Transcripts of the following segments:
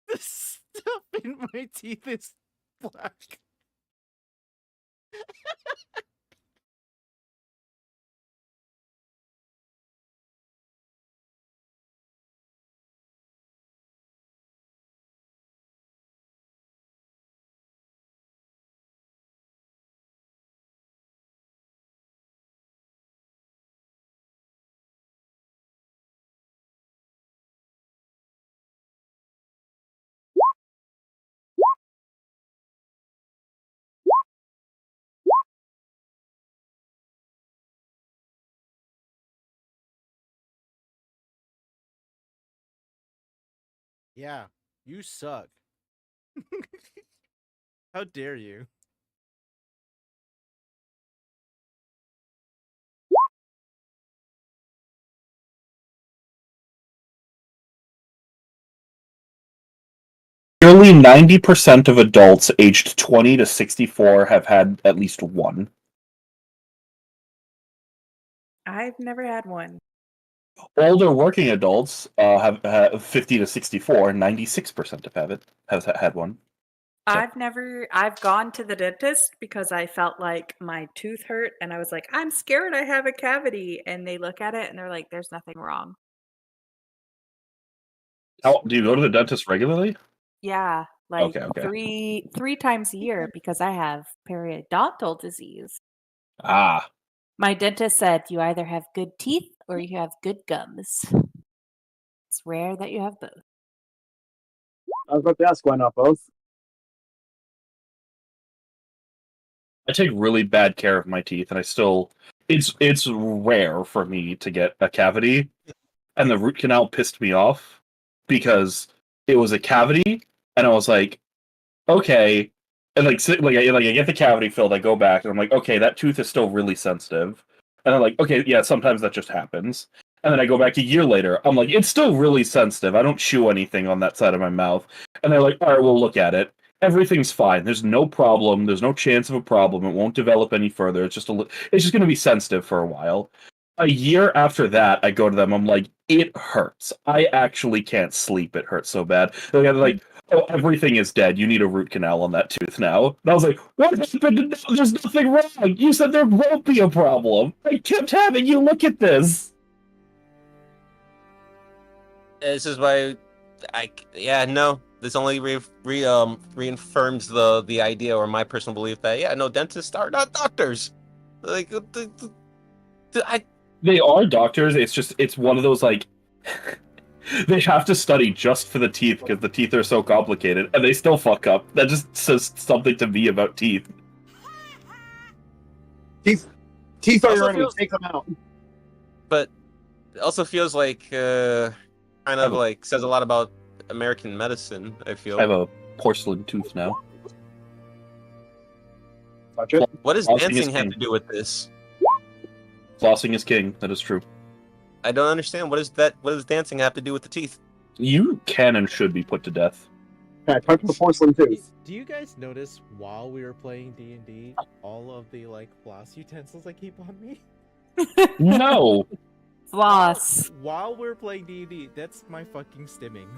The stuff in my teeth is black. Yeah, you suck. How dare you? Nearly 90% of adults aged 20 to 64 have had at least one. I've never had one. Older working adults have 50 to 64. 96% have had one. So. I've gone to the dentist because I felt like my tooth hurt and I was like, I'm scared I have a cavity. And they look at it and they're like, there's nothing wrong. How, do you go to the dentist regularly? Yeah, like Okay. three times a year because I have periodontal disease. Ah. My dentist said you either have good teeth or you have good gums. It's rare that you have both. I was about to ask, why not both? I take really bad care of my teeth, and I still it's rare for me to get a cavity, and the root canal pissed me off because it was a cavity, and I was like, okay, and like I get the cavity filled, I go back, and I'm like, okay, that tooth is still really sensitive, and I'm like, okay, yeah, sometimes that just happens, and then I go back a year later, I'm like, it's still really sensitive, I don't chew anything on that side of my mouth, and they're like, all right, we'll look at it. Everything's fine. There's no problem. There's no chance of a problem. It won't develop any further. It's just going to be sensitive for a while. A year after that, I go to them. I'm like, it hurts. I actually can't sleep. It hurts so bad. They're like, oh, everything is dead. You need a root canal on that tooth now. And I was like, what happened? There's nothing wrong. You said there won't be a problem. I kept having you look at this. This is why this only reaffirms the idea or my personal belief that dentists are not doctors. Like they are doctors. It's one of those like they have to study just for the teeth because the teeth are so complicated, and they still fuck up. That just says something to me about teeth. Teeth are your enemy. Take them out. But it also feels like like says a lot about American medicine. I feel. I have a porcelain tooth now. What does dancing have to do with this? Flossing is king. That is true. I don't understand. What does dancing have to do with the teeth? You can and should be put to death. I touched the porcelain tooth. Do you guys notice while we were playing D&D, all of the floss utensils I keep on me? No. Floss. While we're playing D&D, that's my fucking stimming.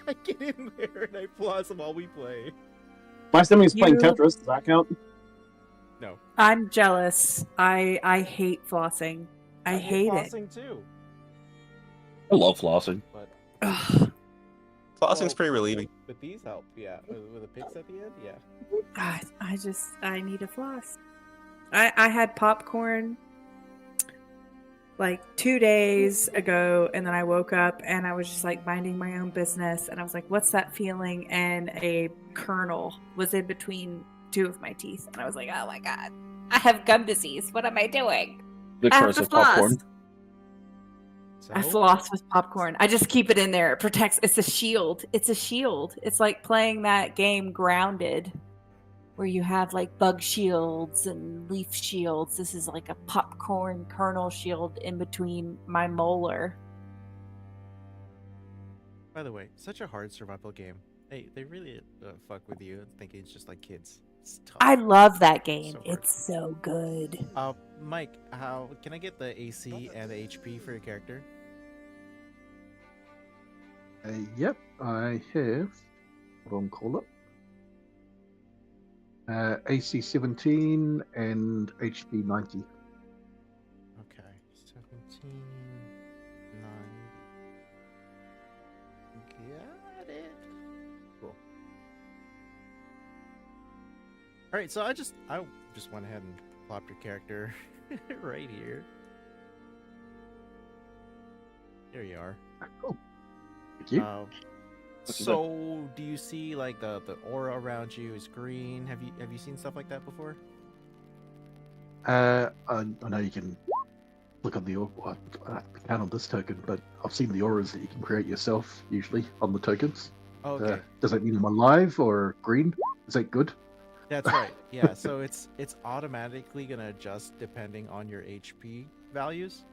I get in there and I floss while we play. My stimming is playing Tetris. Does that count? No. I'm jealous. I hate flossing. I hate flossing too. I love flossing. But flossing's pretty relieving. But these help, yeah. With the picks at the end, yeah. I need a floss. I had popcorn like 2 days ago, and then I woke up and I was just like minding my own business, and I was like, what's that feeling? And a kernel was in between two of my teeth, and I was like, oh my god, I have gum disease. What am I doing? The curse of popcorn. So? I floss with popcorn. I just keep it in there. It protects. It's a shield. It's a shield. It's like playing that game Grounded, where you have like bug shields and leaf shields. This is like a popcorn kernel shield in between my molar. By the way, such a hard survival game. They really fuck with you thinking it's just like kids. It's tough. I love that game. So it's so good. Mike, how can I get the AC and the HP for your character? Yep, I have. Hold on, call it. AC 17 and HP 90. Okay, 17, 9. Got it. Cool. All right, so I just went ahead and plopped your character right here. There you are. Cool. Thank you. So do you see like the aura around you is green? Have you seen stuff like that before? I know you can look on the aura. Well, I can on this token, but I've seen the auras that you can create yourself usually on the tokens. Oh, okay. Does that mean I'm alive or green? Is that good? That's right. Yeah, so it's automatically gonna adjust depending on your HP values.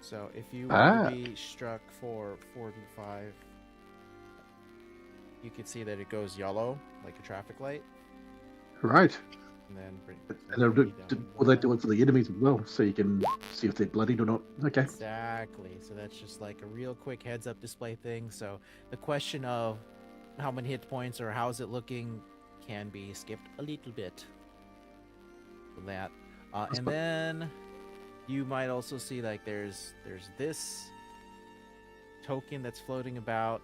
So if you were to be struck for 45, you can see that it goes yellow, like a traffic light. Right. And then will they do it for the enemies as well, so you can see if they're bloodied or not? Okay. Exactly. So that's just like a real quick heads-up display thing. So the question of how many hit points or how's it looking can be skipped a little bit for that. And then you might also see like there's this token that's floating about.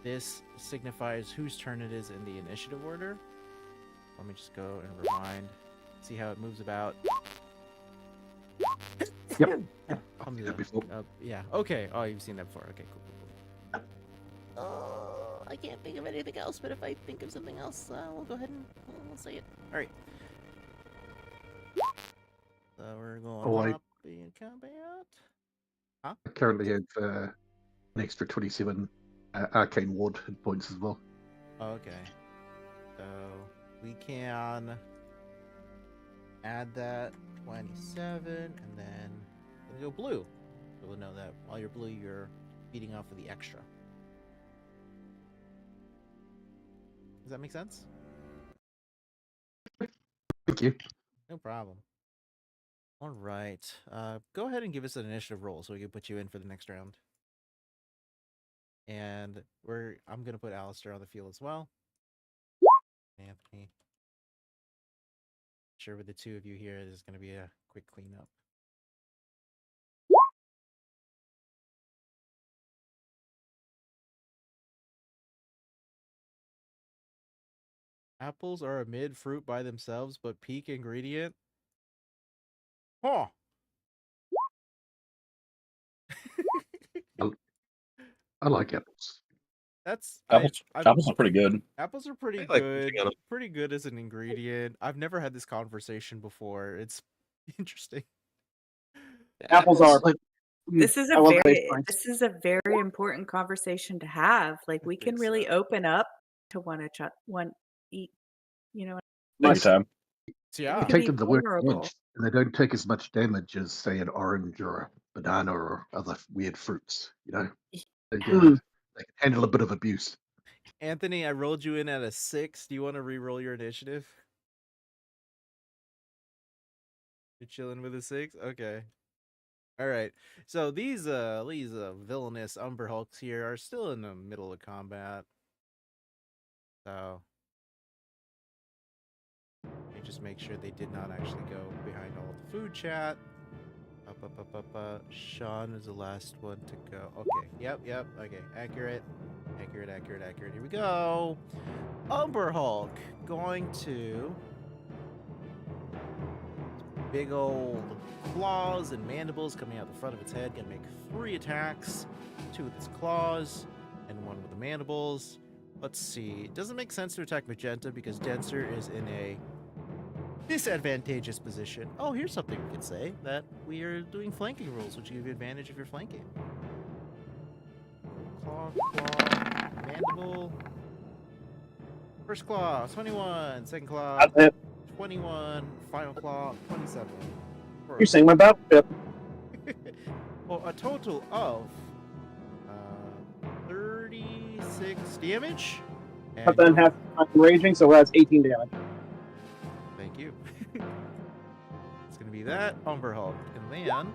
This signifies whose turn it is in the initiative order. Let me just go and rewind. See how it moves about. Yep. I've seen that before. Yeah. Okay. Oh, you've seen that before. Okay. Cool. I can't think of anything else, but if I think of something else, we'll go ahead and we'll say it. All right. So we're going up in combat. Huh? I currently have an extra 27 arcane ward hit points as well. Okay. So we can add that 27 and then we'll go blue. So we'll know that while you're blue, you're beating off of the extra. Does that make sense? Thank you. No problem. All right. Go ahead and give us an initiative roll so we can put you in for the next round. And I'm gonna put Alistair on the field as well. Anthony. Sure, with the two of you here, this is gonna be a quick cleanup. Apples are a mid fruit by themselves, but peak ingredient. Huh. I like apples. Apples are pretty good. Apples are pretty I like good. pooping on 'em. Pretty good as an ingredient. I've never had this conversation before. It's interesting. Apples are. This is I love base points. this is a very important conversation to have. Like we can really open up to one eat. You know, Take your time. Yeah. We can Take be them to work vulnerable. edge, and they don't take as much damage as, say, an orange or a banana or other weird fruits. You know, they can handle a bit of abuse. Anthony, I rolled you in at a 6. Do you want to re-roll your initiative? You're chilling with a 6? Okay. All right. So these villainous Umber Hulks here are still in the middle of combat. So let me just make sure they did not actually go behind all the food chat. Up. Sean is the last one to go. Okay. Yep. Okay. Accurate. Here we go. Umber Hulk going to big old claws and mandibles coming out the front of its head. Gonna make 3 attacks. 2 with its claws and 1 with the mandibles. Let's see. It doesn't make sense to attack Magenta because Denser is in a disadvantageous position. Oh, here's something we could say, that we are doing flanking rules, which give you advantage if you're flanking. Claw, mandible. First claw, 21. Second claw, That's it. 21. Final claw, 27. You're saying my battleship. Well, a total of 36 damage. But then half raging, so that's 18 damage. Thank you. It's gonna be that Umber Hulk, and then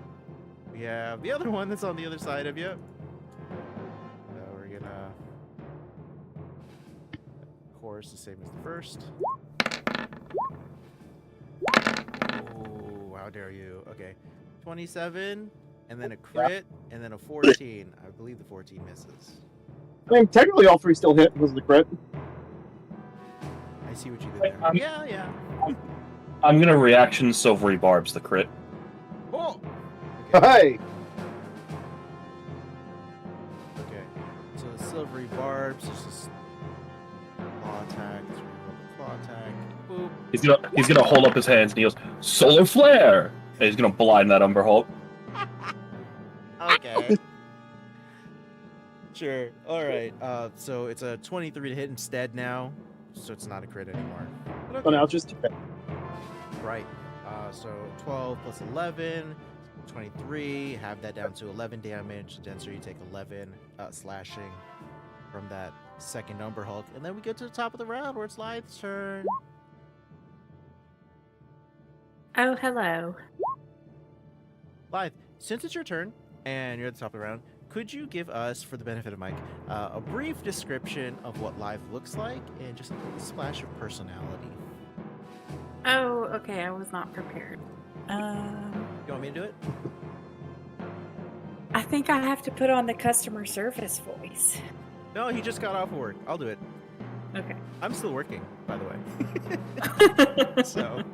we have the other one that's on the other side of you. So we're gonna course, the same as the first. Oh, how dare you. Okay. 27, and then a crit, and then a 14. I believe the 14 misses. I mean, technically all three still hit because of the crit. I see what you did there. Yeah. I'm gonna reaction silvery barbs the crit. Oh! Hey! Okay. So the silvery barbs is just claw attack, claw attack. Boop. He's gonna hold up his hands and he goes, Solar Flare! And he's gonna blind that Umber Hulk. Okay. Sure. Alright. So it's a 23 to hit instead now. So it's not a crit anymore. But So now it's just 2 hit. Right. So 12 plus 11, 23. Have that down to 11 damage. Denser, you take 11 slashing from that second Umber Hulk. And then we get to the top of the round where it's Lythe's turn. Oh, hello. Lythe, since it's your turn and you're at the top of the round, could you give us, for the benefit of Mike, a brief description of what Lythe looks like and just a little splash of personality? Oh, okay. I was not prepared. You want me to do it? I think I have to put on the customer service voice. No, he just got off of work. I'll do it. Okay. I'm still working, by the way. So,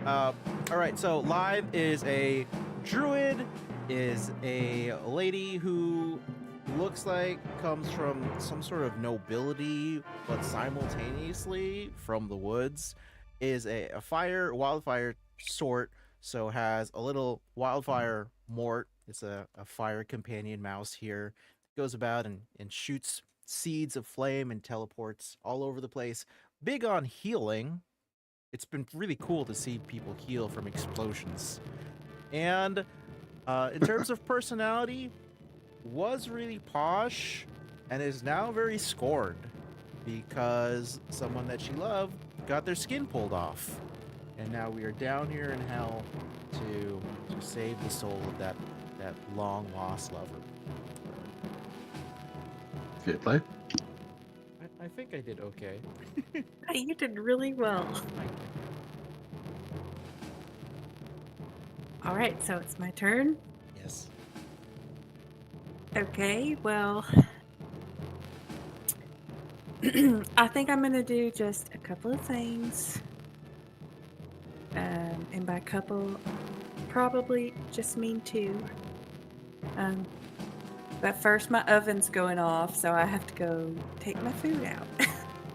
all right. So, Lythe is a druid, is a lady who looks like comes from some sort of nobility, but simultaneously from the woods. Is a wildfire sort, so has a little wildfire mort. It's a fire companion mouse here. Goes about and shoots seeds of flame and teleports all over the place. Big on healing. It's been really cool to see people heal from explosions. And in terms of personality, was really posh and is now very scorned because someone that she loved got their skin pulled off. And now we are down here in hell to save the soul of that long lost lover. Good play. I think I did okay. You did really well. All right, so it's my turn. Yes. Okay, well, I think I'm gonna do just a couple of things. And by couple, probably just mean 2. But first my oven's going off, so I have to go take my food out.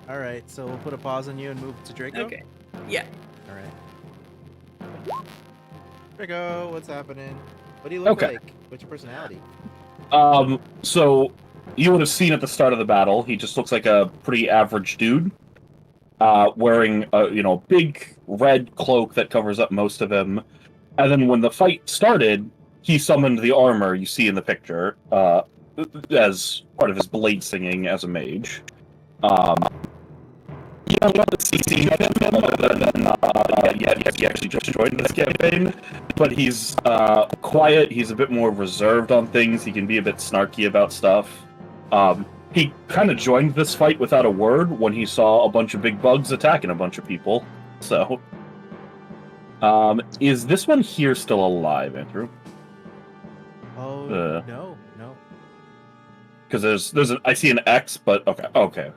All right, so we'll put a pause on you and move to Draco. Okay. Yeah. All right. Draco, what's happening? What do you look Okay. like? What's your personality? So you would have seen at the start of the battle, he just looks like a pretty average dude, wearing a big red cloak that covers up most of him. And then when the fight started, he summoned the armor you see in the picture, as part of his blade singing as a mage. You haven't seen him other than he actually just joined this campaign, but he's quiet. He's a bit more reserved on things. He can be a bit snarky about stuff. He kind of joined this fight without a word when he saw a bunch of big bugs attacking a bunch of people. So, is this one here still alive, Andrew? Oh, no. Because I see an X, but okay.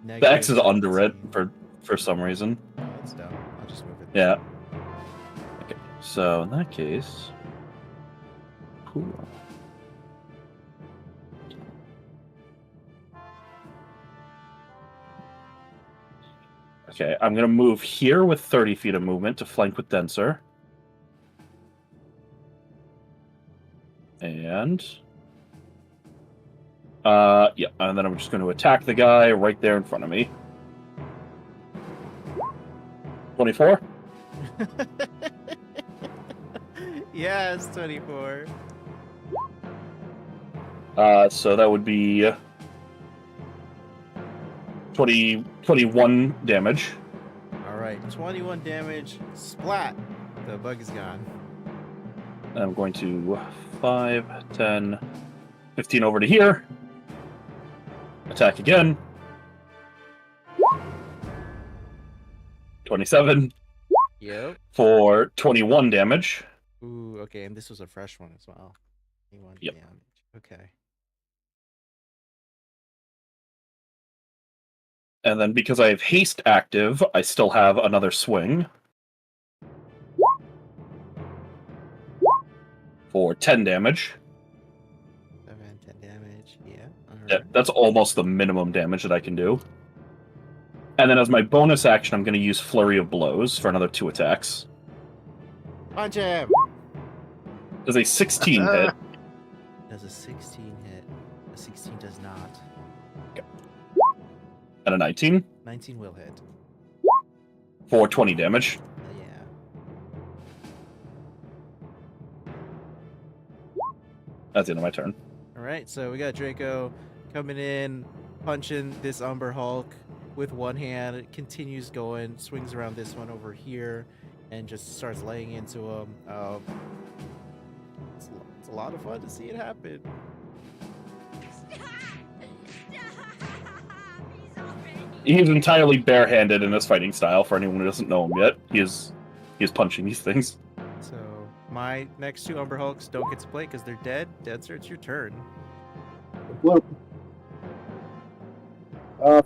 The X is under it for some reason. Oh, that's dumb. I'll just move it. Yeah. Okay, so in that case, cool. Okay, I'm gonna move here with 30 feet of movement to flank with Denser. And yeah, and then I'm just going to attack the guy right there in front of me. 24? Yes, 24. So that would be 21 damage. All right, 21 damage. Splat. The bug is gone. I'm going to 5, 10, 15 over to here. Attack again. 27 Yep. for 21 damage. Ooh, okay, and this was a fresh one as well. 21 Yep. damage. Okay. And then because I have haste active, I still have another swing for 10 damage. 7, 10 damage. Yeah. Yeah, Alright. that's almost the minimum damage that I can do. And then as my bonus action, I'm going to use Flurry of Blows for another 2 attacks. Punch him! Does a 16 hit, Does a 16 hit? A 16 does not. and a 19 19 will hit. for 20 damage. Yeah. That's the end of my turn. Alright, so we got Draco coming in, punching this Umber Hulk with one hand. It continues going, swings around this one over here, and just starts laying into him. It's a lot of fun to see it happen. He's entirely barehanded in his fighting style. For anyone who doesn't know him yet, he is punching these things. So my next 2 Umber Hulks don't get to play because they're dead. Denser, it's your turn. Bloop.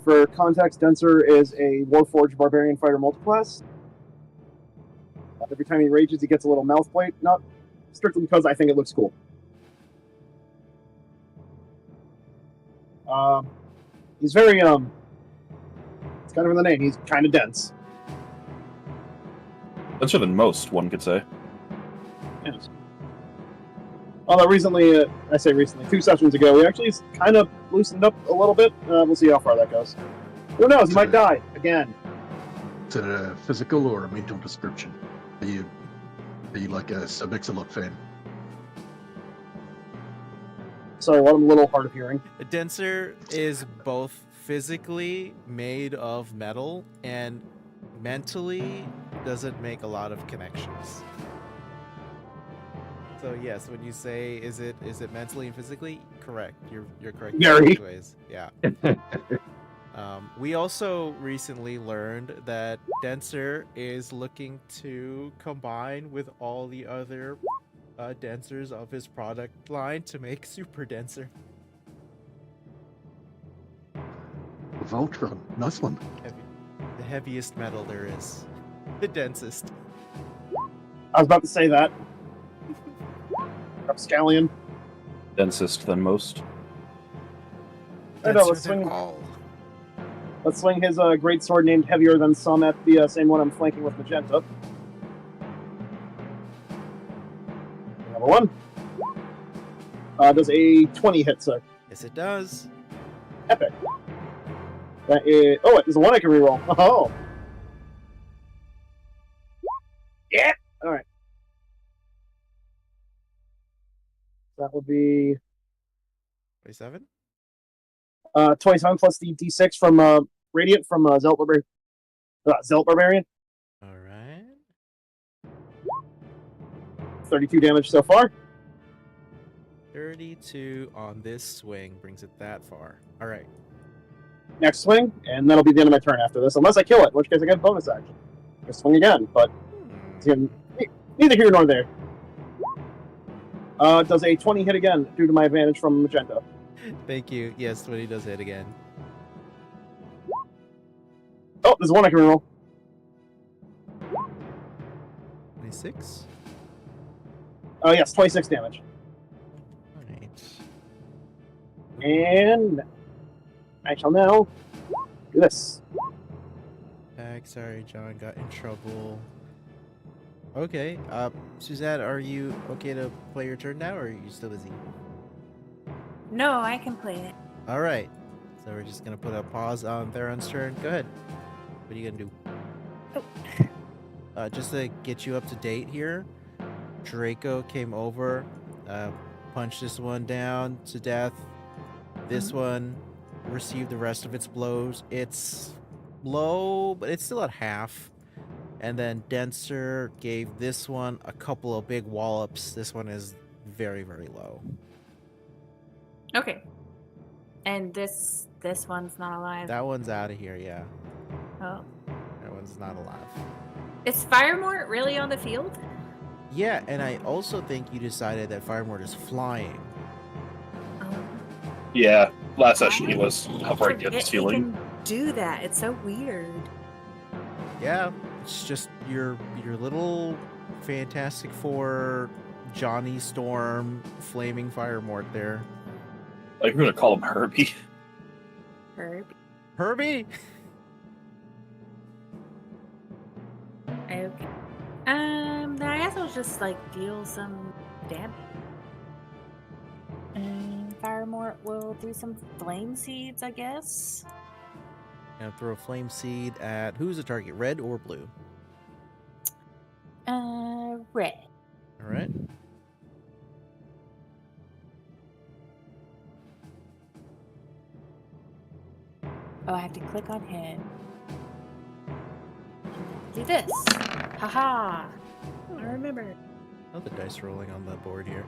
For context, Denser is a Warforged Barbarian Fighter multiclass. Every time he rages, he gets a little mouth plate. Not strictly because I think it looks cool. He's very, it's kind of in the name, he's kind of dense. Denser than most, one could say. Yes. Although recently, I say recently, 2 sessions ago, he actually kind of loosened up a little bit. We'll see how far that goes. Who knows, he might die again. Is it a physical or a mental description? Are you like a Mix-a-Lot fan? Sorry, what? I'm a little hard of hearing. A Denser is both physically made of metal and mentally doesn't make a lot of connections. So yes, when you say is it mentally and physically, correct. You're correct. in Very. both ways. Yeah. We also recently learned that Denser is looking to combine with all the other Densers of his product line to make Super Denser. Voltron, nice one. The heaviest metal there is. The densest. I was about to say that. Scallion. Densest than most. I know, Denser than all. Let's swing his great sword named Heavier Than Some at the same one I'm flanking with Magenta. Number 1. Does a 20 hit, sir? Yes, it does. Epic. That is... Oh, there's a 1 I can reroll. Oh. Yeah! Alright. That would be 27. 27 plus the D6 from Radiant from Zealot Barbarian. All right. 32 damage so far. 32 on this swing brings it that far. All right. Next swing, and that'll be the end of my turn after this, unless I kill it, in which case I get a bonus action. I swing again, but neither here nor there. Does a 20 hit again due to my advantage from Magenta. Thank you. Yes, 20 does hit again. Oh, there's 1 I can reroll. 26. Oh, yes, 26 damage. All right. And I shall now do this. Back. Sorry, John got in trouble. Okay. Suzette, are you okay to play your turn now, or are you still busy? No, I can play it. All right. So we're just gonna put a pause on Theron's turn. Go ahead. What are you gonna do? Oh. Just to get you up to date here, Draco came over, punched this one down to death. This one received the rest of its blows. It's low, but it's still at half. And then Denser gave this one a couple of big wallops. This one is very, very low. Okay. And this one's not alive. That one's out of here, yeah. Oh. That It's not alive. Is Firemort really on the field? Yeah, and I also think you decided that Firemort is flying. Yeah, last session he was I hovering near the forget he ceiling. can do that. It's so weird. Yeah, it's just your little Fantastic Four, Johnny Storm, flaming Firemort there. Like we're gonna call him Herbie. Herb. Herbie. Okay. Then I guess I'll just like deal some damage. And Firemort will do some flame seeds, I guess. Gonna throw a flame seed at who's the target? Red or blue? Red. All right. Oh, I have to click on him. Do this. Haha. I remember. Another dice rolling on the board here.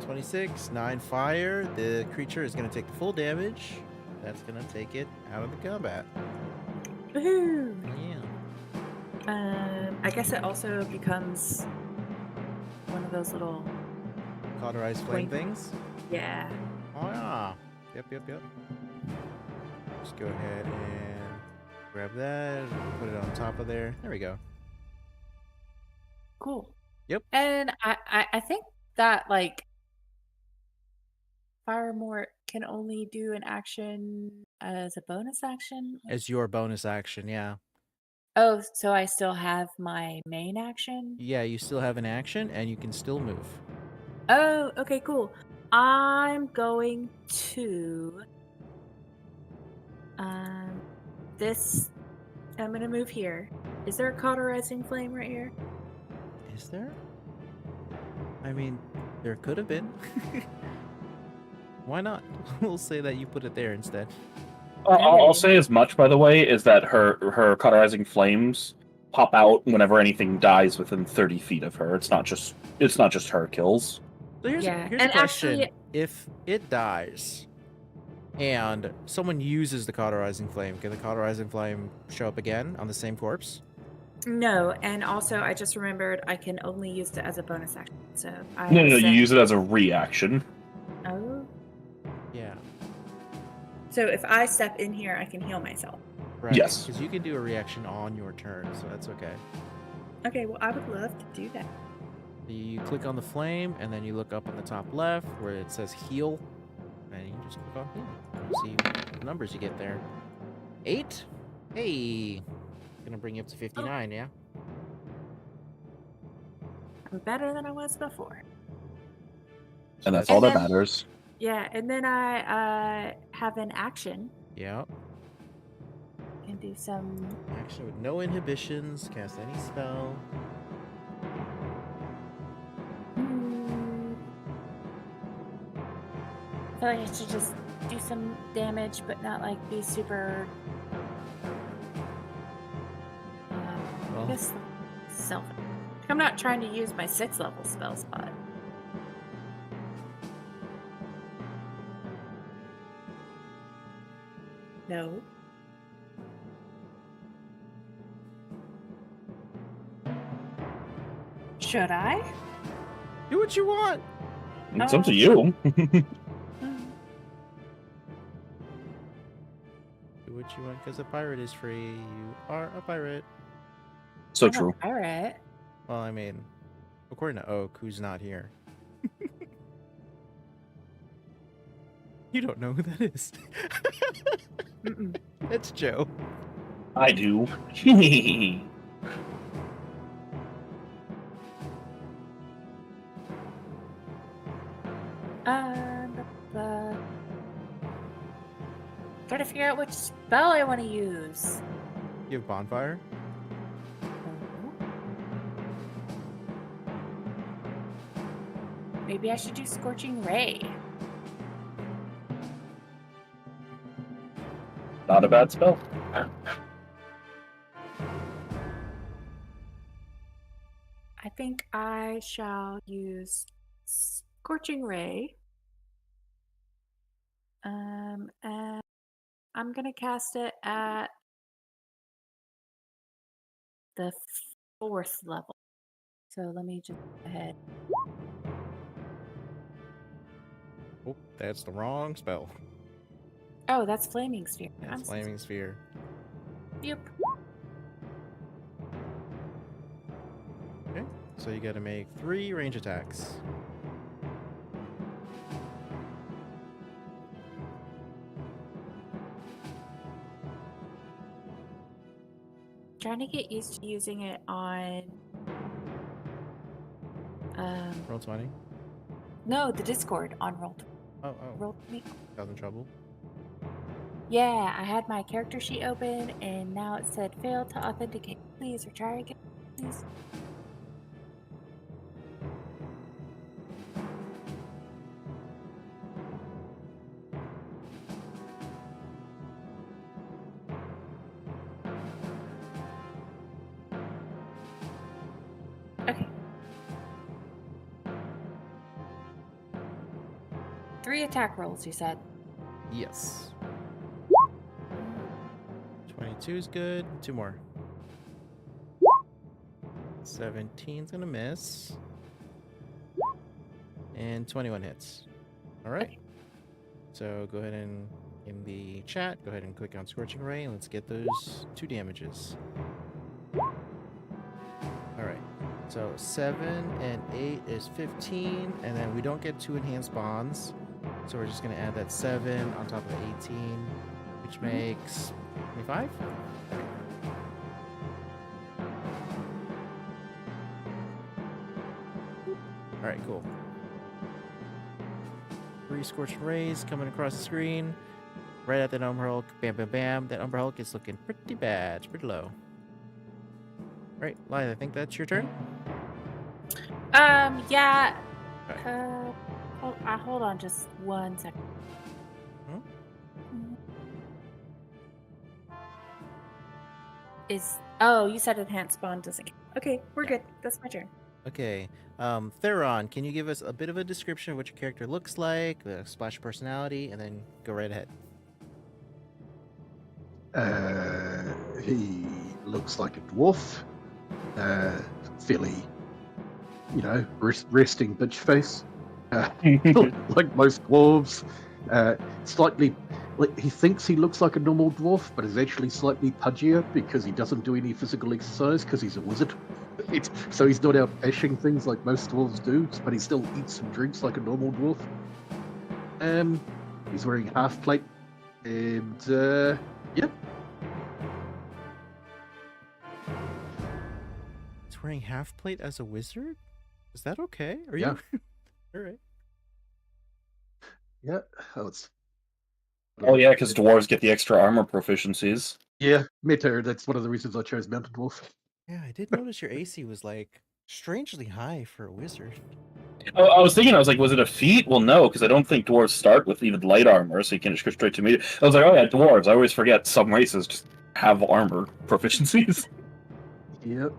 26, 9 fire. The creature is going to take the full damage. That's going to take it out of the combat. Woohoo! Yeah. I guess it also becomes one of those little. Cauterized flame Flame. things. Yeah. Oh, yeah. Yep. Just go ahead and grab that. Put it on top of there. There we go. Cool. Yep. And I think that like Firemort can only do an action as a bonus action. As your bonus action, yeah. Oh, so I still have my main action? Yeah, you still have an action and you can still move. Oh, okay, cool. I'm going to this I'm gonna move here. Is there a cauterizing flame right here? Is there? I mean, there could have been. Why not? We'll say that you put it there instead. I'll say as much, by the way, is that her cauterizing flames pop out whenever anything dies within 30 feet of her. It's not just her kills. So here's Yeah, a and question. actually- If it dies and someone uses the cauterizing flame, can the cauterizing flame show up again on the same corpse? No, and also I just remembered I can only use it as a bonus action. So I No, you set- use it as a reaction. Oh. Yeah. So if I step in here I can heal myself. Right. Yes. Because you can do a reaction on your turn, so that's okay. Okay, well I would love to do that. You click on the flame, and then you look up on the top left where it says heal, and you just click on heal. See what numbers you get there. 8? Hey! Gonna bring you up to 59, yeah? I'm better than I was before. And that's So all that then- matters. Yeah, and then I have an action. Yeah. Can do some. Action with no inhibitions, cast any spell. I feel like I should just do some damage, but not like be super. I Well, guess self. I'm not trying to use my 6th level spell slot. No. Should I? do what you want! It's up to you. Do what you want, because a pirate is free. You are a pirate. So I'm true. a pirate. Well, I mean, according to Oak, who's not here. You don't know who that is. Mm-mm. That's Joe. I do. Uh, Gotta figure out which spell I want to use. You have bonfire? Maybe I should do Scorching Ray. Not a bad spell. I think I shall use Scorching Ray. And I'm gonna cast it at the 4th level. So let me just go ahead. Oh, that's the wrong spell. Oh, that's Flaming Sphere. That's I'm so Flaming Sphere. Yep. Okay, so you got to make 3 range attacks. Trying to get used to using it on. Roll 20. No, the Discord on Roll. Oh, Roll me. I was in trouble. Yeah, I had my character sheet open and now it said failed to authenticate. Please retry again, please. Okay. 3 attack rolls, you said. Yes. 22 is good. 2 more. 17's gonna miss. And 21 hits. All right. Okay. So go ahead and in the chat, go ahead and click on Scorching Ray, and let's get those 2 damages. All right. So 7 and 8 is 15, and then we don't get 2 enhanced bonds. So we're just gonna add that 7 on top of the 18, which makes 25. All right, cool. 3 Scorching Rays coming across the screen. Right at that Umber Hulk. Bam, bam, bam. That Umber Hulk is looking pretty bad. It's pretty low. Right, Lyla, I think that's your turn. Yeah. Okay. Hold on just 1 second. You said enhanced bond doesn't count. Okay, we're Yeah. good. That's my turn. Okay. Theron, can you give us a bit of a description of what your character looks like, the splash of personality, and then go right ahead. He looks like a dwarf. Fairly, resting bitch face. Like most dwarves. Slightly, like he thinks he looks like a normal dwarf, but is actually slightly pudgier because he doesn't do any physical exercise because he's a wizard. So he's not out bashing things like most dwarves do, but he still eats and drinks like a normal dwarf. He's wearing half plate, and yeah. He's wearing half plate as a wizard? Is that okay? Are Yeah. you? All right. Yeah. Oh, it's. Oh yeah, because dwarves get the extra armor proficiencies. Yeah, meta. That's one of the reasons I chose mountain dwarf. Yeah, I did notice your AC was like strangely high for a wizard. I was thinking, I was like, was it a feat? Well, no, because I don't think dwarves start with even light armor, so you can just go straight to me. I was like, oh yeah, dwarves. I always forget some races just have armor proficiencies. Yep.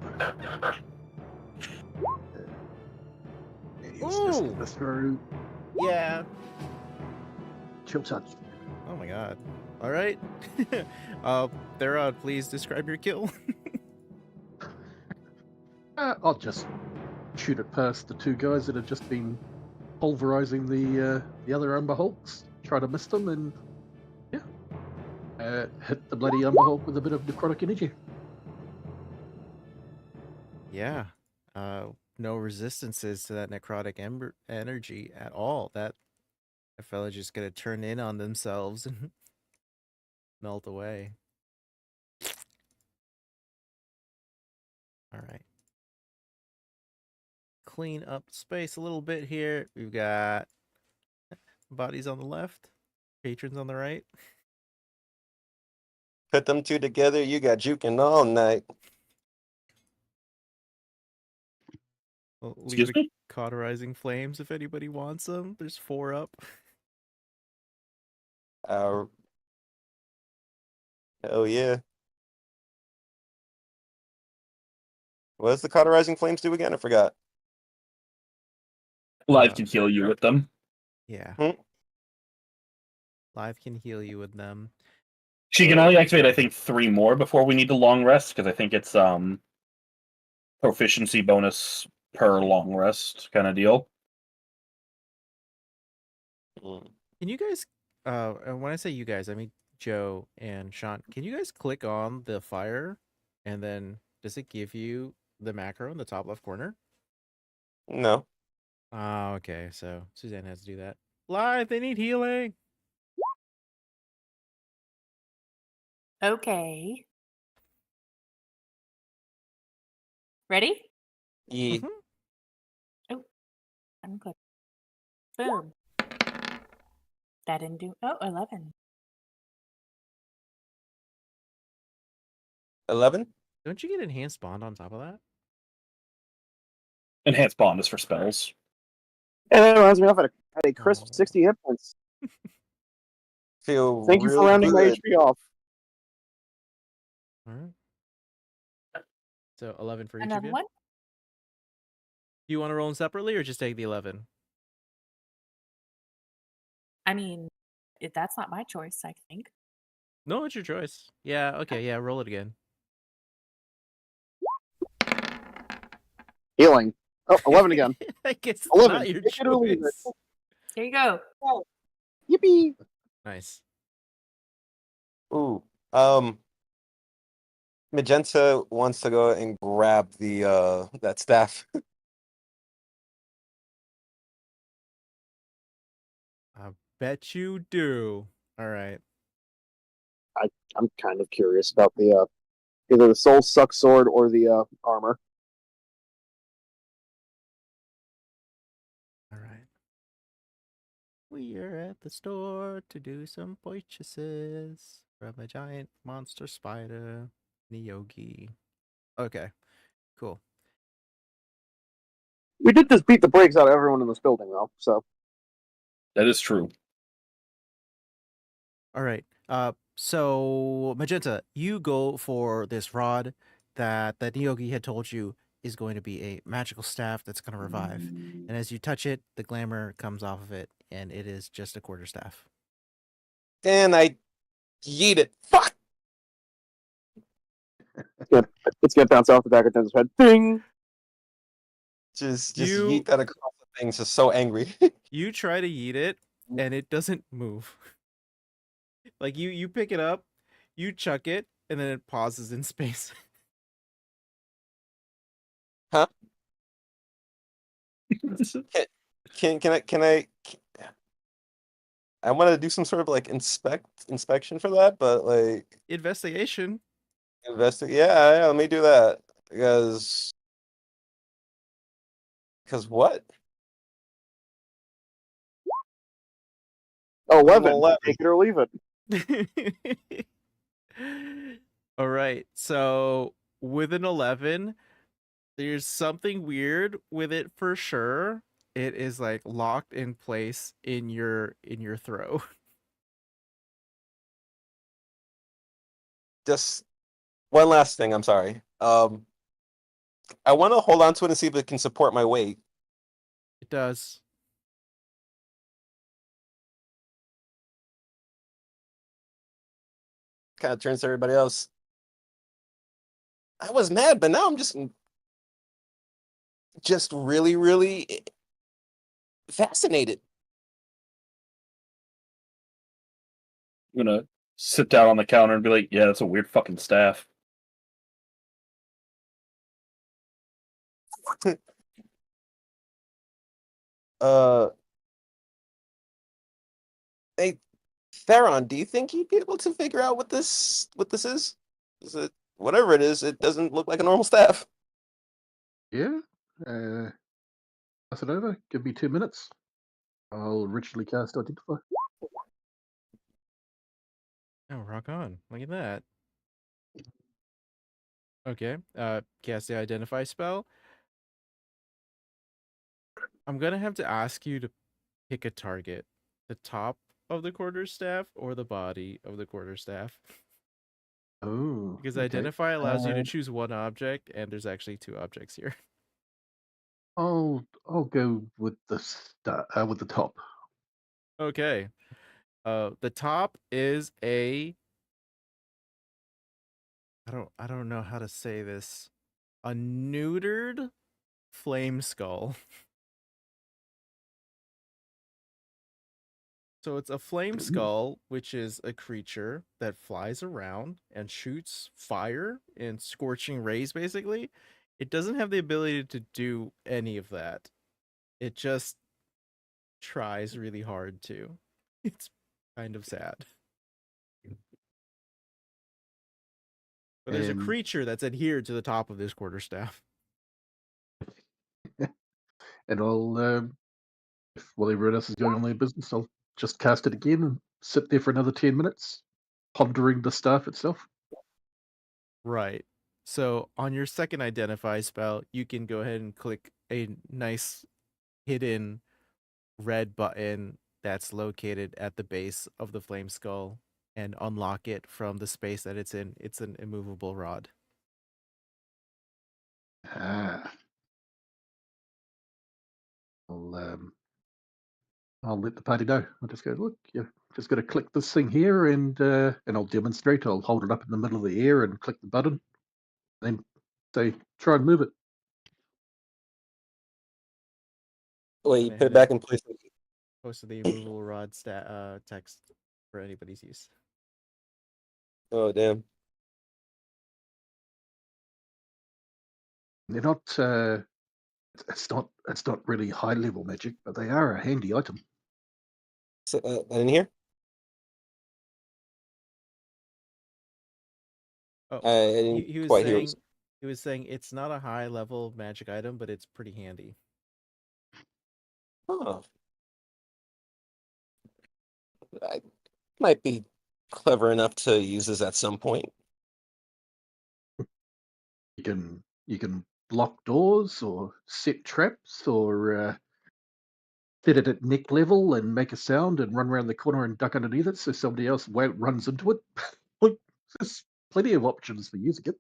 He's just Ooh. gonna throw Yeah. chill touch. Oh my god. All right. Theron, please describe your kill. I'll just shoot it past the 2 guys that have just been pulverizing the other Umber Hulks. Try to miss them and hit the bloody Umber Hulk with a bit of necrotic energy. Yeah. No resistances to that necrotic energy at all. That fella just gonna turn in on themselves and melt away. All right. Clean up space a little bit here. We've got bodies on the left, patrons on the right. Put them 2 together, you got juking all night. We'll Excuse leave the me? cauterizing flames if anybody wants them. There's 4 up. Hell yeah. What does the cauterizing flames do again? I forgot. Live can heal you with them. Yeah. Hmm. Live can heal you with them. She can only activate, I think, 3 more before we need a long rest, because I think it's proficiency bonus per long rest kind of deal. Mm. Can you guys, and when I say you guys, I mean Joe and Sean. Can you guys click on the fire, and then does it give you the macro in the top left corner? No. Oh, okay. So Suzanne has to do that. Live, they need healing. Okay. Ready? Yeah. Mhm. I'm good. Boom. That didn't do. Oh, 11. 11? Don't you get enhanced bond on top of that? Enhanced bond is for spells. And that reminds me, I had a crisp Oh. 60 hit points. Feel Thank you for real rounding my good. HP off. All right. So 11 for each of Another you. one? Do you want to roll them separately or just take the 11? I mean, that's not my choice, I think. No, it's your choice. Yeah. Okay. Yeah. Roll it again. Healing. Oh, 11 again. I guess it's 11. not your Take it or leave it. choice. Here you go. Yippee! Nice. Ooh. Magenta wants to go and grab the that staff. I bet you do. All right. I'm kind of curious about the either the soul suck sword or the armor. All right. We are at the store to do some purchases from a giant monster spider, Niyogi. Okay. Cool. We did just beat the brakes out of everyone in this building, though. So That is true. All right. So Magenta, you go for this rod that Niyogi had told you is going to be a magical staff that's going to revive. And as you touch it, the glamour comes off of it, and it is just a quarter staff. And I yeet it. Fuck! it's gonna bounce off the back of Denzel's head. Ding! Just You- yeet that across the thing. Just so angry. You try to yeet it, and it doesn't move. Like you pick it up, you chuck it, and then it pauses in space. Huh? Can I? I want to do some sort of like inspection for that, but like Investigation. investigate. Yeah, let me do that because what? Oh, 11. 11. Take it or leave it. All right. So with an 11, there's something weird with it for sure. It is like locked in place in your throw. Just one last thing. I'm sorry. I want to hold on to it and see if it can support my weight. It does. Kind of turns to everybody else. I was mad, but now I'm just really, really fascinated. I'm gonna sit down on the counter and be like, "Yeah, that's a weird fucking staff." Uh, hey, Theron, do you think you'd be able to figure out what this is? Is it whatever it is? It doesn't look like a normal staff. Yeah. Pass it over. Give me 2 minutes. I'll ritually cast Identify. Oh, rock on. Look at that. Okay. Cast the identify spell. I'm gonna have to ask you to pick a target. The top of the quarterstaff or the body of the quarterstaff. Oh. Because okay. identify allows you to choose one object, and there's actually two objects here. I'll go with the with the top. Okay. The top is a I don't know how to say this. a neutered flame skull. So it's a flame skull, which is a creature that flies around and shoots fire and scorching rays, basically. It doesn't have the ability to do any of that. It just tries really hard to. It's kind of sad. But there's a And creature that's adhered to the top of this quarterstaff. and while everyone else is going on their business, I'll just cast it again and sit there for another 10 minutes, pondering the staff itself. Right. So on your second identify spell, you can go ahead and click a nice hidden red button that's located at the base of the flame skull and unlock it from the space that it's in. It's an immovable rod. Ah. I'll let the party know. I'll just go, look, you've just got to click this thing here, and I'll demonstrate. I'll hold it up in the middle of the air and click the button, then say, try and move it. Wait, you Went put ahead it back and in place. posted the immovable rod text for anybody's use. Oh damn. They're not. It's not really high level magic, but they are a handy item. So, I didn't hear. Oh, I didn't he was quite hear. saying it's not a high level magic item, but it's pretty handy. Oh, I might be clever enough to use this at some point. You can block doors or set traps or set it at neck level and make a sound and run around the corner and duck underneath it so somebody else runs into it. Like, there's plenty of options for using it.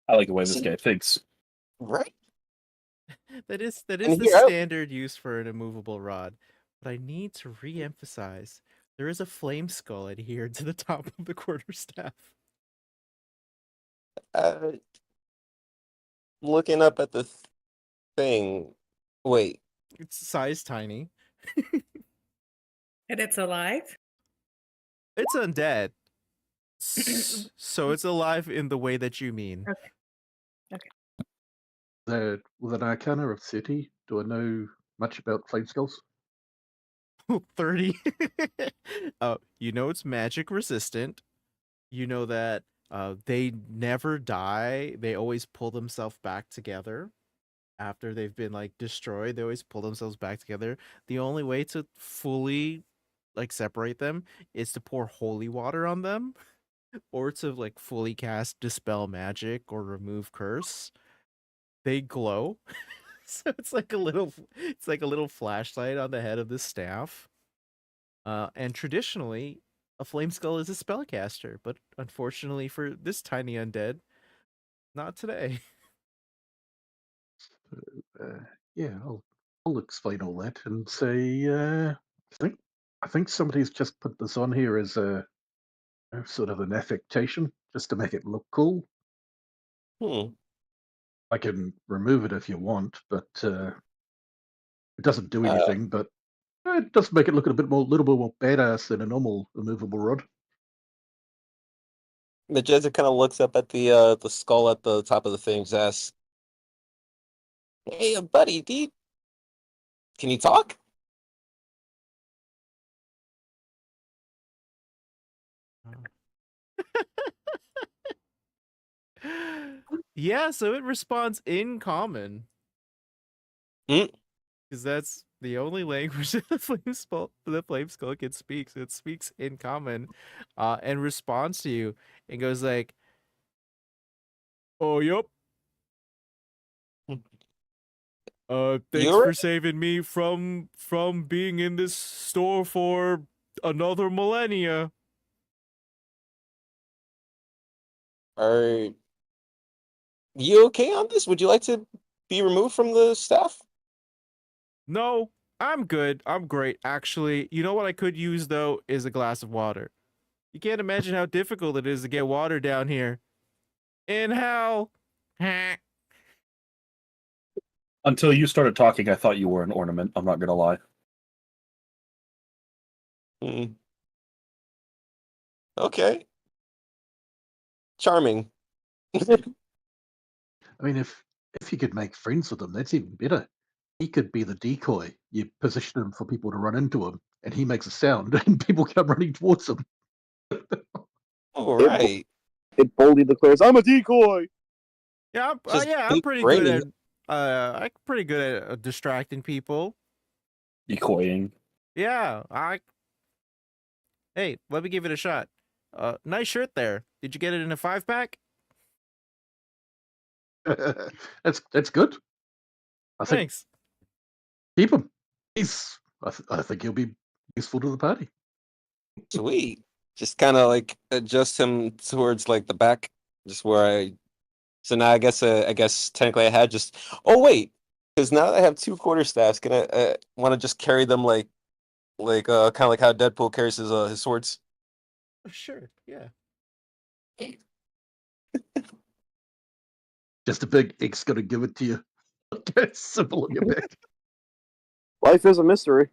I like the way this See, guy thinks. right? That is And the here, standard use for an immovable rod. But I need to re-emphasize there is a flame skull adhered to the top of the quarterstaff. Looking up at the thing. Wait, It's size tiny. And it's alive? It's undead. So it's alive in the way that you mean. With an Arcana of 30, do I know much about flame skulls? 30. You know it's magic resistant. You know that they never die. They always pull themselves back together after they've been like destroyed. They always pull themselves back together. The only way to fully like separate them is to pour holy water on them or to like fully cast dispel magic or remove curse. They glow. So it's like a little flashlight on the head of the staff. And traditionally, a flame skull is a spellcaster, but unfortunately for this tiny undead, not today. Yeah, I'll explain all that and say I think somebody's just put this on here as a sort of an affectation just to make it look cool. hmm. I can remove it if you want, but it doesn't do Uh, anything. But it does make it look a little bit more badass than a normal removable rod. The Jesuit kind of looks up at the skull at the top of the thing, and asks, "Hey, buddy, can you talk?" Yeah, so it responds in common. Hmm? Because that's the only language that the flame skull can speak. So it speaks in common, and responds to you and goes like, "Oh, yup. Thanks You're for saving me from being in this store for another millennia." are you okay on this? Would you like to be removed from the staff? No, I'm good. I'm great. Actually, you know what I could use though is a glass of water. You can't imagine how difficult it is to get water down here. In hell. Until you started talking, I thought you were an ornament. I'm not gonna lie. Hmm. Okay. Charming. I mean, if you could make friends with him, that's even better. He could be the decoy. You position him for people to run into him, and he makes a sound, and people come running towards him. All right. It boldly declares, "I'm a decoy." Yeah, Just I'm keep pretty raining. good at I'm pretty good at distracting people. Decoying. Yeah, hey, let me give it a shot. Nice shirt there. Did you get it in a 5-pack? That's good. I think Thanks. keep him. I think he'll be useful to the party. Sweet. Just kind of like adjust him towards like the back, just where I. So now I guess technically I had just. Oh wait, because now that I have 2 quarterstaffs, gonna want to just carry them kind of like how Deadpool carries his swords. Sure. Yeah. Just a big X gonna give it to you. Simple on your back. Life is a mystery.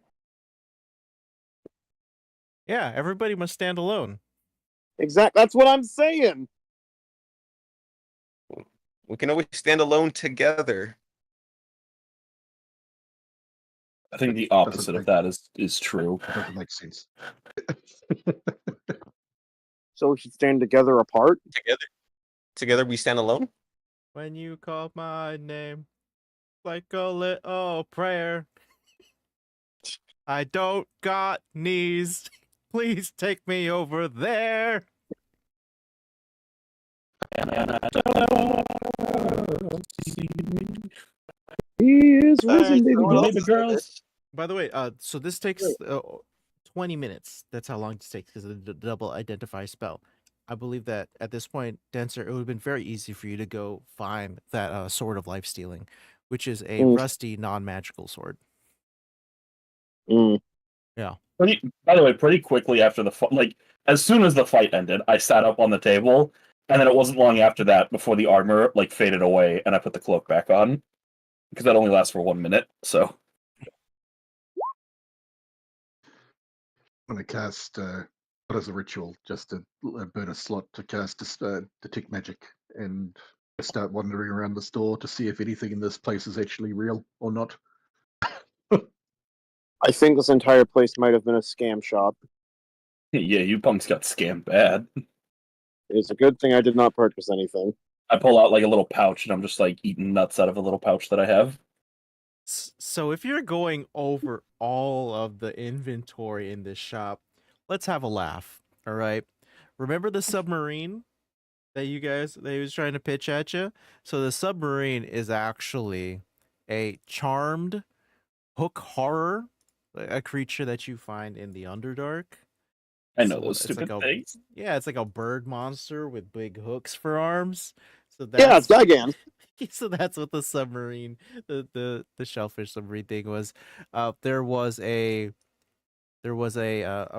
Yeah. Everybody must stand alone. That's what I'm saying. We can always stand alone together. I think the Doesn't opposite of make- that is true. That doesn't make sense. So we should stand together apart. Together we stand alone. When you call my name, like a little prayer. I don't got knees. Please take me over there. He is risen, baby. Someone else Baby is girls. By the way, so this takes 20 minutes. That's how long it takes because of the double identify spell. I believe that at this point, Dancer, it would have been very easy for you to go find that sword of life stealing, which is a rusty, non-magical sword. Yeah. By the way, pretty quickly after the fight, like as soon as the fight ended, I sat up on the table, and then it wasn't long after that before the armor like faded away, and I put the cloak back on because that only lasts for 1 minute. So I'm gonna cast what is a ritual? Just to burn a slot to cast detect magic and start wandering around the store to see if anything in this place is actually real or not. I think this entire place might have been a scam shop. yeah, you punks got scammed bad. It's a good thing I did not purchase anything. I pull out like a little pouch, and I'm just like eating nuts out of a little pouch that I have. So if you're going over all of the inventory in this shop, let's have a laugh. All right. Remember the submarine that he was trying to pitch at you? So the submarine is actually a charmed hook horror, a creature that you find in the Underdark. I know So those it's stupid like things. Yeah, it's like a bird monster with big hooks for arms. So Yeah, it's Gigan. so that's what the submarine, the shellfish submarine thing was. There was a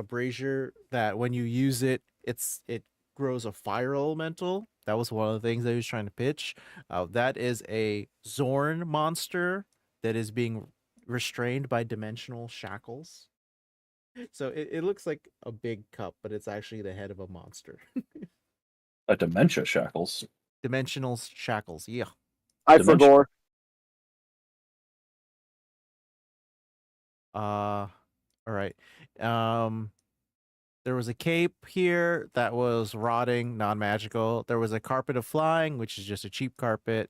brazier that when you use it, it grows a fire elemental. That was one of the things that he was trying to pitch. That is a Zorn monster that is being restrained by dimensional shackles. So it looks like a big cup, but it's actually the head of a monster. A dementia shackles. Dimensional shackles, yeah. I Dimension- forgot. All right. There was a cape here that was rotting, non-magical. There was a carpet of flying, which is just a cheap carpet.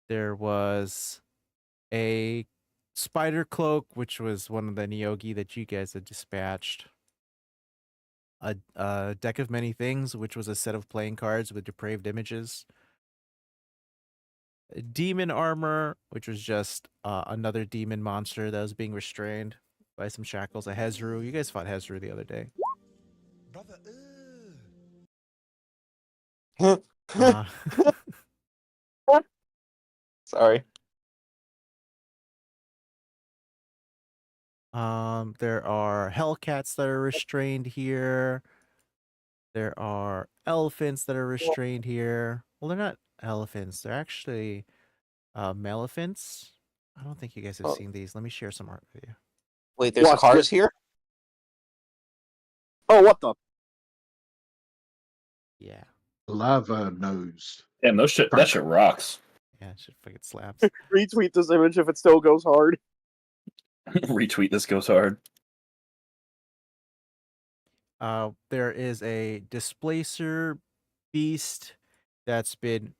There was a spider cloak, which was one of the Nyogi that you guys had dispatched. A deck of many things, which was a set of playing cards with depraved images. A demon armor, which was just another demon monster that was being restrained by some shackles. A Hezru. You guys fought Hezru the other day. Brother, Uh, Sorry. there are Hellcats that are restrained here. There are elephants that are restrained here. Well, they're not elephants. They're actually malephants. I don't think you guys have Oh. seen these. Let me share some art with you. Wait, there's What? cars here? Oh, what the? Yeah. Lava nose. Damn, that shit rocks. Yeah, it should fucking slaps. Retweet this image if it still goes hard. Retweet this goes hard. There is a displacer beast that's been.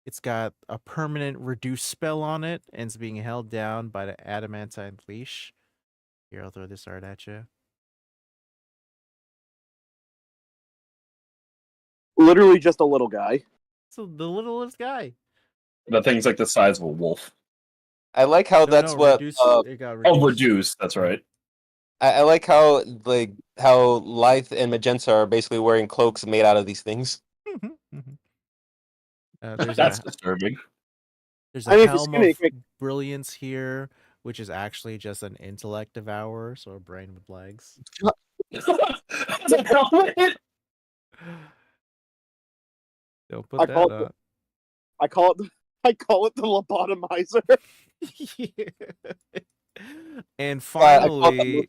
It's got a permanent reduce spell on it and it's being held down by the adamantine leash. Here, I'll throw this art at you. Literally just a little guy. So the littlest guy. That thing's like the size of a wolf. I like how that's what. Reduce, it got Oh, reduced. reduce. That's right. I like how Lithe and Magenta are basically wearing cloaks made out of these things. There's That's a disturbing. there's I a mean, if you're helm skinny, of quick- brilliance here, which is actually just an intellect devourer, so a brain with legs. That's a helmet. Don't put I that call on. it. I call it the lobotomizer. And I call it the finally, movie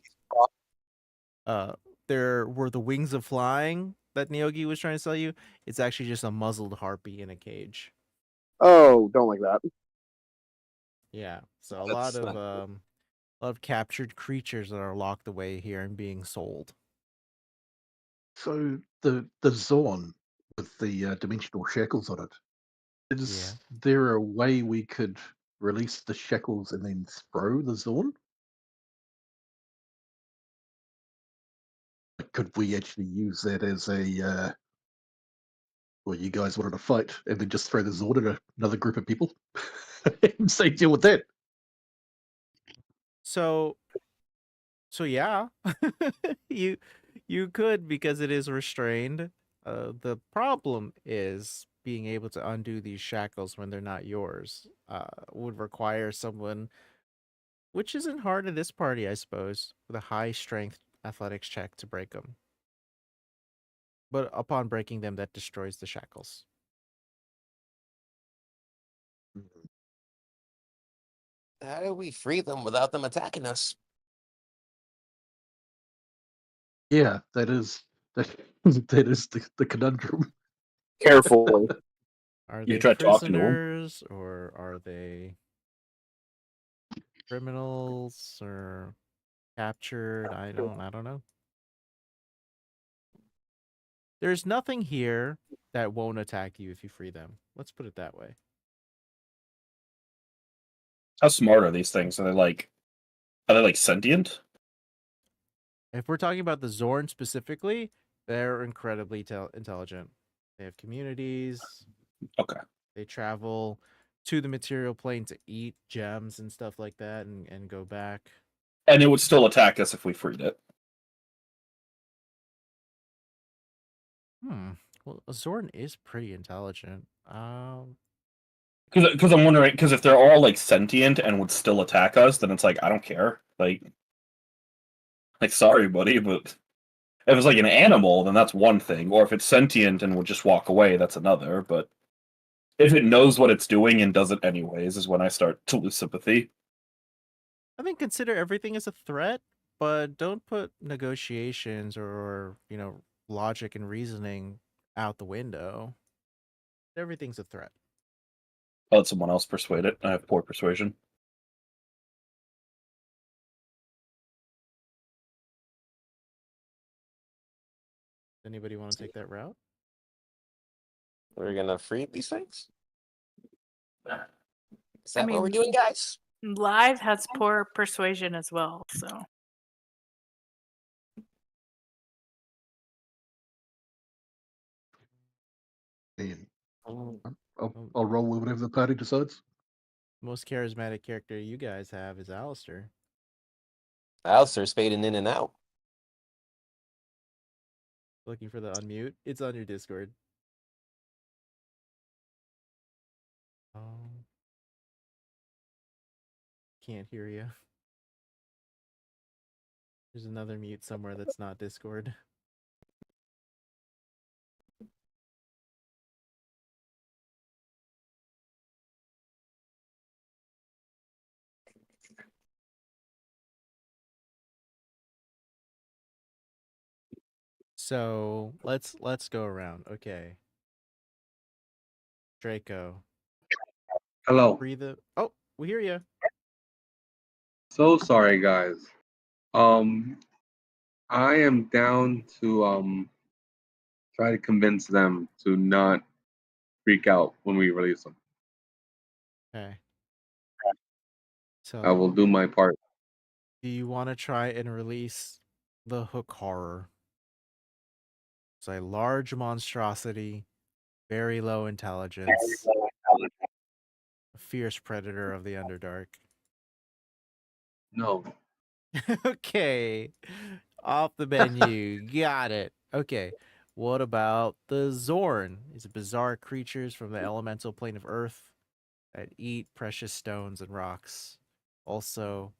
spot. there were the wings of flying that Neogi was trying to sell you. It's actually just a muzzled harpy in a cage. Oh, don't like that. Yeah, so a That's lot not of captured creatures that are locked away here and being sold. So the Zorn with the dimensional shackles on it. Is there a way we could release the shackles and then throw the Zorn? Could we actually use that as a well, you guys wanted to fight and then just throw the Zorn at another group of people and say deal with that? So yeah, you could, because it is restrained. The problem is being able to undo these shackles when they're not yours. Would require someone, which isn't hard in this party, I suppose, with a high strength athletics check to break them. But upon breaking them, that destroys the shackles. How do we free them without them attacking us? Yeah, that is the conundrum. Carefully. Are You they tried talking to 'em? prisoners or are they criminals or captured? I don't know. There's nothing here that won't attack you if you free them. Let's put it that way. How smart are these things? Are they like sentient? If we're talking about the Zorn specifically, they're incredibly intelligent. They have communities. Okay. They travel to the material plane to eat gems and stuff like that and go back. And it would still attack us if we freed it. Well, a Zorn is pretty intelligent. Because I'm wondering, because if they're all like sentient and would still attack us, then it's like I don't care. Like sorry, buddy, but if it's like an animal, then that's one thing. Or if it's sentient and will just walk away, that's another. But if it knows what it's doing and does it anyways, is when I start to lose sympathy. I think consider everything as a threat, but don't put negotiations or logic and reasoning out the window. Everything's a threat. I'll let someone else persuade it. I have poor persuasion. Anybody want to take that route? We're gonna free these things? Is I that what we're mean- doing, guys? Live has poor persuasion as well, so And Mm. I'll roll with whatever the party decides. Most charismatic character you guys have is Alistair. Alistair's fading in and out. Looking for the unmute. It's on your Discord. Can't hear you. There's another mute somewhere that's not Discord. So let's go around. Okay. Draco. Hello. Breathe it. Oh, we hear you. So sorry, guys. I am down to try to convince them to not freak out when we release them. Okay. I will So do my part. do you want to try and release the hook horror? It's a large monstrosity, very low intelligence, a fierce predator of the Underdark. No. Okay. Off the menu. Got it. Okay. What about the Zorn? These are bizarre creatures from the elemental plane of Earth that eat precious stones and rocks. Also,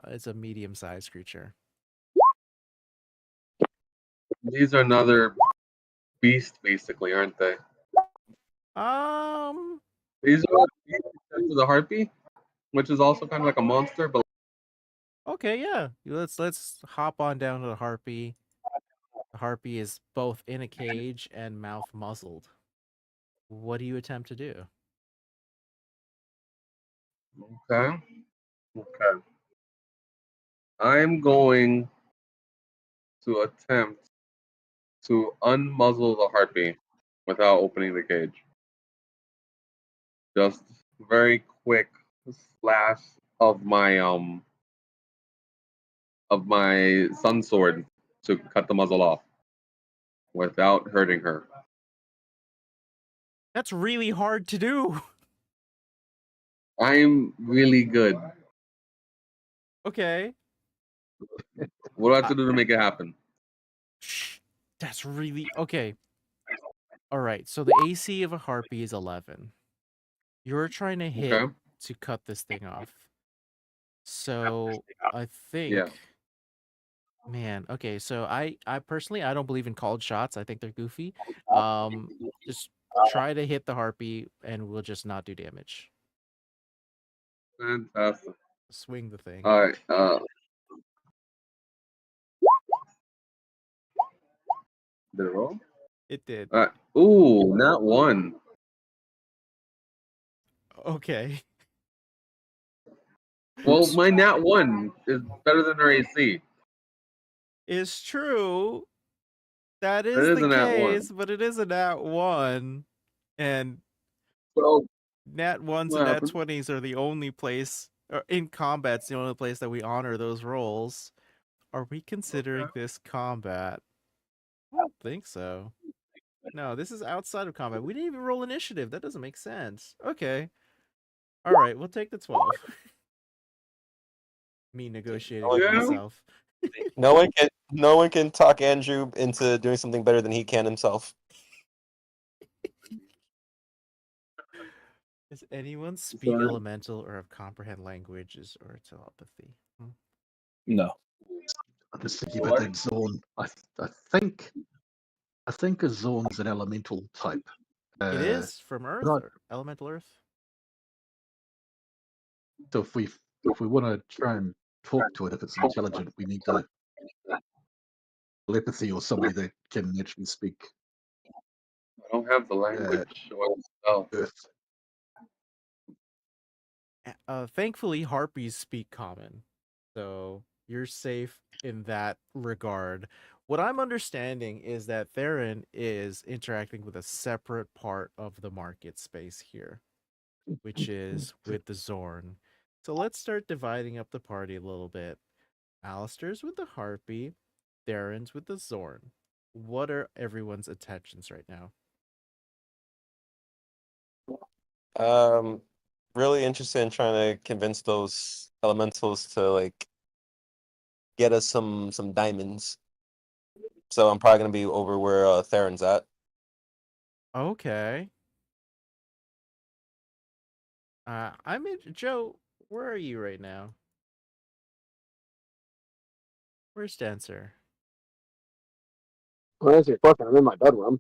it's a medium-sized creature. These are another beast, basically, aren't they? Um, These are to the harpy, which is also kind of like a monster, but okay, yeah. Let's hop on down to the harpy. The harpy is both in a cage and mouth muzzled. What do you attempt to do? okay. Okay. I'm going to attempt to unmuzzle the harpy without opening the cage. Just very quick slash of my sun sword to cut the muzzle off without hurting her. That's really hard to do. I'm really good. Okay. What do I have to do to make it happen? Shh. That's really okay. All right. So the AC of a harpy is 11. You're trying to hit Okay. to cut this thing off. So I Yeah. think, man. Okay. So I personally I don't believe in called shots. I think they're goofy. Just try to hit the harpy, and we'll just not do damage. Fantastic. Swing the thing. All right. Did it roll? It did. All right. Ooh, not one. Okay. Well, my nat one is better than her AC. It's true. That It is is the a nat one. case, but it is a nat 1. And So nat 1s what and nat happened? 20s are the only place, or in combat's the only place that we honor those rolls. Are we considering this combat? I don't think so. No, this is outside of combat. We didn't even roll initiative. That doesn't make sense. Okay. All right, we'll take the 12. Me negotiating with Yeah. myself. No one can talk Andrew into doing something better than he can himself. Does anyone speak elemental or have comprehend languages or telepathy? No. I'm just thinking about that zone. I think a zone's an elemental type. It is from Earth, not- or elemental Earth. So if we want to try and talk to it, if it's intelligent, we need to telepathy or somebody that can actually speak I don't have the language or the spell. Earth. Thankfully, harpies speak common, so you're safe in that regard. What I'm understanding is that Theron is interacting with a separate part of the market space here, which is with the Zorn. So let's start dividing up the party a little bit. Alistair's with the harpy, Theron's with the Zorn. What are everyone's attentions right now? Really interested in trying to convince those elementals to like get us some diamonds. So I'm probably gonna be over where Theron's at. Okay. I'm in Joe. Where are you right now? Where's Dancer? Well, to answer your question, I'm in my bedroom.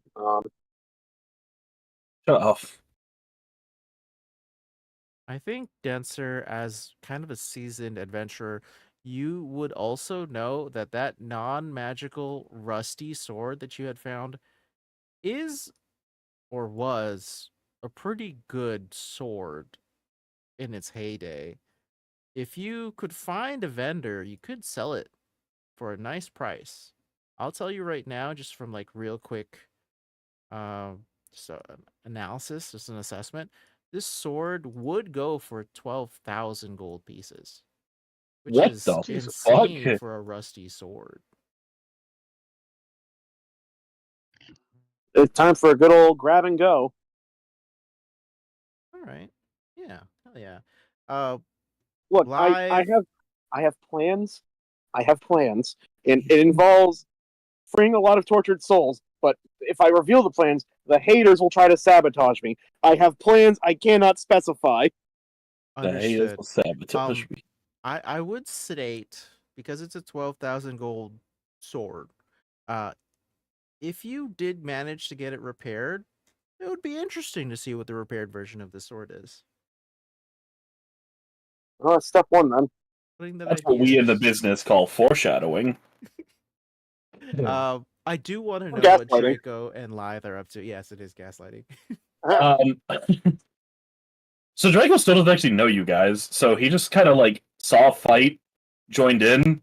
Shut up. I think Dancer, as kind of a seasoned adventurer, you would also know that that non-magical rusty sword that you had found is or was a pretty good sword in its heyday. If you could find a vendor, you could sell it for a nice price. I'll tell you right now, just from like real quick, analysis, just an assessment. This sword would go for 12,000 gold pieces, which What is the Jesus. fuck? insane for a rusty sword. It's time for a good old grab and go. All right, yeah, hell yeah. Uh, Look, live. I have plans. I have plans, and it involves freeing a lot of tortured souls. But if I reveal the plans, the haters will try to sabotage me. I have plans I cannot specify. The haters Understood. will sabotage me. I would state, because it's a 12,000 gold sword, uh, if you did manage to get it repaired, it would be interesting to see what the repaired version of the sword is. Well, that's step one, then. Putting that That's idea what we in the into- business call foreshadowing. I do want to Or know what gaslighting. Draco and Lythe are up to. Yes, it is gaslighting. Um, so Draco still doesn't actually know you guys, so he just kind of like saw a fight, joined in,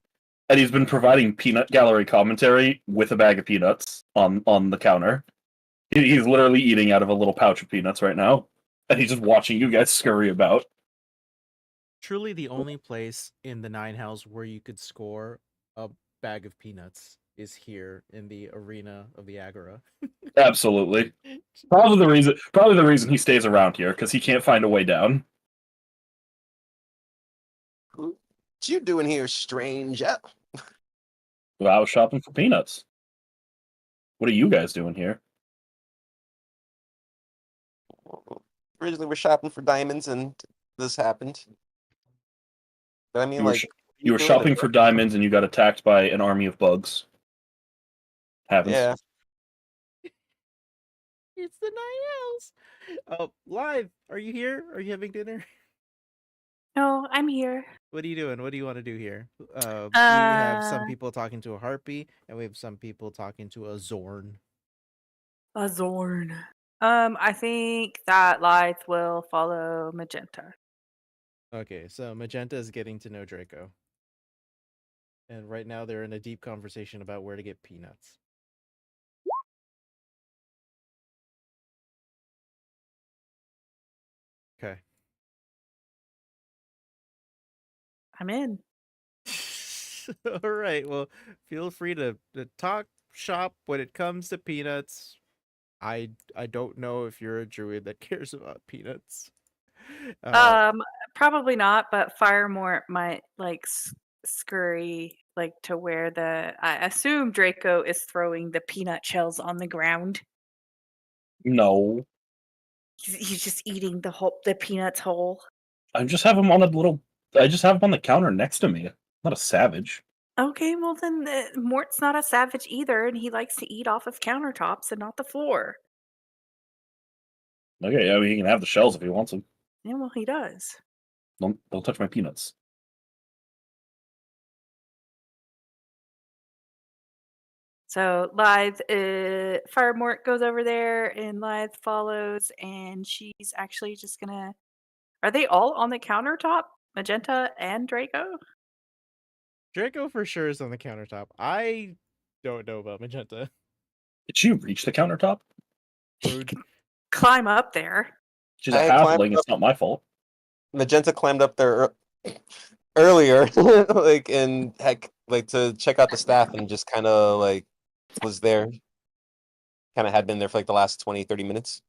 and he's been providing peanut gallery commentary with a bag of peanuts on the counter. He's literally eating out of a little pouch of peanuts right now, and he's just watching you guys scurry about. Truly the only place in the Nine Hells where you could score a bag of peanuts is here in the arena of the Agora. Absolutely, probably the reason he stays around here because he can't find a way down. What you doing here, stranger? Well, I was shopping for peanuts. What are you guys doing here? Originally, we're shopping for diamonds, and this happened. But I mean, You were like, you were doing shopping for diamonds and you got attacked by an army of bugs. Happens. Yeah. It's the Nine Hells. Live, are you here? Are you having dinner? No, I'm here. What are you doing? What do you want to do here? We have some Uh, people talking to a harpy, and we have some people talking to a Zorn. A Zorn. I think that Lythe will follow Magenta. Okay, so Magenta is getting to know Draco. And right now they're in a deep conversation about where to get peanuts. Okay. I'm in. All right. Well, feel free to talk shop when it comes to peanuts. I don't know if you're a druid that cares about peanuts. Probably not, but Firemort might like scurry like to where I assume Draco is throwing the peanut shells on the ground. No, He's just eating the peanuts whole. I just have him on a little. I just have him on the counter next to me. I'm not a savage. Okay, well then Mort's not a savage either, and he likes to eat off of countertops and not the floor. Okay, I mean, he can have the shells if he wants them. Yeah, well he does. Don't touch my peanuts. So Lythe, Firemort goes over there, and Lythe follows, and she's actually just gonna. Are they all on the countertop? Magenta and Draco? Draco for sure is on the countertop. I don't know about Magenta. Did she reach the countertop? Rude. Climb up there. She's a I climbed halfling. It's not my fault. Magenta climbed up there earlier, like, and heck, like, to check out the staff, and just kind of like was there. Kind of had been there for like the last 20-30 minutes.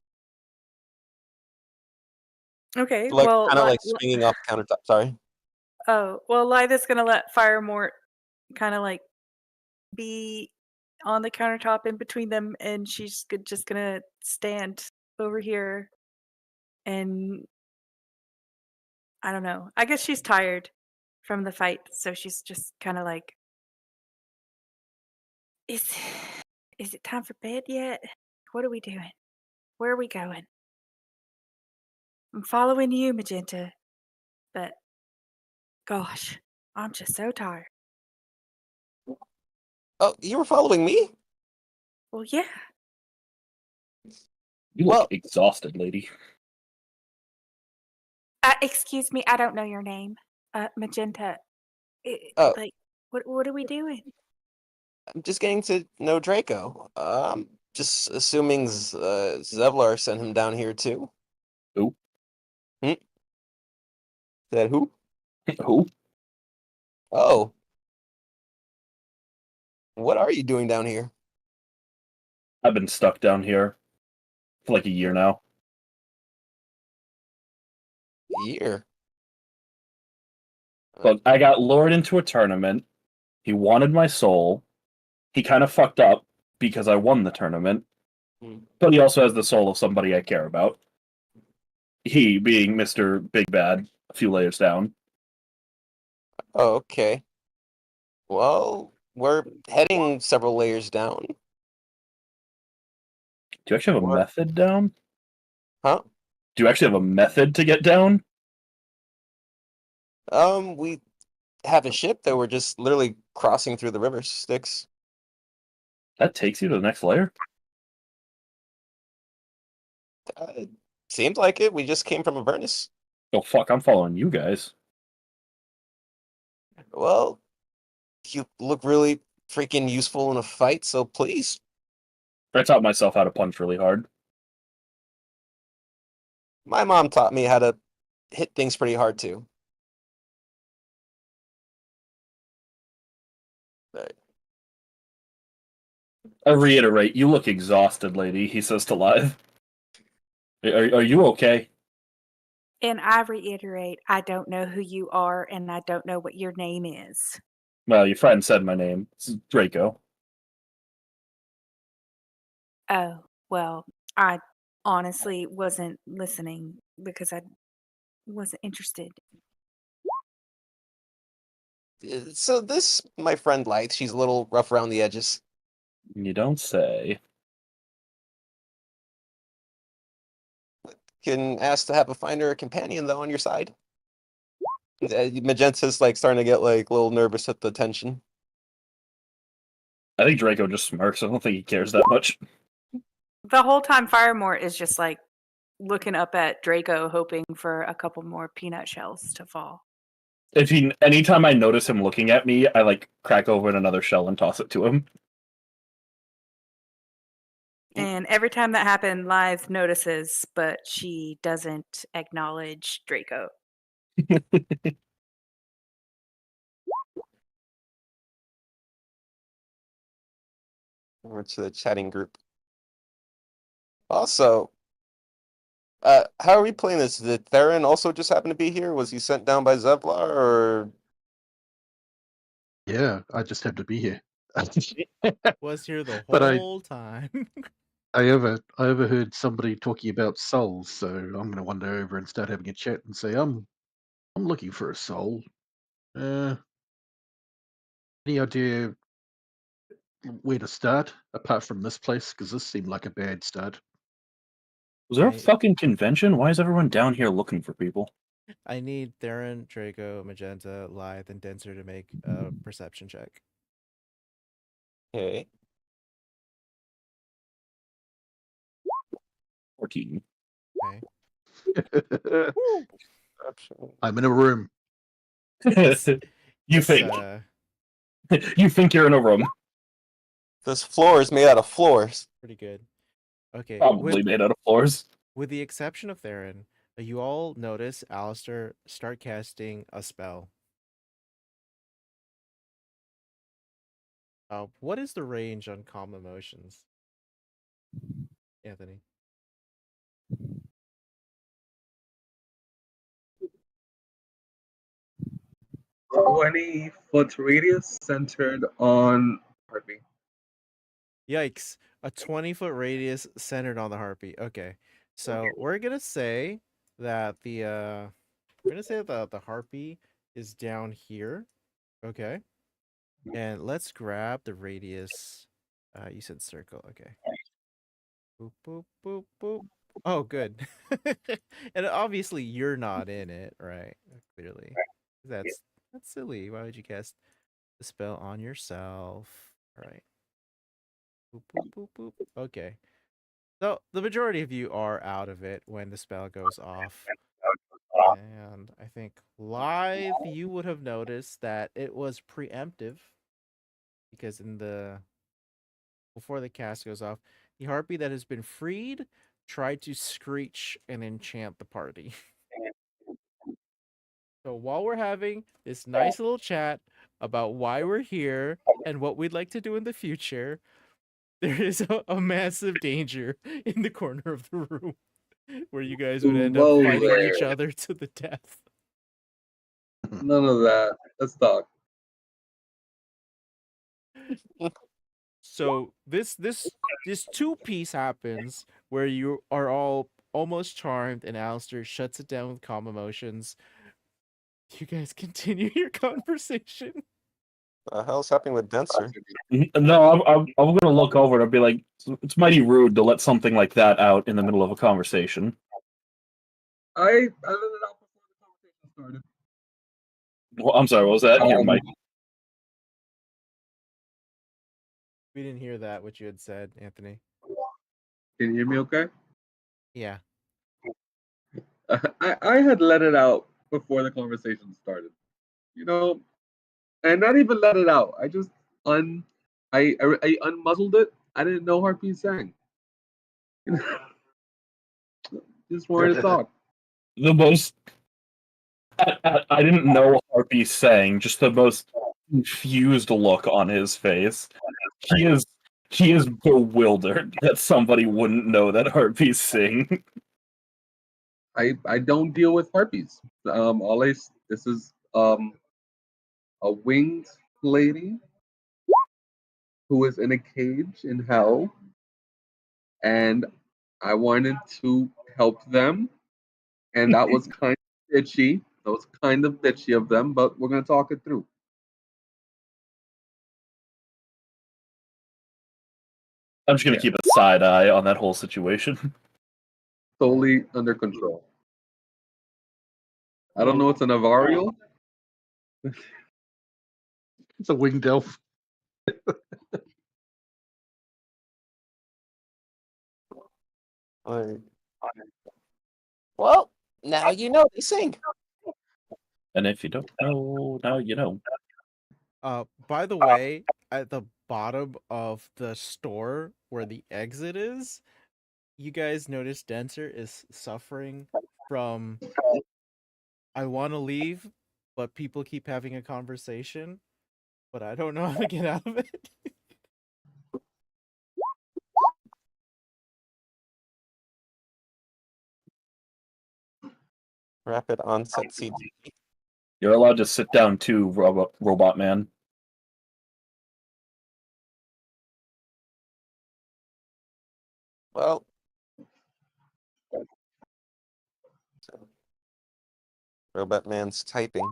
Okay, Like, well, kind of like swinging off the countertop. Sorry. oh, well, Lythe is gonna let Firemort kind of like be on the countertop in between them, and she's just gonna stand over here, and I don't know. I guess she's tired from the fight, so she's just kind of like, is it time for bed yet? What are we doing? Where are we going? I'm following you, Magenta, but gosh, I'm just so tired. Oh, you were following me? Well, yeah. You Well- look exhausted, lady. Excuse me, I don't know your name. Magenta. Oh. Like, what are we doing? I'm just getting to know Draco. Just assuming Zevlar sent him down here too. Who? That who? Who? Oh. What are you doing down here? I've been stuck down here for like a year now. Year. Look, I got lured into a tournament. He wanted my soul. He kind of fucked up because I won the tournament. But he also has the soul of somebody I care about. He being Mr. Big Bad, a few layers down. Oh, okay. Well, we're heading several layers down. Do you actually have a What? method down? Huh? Do you actually have a method to get down? We have a ship that we're just literally crossing through the river Styx. That takes you to the next layer? Seems like it. We just came from Avernus. Oh, fuck, I'm following you guys. Well, you look really freaking useful in a fight, so please. I taught myself how to punch really hard. My mom taught me how to hit things pretty hard too. I reiterate, you look exhausted, lady, he says to Live. Are you okay? And I reiterate, I don't know who you are, and I don't know what your name is. Well, your friend said my name. It's Draco. Oh, well, I honestly wasn't listening because I wasn't interested. So this, my friend Lythe, she's a little rough around the edges. You don't say. Can ask to have find her a companion though on your side. Magenta's like starting to get like a little nervous at the tension. I think Draco just smirks. I don't think he cares that much. The whole time, Firemore is just like looking up at Draco, hoping for a couple more peanut shells to fall. Anytime I notice him looking at me, I like crack open another shell and toss it to him. And every time that happened, Live notices, but she doesn't acknowledge Draco. Over to the chatting group. Also, how are we playing this? Did Theron also just happen to be here? Was he sent down by Zevlar, or Yeah, I just have to be here. Was here the But whole time. I overheard somebody talking about souls, so I'm going to wander over and start having a chat and say, I'm looking for a soul. Any idea where to start apart from this place? Because this seemed like a bad start. Was there a I- fucking convention? Why is everyone down here looking for people? I need Theron, Draco, Magenta, Lithe, and Denser to make a perception check. okay? 14. Okay. I'm in a room. You think you think you're in a room? This floor is made out of floors. pretty good. Okay. Probably made out of floors. With the exception of Theron, you all notice Alistair start casting a spell. What is the range on calm emotions, Anthony? A 20-foot radius centered on heartbeat. Yikes! A 20-foot radius centered on the heartbeat. Okay, so we're gonna say that the heartbeat is down here. Okay, and let's grab the radius. You said circle. Okay. Boop boop boop boop. Oh, good. And obviously you're not in it, right? Clearly, that's That's silly. Why would you cast the spell on yourself? All right. Boop, boop, boop, boop. Okay. So the majority of you are out of it when the spell goes off. And I think live you would have noticed that it was preemptive because before the cast goes off, the harpy that has been freed tried to screech and enchant the party. So while we're having this nice little chat about why we're here and what we'd like to do in the future, there is a massive danger in the corner of the room where you guys would end up Whoa fighting each there. other to the death. None of that. Let's talk. So this two piece happens where you are all almost charmed and Alistair shuts it down with calm emotions. You guys continue your conversation. The hell's happening with Denser? No, I'm gonna look over and be like, it's mighty rude to let something like that out in the middle of a conversation. I let it out before the conversation started. Well, I'm sorry, what was that? Your mic. We didn't hear that what you had said, Anthony. Can you hear me okay? Yeah. I had let it out before the conversation started. You know, and not even let it out. I just I unmuzzled it. I didn't know Harpy sang. Just wanted to talk. The most I didn't know what Harpy's saying, just the most confused look on his face. He is bewildered that somebody wouldn't know that Harpies sing. I don't deal with harpies. This is a winged lady who is in a cage in hell, and I wanted to help them, and that was kind of bitchy. That was kind of bitchy of them, but we're gonna talk it through. I'm just gonna keep a side eye on that whole situation. Totally under control. I don't know. It's a Navario. It's a winged elf. Like, well, now you know they sing. And if you don't know, now you know. By the way, at the bottom of the store where the exit is, you guys notice Denser is suffering from I want to leave, but people keep having a conversation, but I don't know how to get out of it. Rapid onset CD. You're allowed to sit down too, Robot Man. Well, so, Robot Man's typing.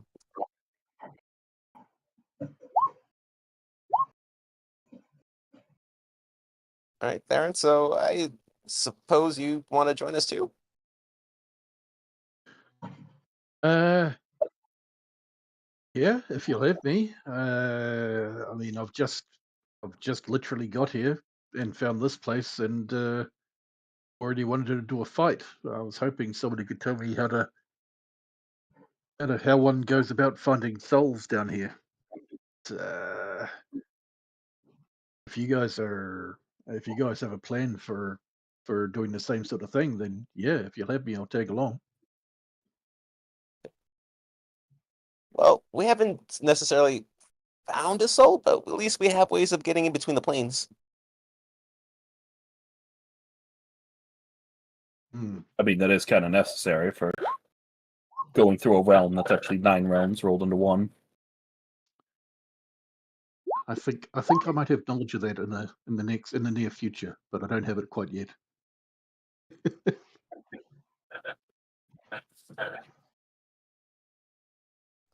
All right, Theron. So I suppose you want to join us too. Yeah, if you'll have me. I mean, I've just literally got here and found this place and already wanted to do a fight. I was hoping somebody could tell me how one goes about finding souls down here. Uh, if you guys have a plan for doing the same sort of thing, then yeah, if you'll have me, I'll tag along. Well, we haven't necessarily found a soul, but at least we have ways of getting in between the planes. I mean, that is kind of necessary for going through a realm that's actually 9 realms rolled into one. I think I might have knowledge of that in the near future, but I don't have it quite yet.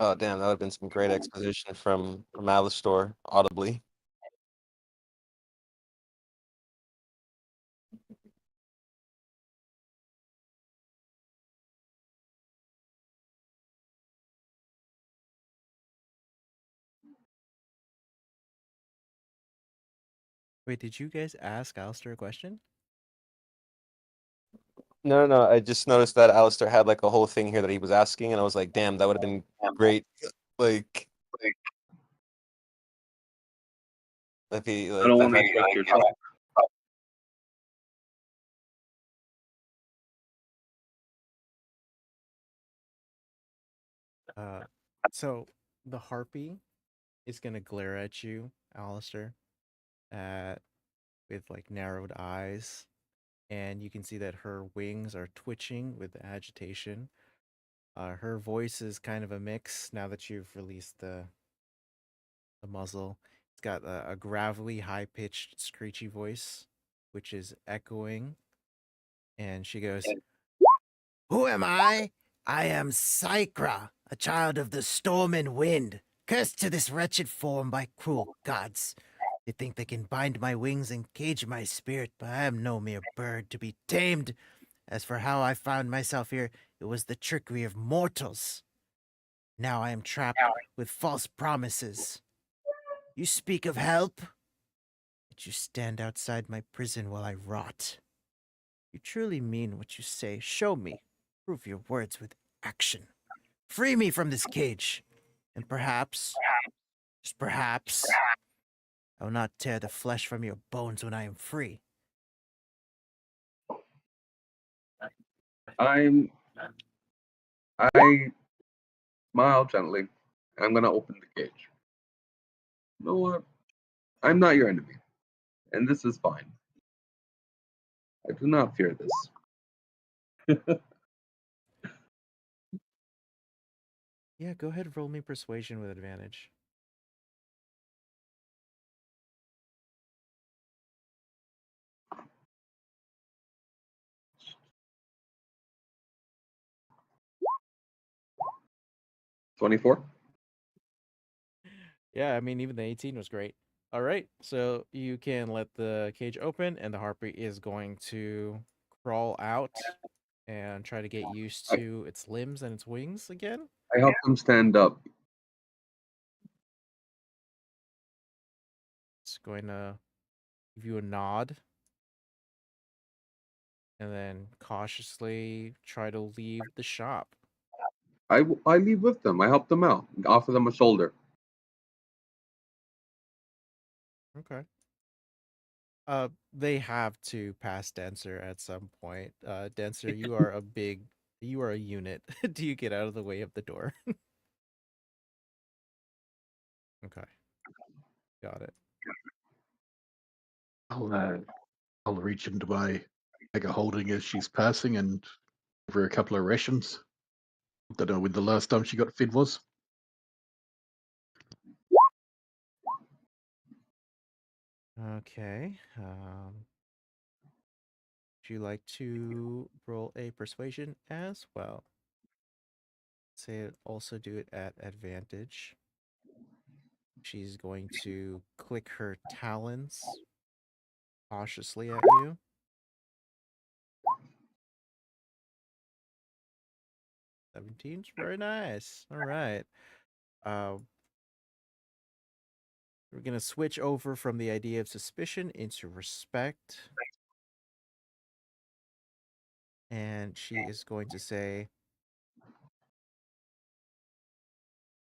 Oh, damn, that would have been some great exposition from Alistor, audibly. Wait, did you guys ask Alistair a question? No. I just noticed that Alistair had like a whole thing here that he was asking, and I was like, damn, that would have been great. Like, if he I like, don't if want to I interrupt your talk. Uh, so the harpy is gonna glare at you, Alistair, with like narrowed eyes, and you can see that her wings are twitching with agitation. Her voice is kind of a mix now that you've released the muzzle. It's got a gravelly, high pitched, screechy voice, which is echoing, and she goes, "Who am I? I am Psychra, a child of the storm and wind, cursed to this wretched form by cruel gods. They think they can bind my wings and cage my spirit, but I am no mere bird to be tamed. As for how I found myself here, it was the trickery of mortals. Now I am trapped with false promises. You speak of help, but you stand outside my prison while I rot. You truly mean what you say. Show me. Prove your words with action. Free me from this cage, and perhaps, just perhaps, I will not tear the flesh from your bones when I am free." I smile gently, and I'm gonna open the cage. You know what? I'm not your enemy, and this is fine. I do not fear this. Yeah, go ahead and roll me persuasion with advantage. $24. Yeah, I mean, even the 18 was great. All right, so you can let the cage open, and the harpy is going to crawl out and try to get used I, to its limbs and its wings again. I help them stand up. It's going to give you a nod and then cautiously try to leave the shop. I leave with them. I help them out. Offer them a shoulder. Okay. They have to pass Dancer at some point. Dancer, you are a unit. Do you get out of the way of the door? Okay, got it. I'll reach into my bag of holding as she's passing and give her a couple of rations. Don't know when the last time she got fed was. Okay. Would you like to roll a persuasion as well? Say it, also do it at advantage. She's going to click her talons cautiously at you. 17's very nice. All right. We're going to switch over from the idea of suspicion into respect. And she is going to say,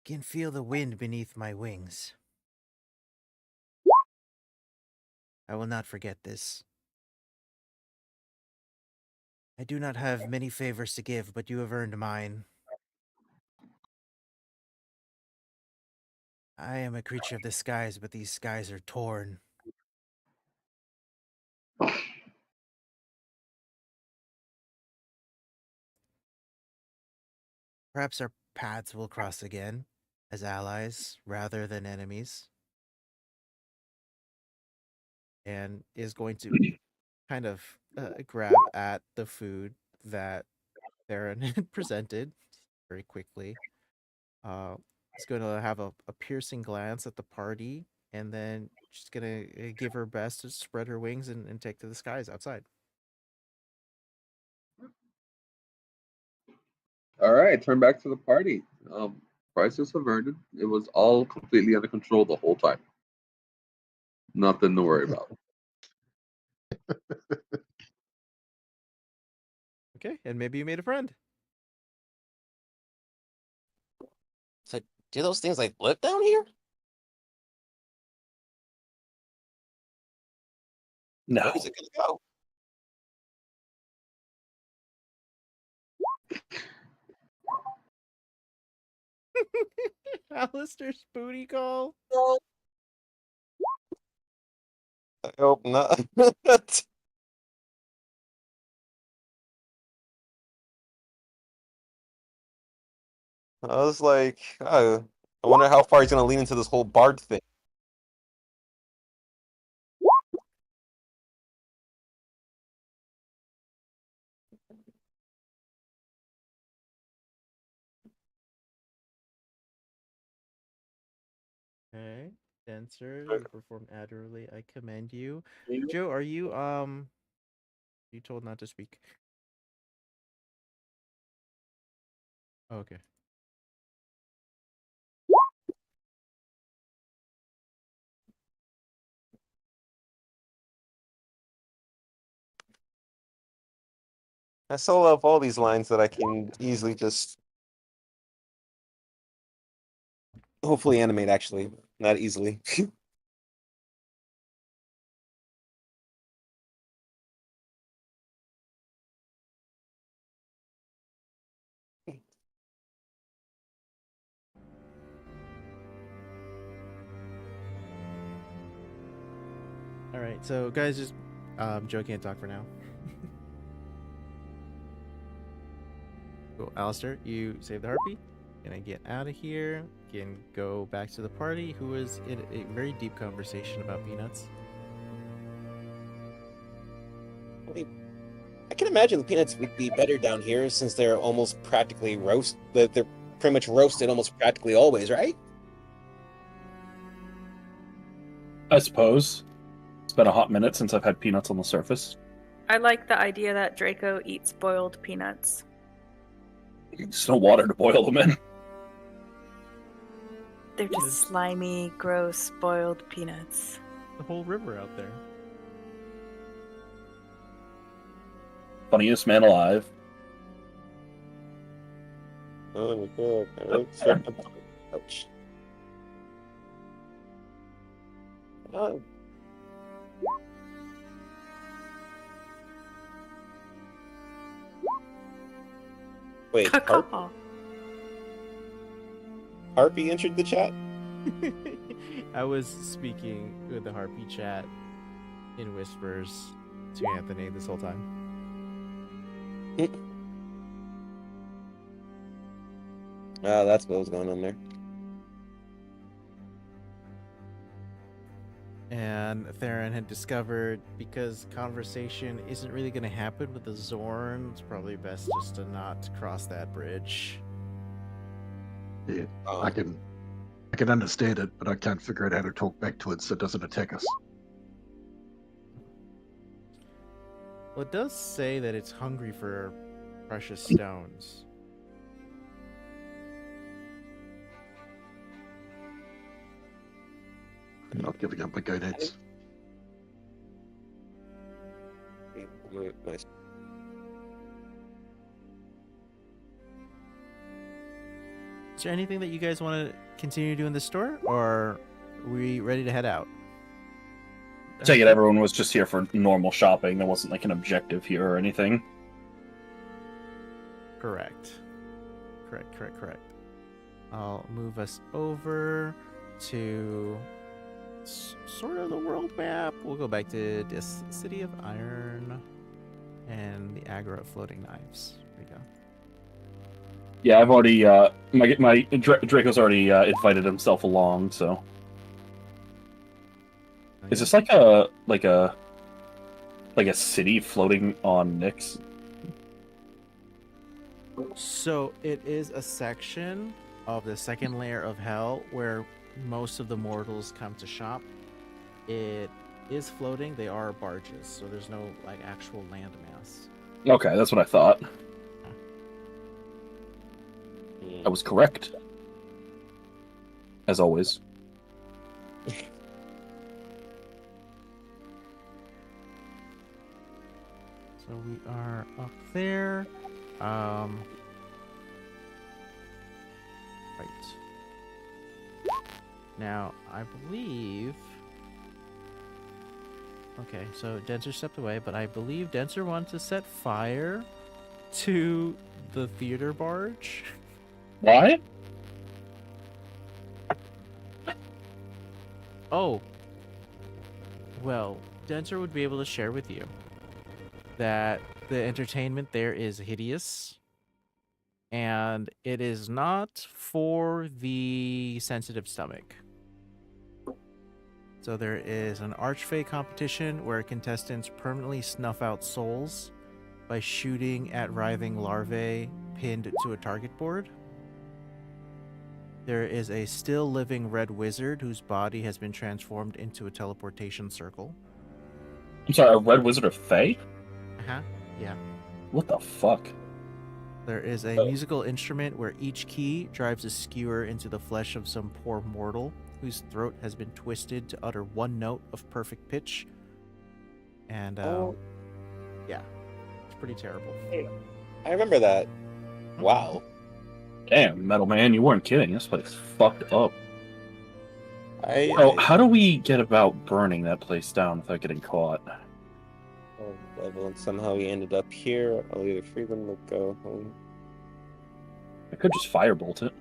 "Can feel the wind beneath my wings. I will not forget this. I do not have many favors to give, but you have earned mine. I am a creature of the skies, but these skies are torn. Perhaps our paths will cross again, as allies rather than enemies." And is going to kind of grab at the food that Theron had presented very quickly. Is going to have a piercing glance at the party, and then she's going to give her best to spread her wings and take to the skies outside. All right, turn back to the party. Crisis averted. It was all completely under control the whole time. Nothing to worry about. Okay, and maybe you made a friend. So, do those things like flip down here? No. Where's it gonna go? Alistair's booty call. I hope not. I was like, oh, I wonder how far he's gonna lean into this whole Bard thing. Okay, Denser, you performed admirably. I commend you. Joe, are you told not to speak? Okay. I so love all these lines that I can easily just hopefully animate actually, not easily. All right, so guys, just Joe can't talk for now. Cool, Alistair, you save the harpy. Gonna get out of here. Can go back to the party, who is in a very deep conversation about peanuts. I can imagine the peanuts would be better down here since they're almost practically they're pretty much roasted almost practically always, right? I suppose. It's been a hot minute since I've had peanuts on the surface. I like the idea that Draco eats boiled peanuts. There's no water to boil them in. They're just slimy, gross, boiled peanuts. The whole river out there. Funniest man alive. Oh my god. Ouch. Oh. Wait, Caw. Harpy entered the chat? I was speaking with the harpy chat in whispers to Anthony this whole time. Oh, that's what was going on there. And Theron had discovered because conversation isn't really going to happen with the Zorn, it's probably best just to not cross that bridge. Yeah, I can understand it, but I can't figure out how to talk back to it so it doesn't attack us. Well, it does say that it's hungry for precious stones. I'm not giving up my gonads. Nice. Is there anything that you guys want to continue to do in the store, or are we ready to head out? Take it everyone was just here for normal shopping. There wasn't like an objective here or anything. Correct. I'll move us over to sort of the world map. We'll go back to this City of Iron and the Aggro of Floating Knives. There we go. Yeah, I've already Draco's already invited himself along. So, is this like a city floating on Nyx? So it is a section of the second layer of hell where most of the mortals come to shop. It is floating. They are barges, so there's no like actual landmass. Okay, that's what I thought. I was correct, as always. So we are up there. Right. Now, I believe... Okay, so Denser stepped away, but I believe Denser wanted to set fire to the theater barge. Why? Oh. Well, Denser would be able to share with you that the entertainment there is hideous, and it is not for the sensitive stomach. So there is an Archfey competition where contestants permanently snuff out souls by shooting at writhing larvae pinned to a target board. There is a still living red wizard whose body has been transformed into a teleportation circle. I'm sorry, a red wizard of Fae? Uh-huh. Yeah. What the fuck? There is a musical instrument where each key drives a skewer into the flesh of some poor mortal whose throat has been twisted to utter one note of perfect pitch. And, yeah, it's pretty terrible. I remember that. Wow. Damn, Metal Man, you weren't kidding. This place fucked up. I How do we get about burning that place down without getting caught? level, and somehow we ended up here. I'll either free them or go home. I could just firebolt it.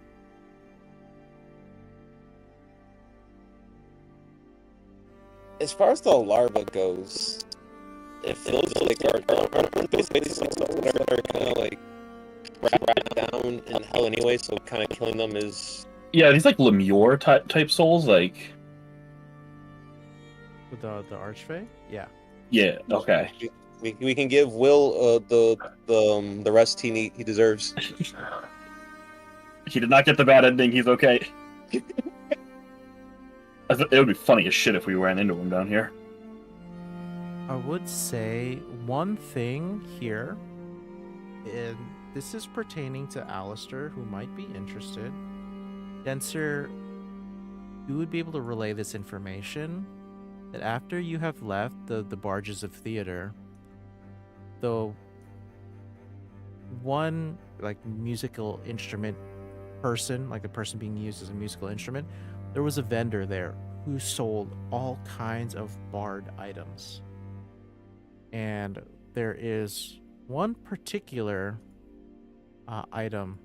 As far as the larva goes, if those like aren't those basically stuff that are kind of like wrapped down in hell anyway, so kind of killing them is Yeah, these like Lemure type souls, like. With the Archfey? Yeah. Yeah. Okay. we can give Will the rest he deserves. He did not get the bad ending. He's okay. It would be funny as shit if we ran into him down here. I would say one thing here, and this is pertaining to Alistair, who might be interested. Denser, you would be able to relay this information that after you have left the barges of theater, though one like musical instrument person, like the person being used as a musical instrument, there was a vendor there who sold all kinds of bard items. And there is one particular item,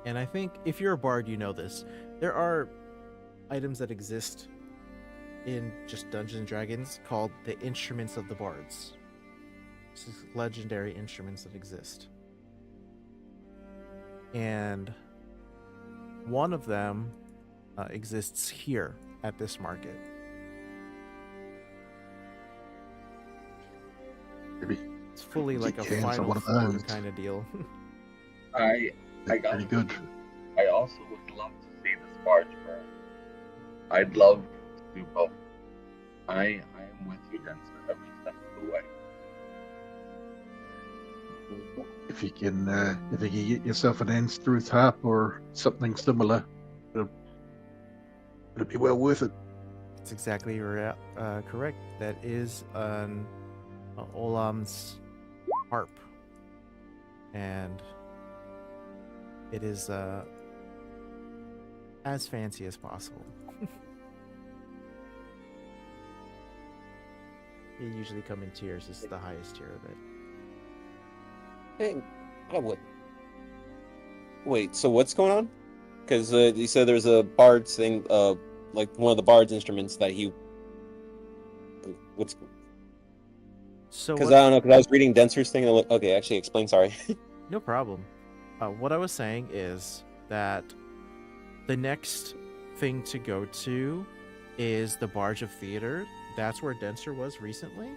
and I think if you're a bard, you know this. There are items that exist in just Dungeons and Dragons called the instruments of the bards. This is legendary instruments that exist. And one of them exists here at this market. Maybe It's fully like a Chance or final one of form those. kind of deal. I got pretty good. I also would love to see this barge burn. I'd love to do both. I am with you, Denser, every step of the way. If you can get yourself an ends through tap or something similar, it'll be well worth it. It's exactly correct. That is an Olam's harp, and it is as fancy as possible. They usually come in tiers. This is the highest tier of it. Hey, what? Wait, so what's going on? Because you said there's a bard's thing, like one of the bard's instruments that he. What's? So Because I don't know. Because I was reading Denser's thing. And okay, actually, explain. Sorry. no problem. What I was saying is that the next thing to go to is the Barge of Theater. That's where Denser was recently.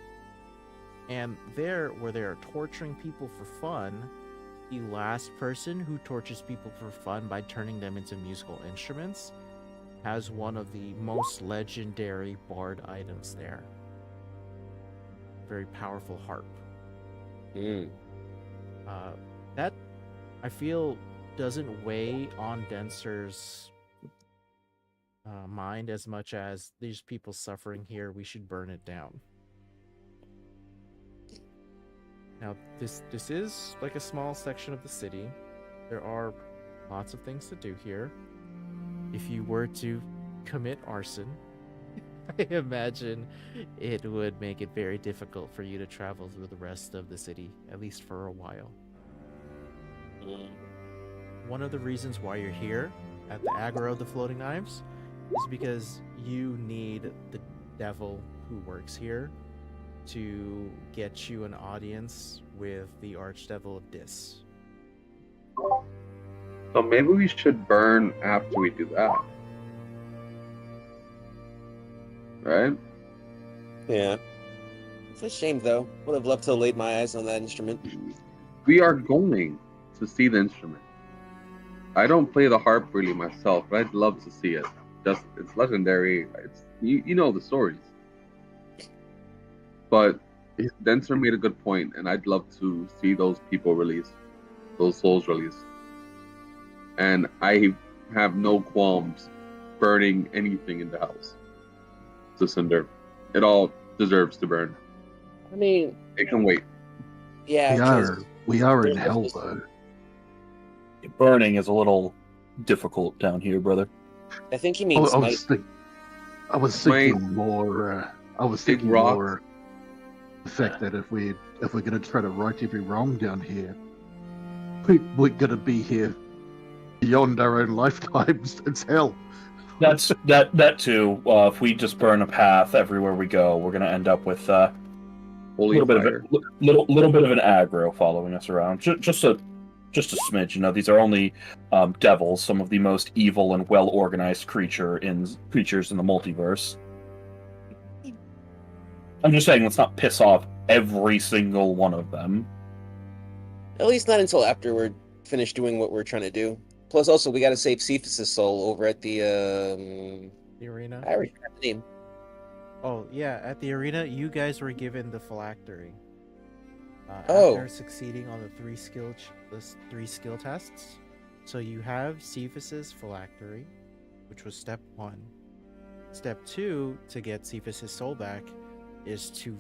And there, where they are torturing people for fun, the last person who tortures people for fun by turning them into musical instruments has one of the most legendary bard items there. Very powerful harp. That, I feel, doesn't weigh on Denser's mind as much as these people suffering here. We should burn it down. Now, this is like a small section of the city. There are lots of things to do here. If you were to commit arson, I imagine it would make it very difficult for you to travel through the rest of the city, at least for a while. One of the reasons why you're here at the aggro of the floating knives is because you need the devil who works here to get you an audience with the Archdevil of Dis. So maybe we should burn after we do that. Right? Yeah. It's a shame, though. Would have loved to have laid my eyes on that instrument. We are going to see the instrument. I don't play the harp really myself, but I'd love to see it. Just it's legendary. It's you know the stories. But Denser made a good point, and I'd love to see those people released, those souls released. And I have no qualms burning anything in the house to cinder. It all deserves to burn. I mean, It can wait. yeah, We are in there's hell, this- though. Burning is a little difficult down here, brother. I think he I, means I might. was think, I was Smite. thinking more. I was Big thinking rocks. more the fact that if we're going to try to right every wrong down here, we're going to be here beyond our own lifetimes. It's hell. That's that too. If we just burn a path everywhere we go, we're gonna end up with a Holy little bit fire. of little bit of an aggro following us around. Just a smidge. You know, these are only devils, some of the most evil and well organized creatures in the multiverse. I'm just saying, let's not piss off every single one of them. At least not until after we're finished doing what we're trying to do. Plus, also, we got to save Cephas's soul over at the. The arena? I already forgot the name. Oh, yeah, at the arena, you guys were given the phylactery. Oh. After succeeding on the three skill tests. So you have Cephas's phylactery, which was step 1. Step 2, to get Cephas's soul back, is to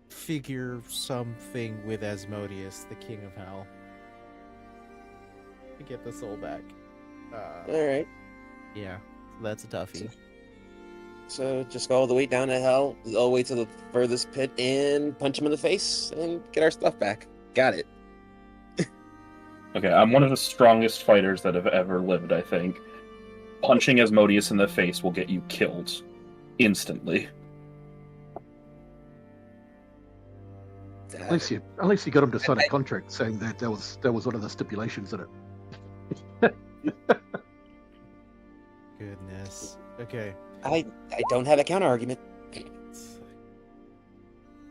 figure something with Asmodeus, the king of hell, to get the soul back. All right. Yeah, that's a toughie. So just go all the way down to hell, all the way to the furthest pit, and punch him in the face and get our stuff back. Got it. Okay, I'm one of the strongest fighters that have ever lived, I think. Punching Asmodeus in the face will get you killed instantly. At least you got him to sign a contract saying that that was one of the stipulations in it. Goodness. Okay. I don't have a counter argument.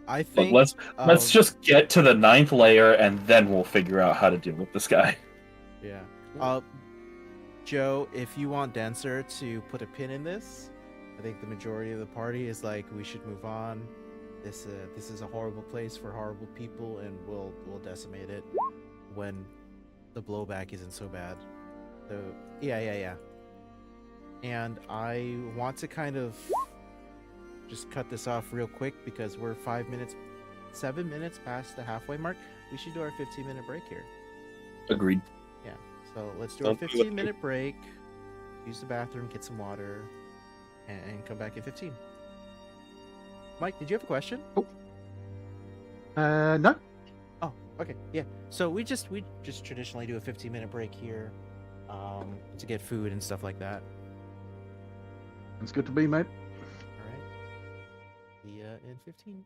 I Look, think let's just get to the 9th layer and then we'll figure out how to deal with this guy. Yeah. Joe, if you want Denser to put a pin in this, I think the majority of the party is like, we should move on. This is a horrible place for horrible people, and we'll decimate it when the blowback isn't so bad. So yeah. And I want to kind of just cut this off real quick because we're 7 minutes past the halfway mark. We should do our 15-minute break here. Agreed. Yeah. So let's do a 15-minute break, use the bathroom, get some water, and come back in 15. Mike, did you have a question? No. Oh, okay. Yeah. So we just traditionally do a 15-minute break here, to get food and stuff like that. It's good to be, mate. All right. See ya in 15.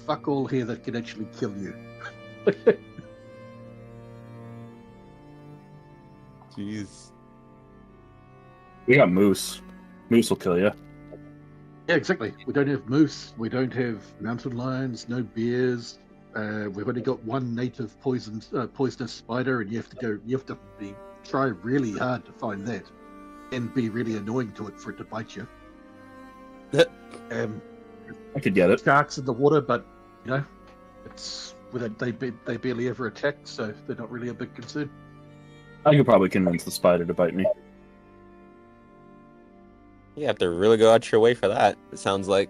fuck all here that can actually kill you. Jeez. We got moose. Moose will kill you. Yeah, exactly. We don't have moose. We don't have mountain lions. No bears. We've only got one native poisonous spider, and you have to try really hard to find that, and be really annoying to it for it to bite you. I could get it. Sharks in the water, but you know, they barely ever attack, so they're not really a big concern. I could probably convince the spider to bite me. You have to really go out your way for that. It sounds like.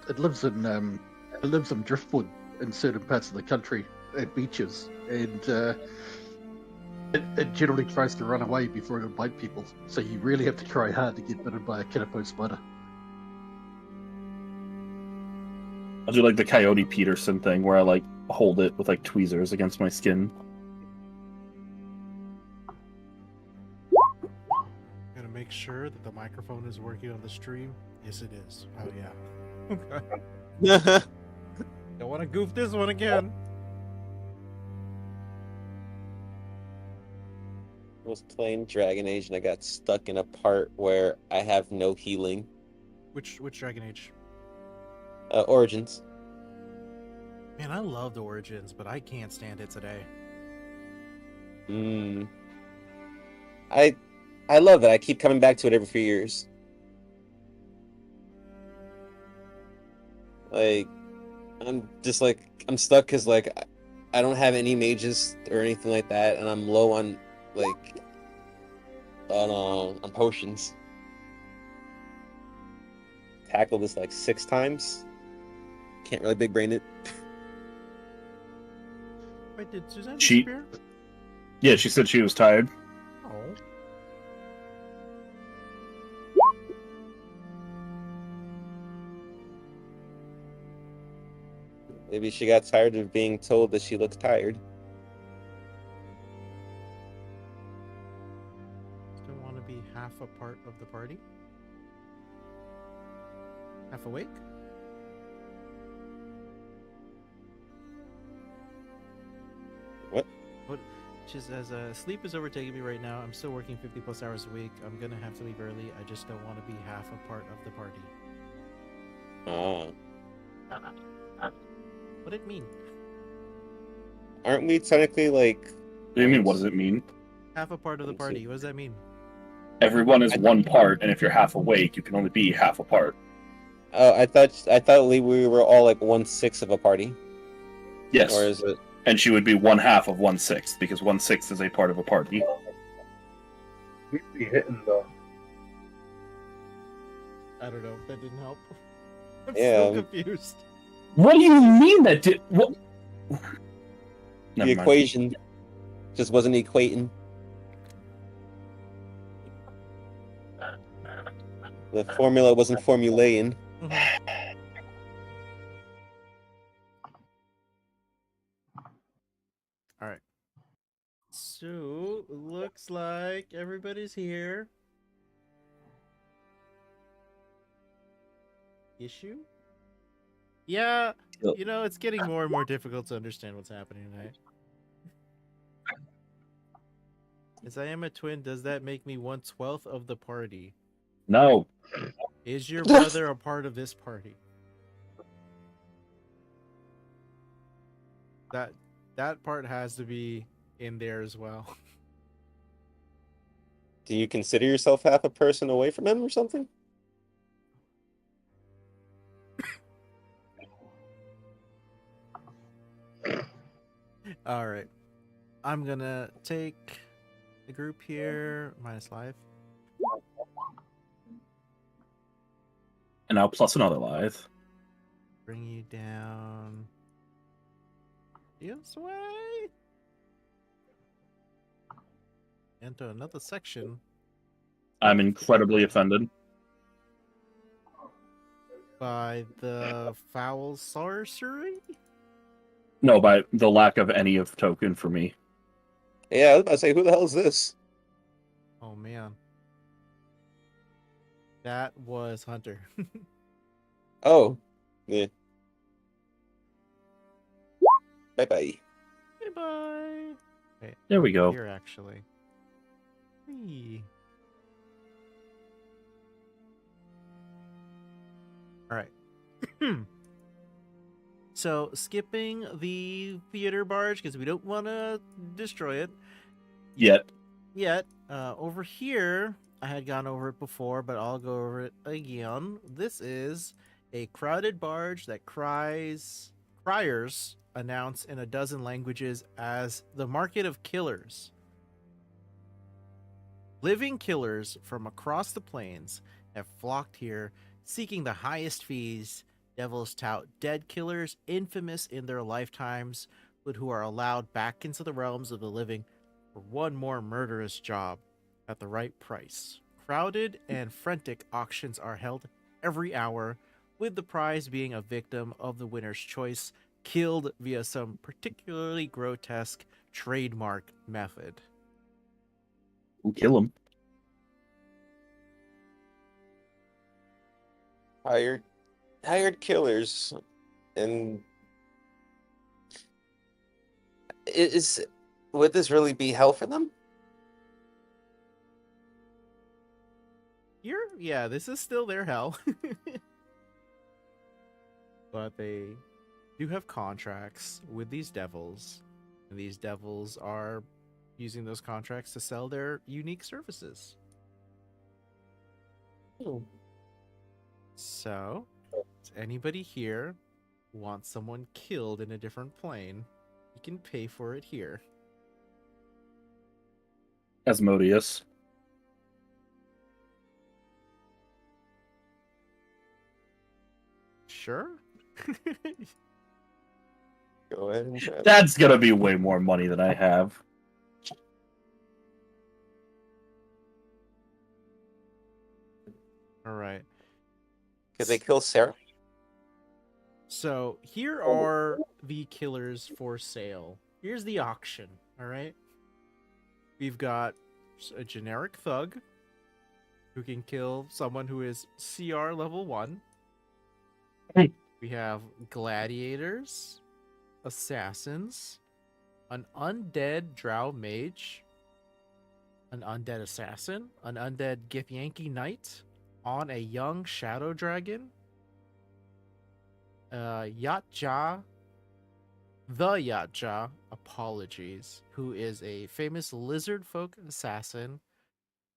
It lives in driftwood in certain parts of the country at beaches, and it generally tries to run away before it'll bite people. So you really have to try hard to get bitten by a canopo spider. I'll do like the Coyote Peterson thing where I like hold it with like tweezers against my skin. Gotta make sure that the microphone is working on the stream. Yes, it is. Oh yeah. Okay. Don't want to goof this one again. I was playing Dragon Age and I got stuck in a part where I have no healing. Which Dragon Age? Origins. Man, I love the Origins, but I can't stand it today. I love it. I keep coming back to it every few years. Like, I'm stuck because like I don't have any mages or anything like that, and I'm low on on potions. Tackled this like 6 times. Can't really big brain it. Wait, did Suzanne She- disappear? Yeah, she said she was tired. Oh. Maybe she got tired of being told that she looks tired. Still want to be half a part of the party? Half awake? What? She says, sleep is overtaking me right now. I'm still working 50 plus hours a week. I'm gonna have to leave early. I just don't want to be half a part of the party. Oh. What did it mean? Aren't we technically like... What do you mean? What does it mean? Half a part of the party. What does that mean? Everyone is one part, and if you're half awake, you can only be half a part. Oh, I thought we were all like 1/6 of a party. Yes. Or is it? And she would be 1/2 of 1/6, because 1/6 is a part of a party. We'd be hitting the. I don't know. That didn't help. I'm Yeah. so confused. What do you mean that did... What? The Never mind. equation just wasn't equating. The formula wasn't formulating. All right. So, looks like everybody's here. Issue? Yeah, Yep. you know, it's getting more and more difficult to understand what's happening tonight. As I am a twin, does that make me 1/12 of the party? No. Is your brother a part of this party? That part has to be in there as well. Do you consider yourself half a person away from him or something? All right. I'm gonna take the group here minus life. And now plus another live. Bring you down this way into another section I'm incredibly offended. by the foul sorcery. No, by the lack of any of token for me. Yeah, I was about to say, who the hell is this? Oh man, that was Hunter. Oh, Yeah. Bye bye. Bye bye. Wait, There we go. here actually. Whee. All right. So skipping the theater barge because we don't want to destroy it Yet. yet. Over here, I had gone over it before, but I'll go over it again. This is a crowded barge that criers announce in a dozen languages as the market of killers. Living killers from across the plains have flocked here, seeking the highest fees. Devils tout dead killers, infamous in their lifetimes, but who are allowed back into the realms of the living for one more murderous job at the right price. Crowded and frantic auctions are held every hour, with the prize being a victim of the winner's choice, killed via some particularly grotesque trademark method. We'll kill him. Hired killers, and would this really be hell for them? Yeah, this is still their hell. But they do have contracts with these devils, and these devils are using those contracts to sell their unique services. Hmm. So, does anybody here want someone killed in a different plane? You can pay for it here. Asmodeus. Sure. Go ahead and try. That's gonna be way more money than I have. All right. Could they kill Sarah? So here are the killers for sale. Here's the auction. All right. We've got a generic thug who can kill someone who is CR level 1. We have gladiators, assassins, an undead drow mage, an undead assassin, an undead Githyanki knight on a young shadow dragon, Yatja, apologies, who is a famous lizard folk assassin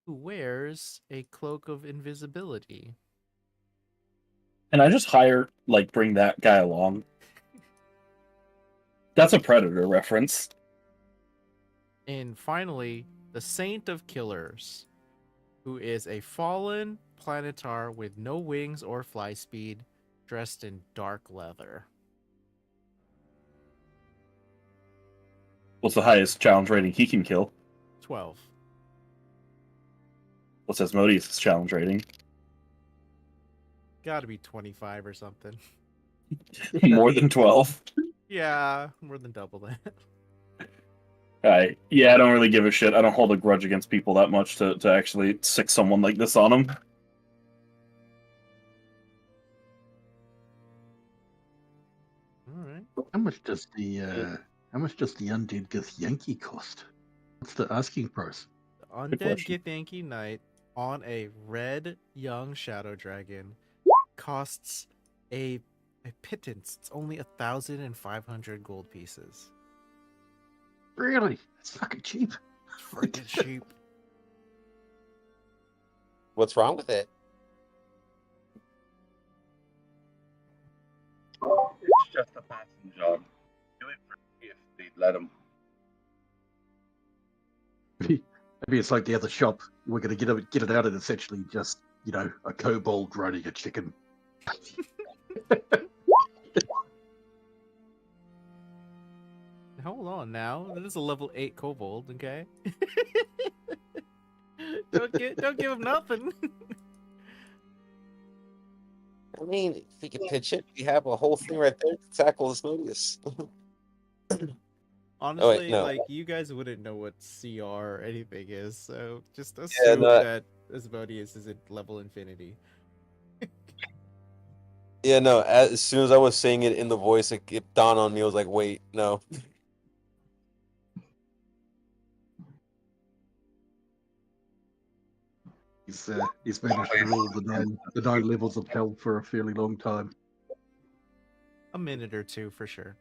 who wears a cloak of invisibility. And I just bring that guy along. That's a Predator reference. And finally, the Saint of Killers, who is a fallen planetar with no wings or fly speed, dressed in dark leather. What's the highest challenge rating he can kill? 12. What's Asmodeus' challenge rating? Gotta be 25 or something. More than 12. Yeah, more than double that. Yeah, I don't really give a shit. I don't hold a grudge against people that much to actually sick someone like this on them. Alright. How much does the undead Githyanki cost? What's the asking price? The undead Githyanki knight on a red young shadow dragon costs a pittance. It's only 1,500 gold pieces. Really? It's fucking cheap. Freaking cheap. What's wrong with it? It's just a passing job. Do it for free if they'd let him. Maybe it's like the other shop. We're going to get it out, and essentially just a kobold riding a chicken. Hold on now. This is a level 8 kobold, okay? Don't give him nothing. I mean, if we could pitch it, we have a whole thing right there to tackle Asmodeus. Honestly, no. like, you guys wouldn't know what CR or anything is, so just assume that Asmodeus is at level infinity. Yeah, no. As soon as I was saying it in the voice, it dawned on me. I was like, wait, no. He's managed to roll the nine levels of hell for a fairly long time. A minute or two for sure.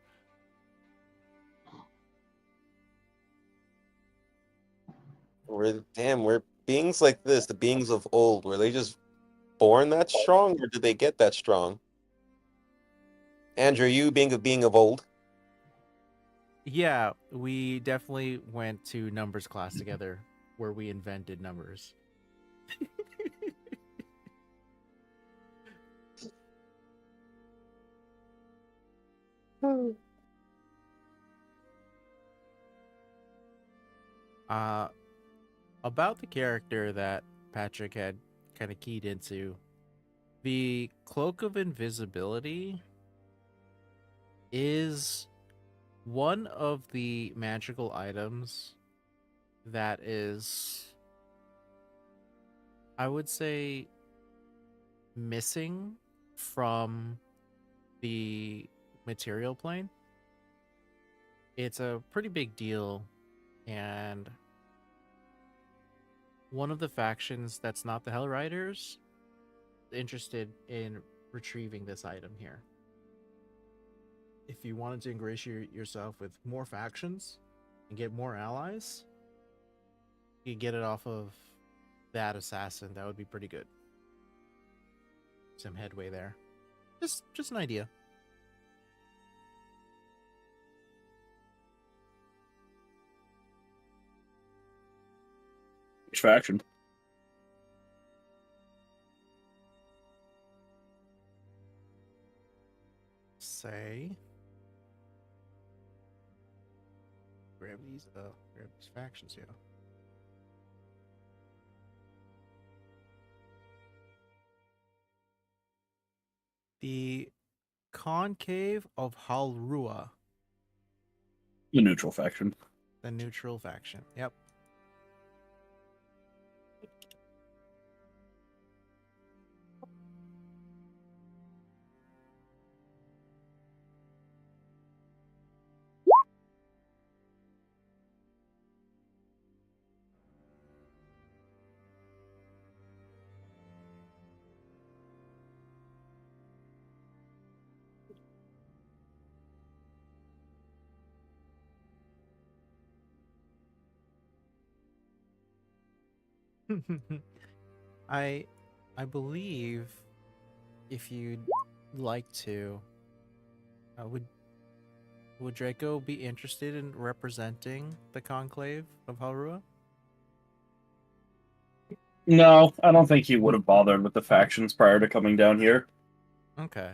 We're beings like this, the beings of old. Were they just born that strong, or did they get that strong? Andrew, you being a being of old. Yeah, we definitely went to numbers class together where we invented numbers. uh about the character that Patrick had kind of keyed into, the cloak of invisibility is one of the magical items that is, I would say, missing from the material plane. It's a pretty big deal, and one of the factions that's not the Hell Riders interested in retrieving this item here. If you wanted to ingratiate yourself with more factions and get more allies, you get it off of that assassin. That would be pretty good. Some headway there. Just an idea. Which faction? Say. Grab these factions, yeah. The Concave of Halrua, The neutral faction. the neutral faction. Yep. I I believe if you'd like to, would Draco be interested in representing the Conclave of Halrua? No, I don't think he would have bothered with the factions prior to coming down here. Okay.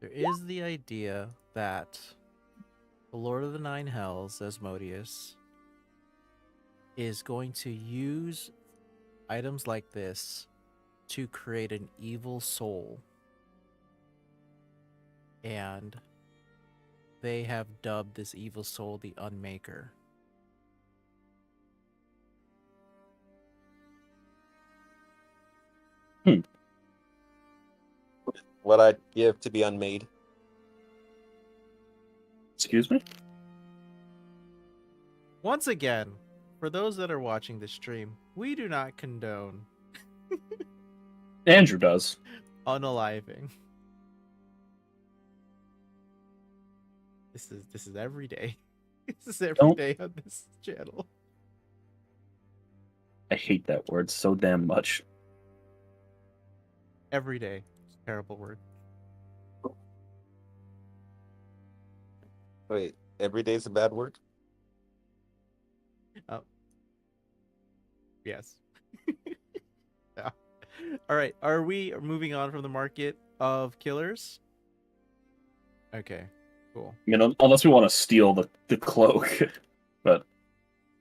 There is the idea that the Lord of the Nine Hells, Asmodeus, is going to use items like this to create an evil soul. And they have dubbed this evil soul the Unmaker. What I'd give to be unmade. Excuse me? Once again, for those that are watching this stream, we do not condone Andrew does. unaliving. This is every day. This is every Don't- day on this channel. I hate that word so damn much. Every day. It's a terrible word. Wait, every day's a bad word? Yes. Yeah. All right. Are we moving on from the market of killers? Okay. Cool. You know, unless we want to steal the cloak. But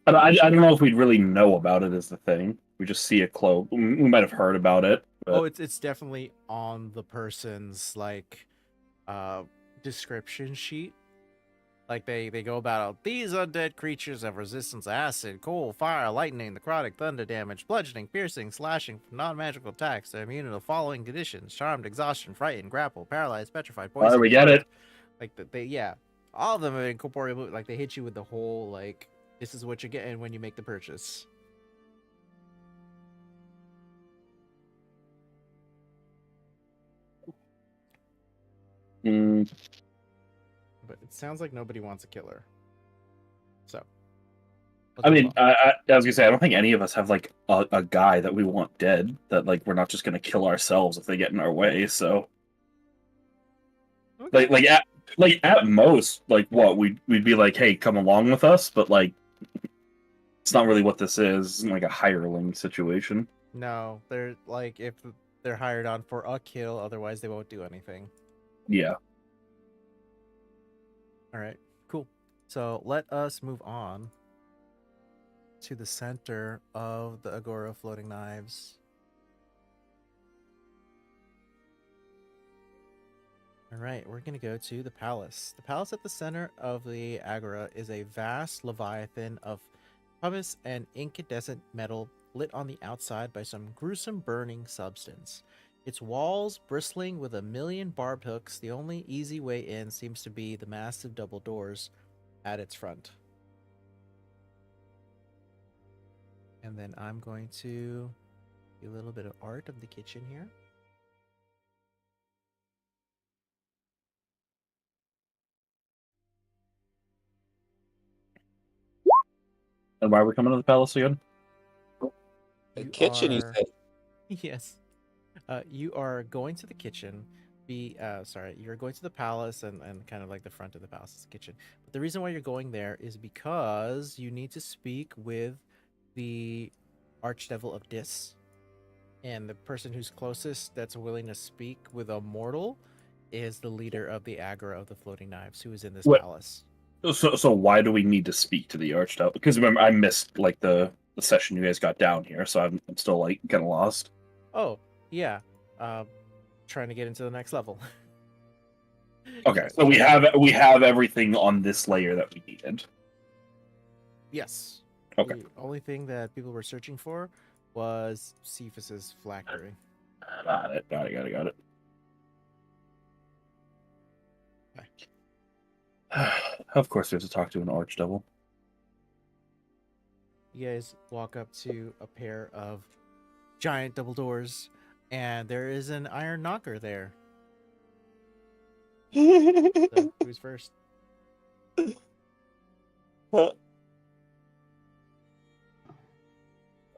I don't know if we'd really know about it as the thing. We just see a cloak. We might have heard about it. But... Oh, it's definitely on the person's description sheet. Like they go about these undead creatures have resistance to acid, cold, fire, lightning, necrotic, thunder damage, bludgeoning, piercing, slashing from non-magical attacks. They're immune to the following conditions: charmed, exhaustion, frightened, grapple, paralyzed, petrified, All right, poison. we get it. Like yeah, all of them are incorporeal. Like they hit you with the whole like this is what you're getting when you make the purchase. Mm, But it sounds like nobody wants a killer. So. I let's move mean, on. I was gonna say I don't think any of us have like a guy that we want dead. That like we're not just gonna kill ourselves if they get in our way. So Okay. like at most like what we'd be like, hey, come along with us. But like it's not really what this is. It's like a hireling situation. No, they're like if they're hired on for a kill, otherwise they won't do anything. Yeah. All right, cool. So let us move on to the center of the Agora of Floating Knives. All right, we're going to go to the palace. The palace at the center of the Agora is a vast leviathan of pumice and incandescent metal lit on the outside by some gruesome burning substance. Its walls bristling with a million barbed hooks, the only easy way in seems to be the massive double doors at its front. And then I'm going to do a little bit of art of the kitchen here. And why are we coming to the palace again? The You kitchen, you are- said. Yes. You are going to the kitchen. You're going to the palace and kind of like the front of the palace is the kitchen. But the reason why you're going there is because you need to speak with the Archdevil of Dis. And the person who's closest that's willing to speak with a mortal is the leader of the Agora of the Floating Knives, who is in this What? palace. So why do we need to speak to the Archdevil? Because remember, I missed like the session you guys got down here, so I'm still like kind of lost. Oh, yeah. Trying to get into the next level. Okay, so we have everything on this layer that we needed. Yes. Okay. The only thing that people were searching for was Cephas's phylactery. Got it. Of course, we have to talk to an Archdevil. You guys walk up to a pair of giant double doors, and there is an iron knocker there. So, who's first?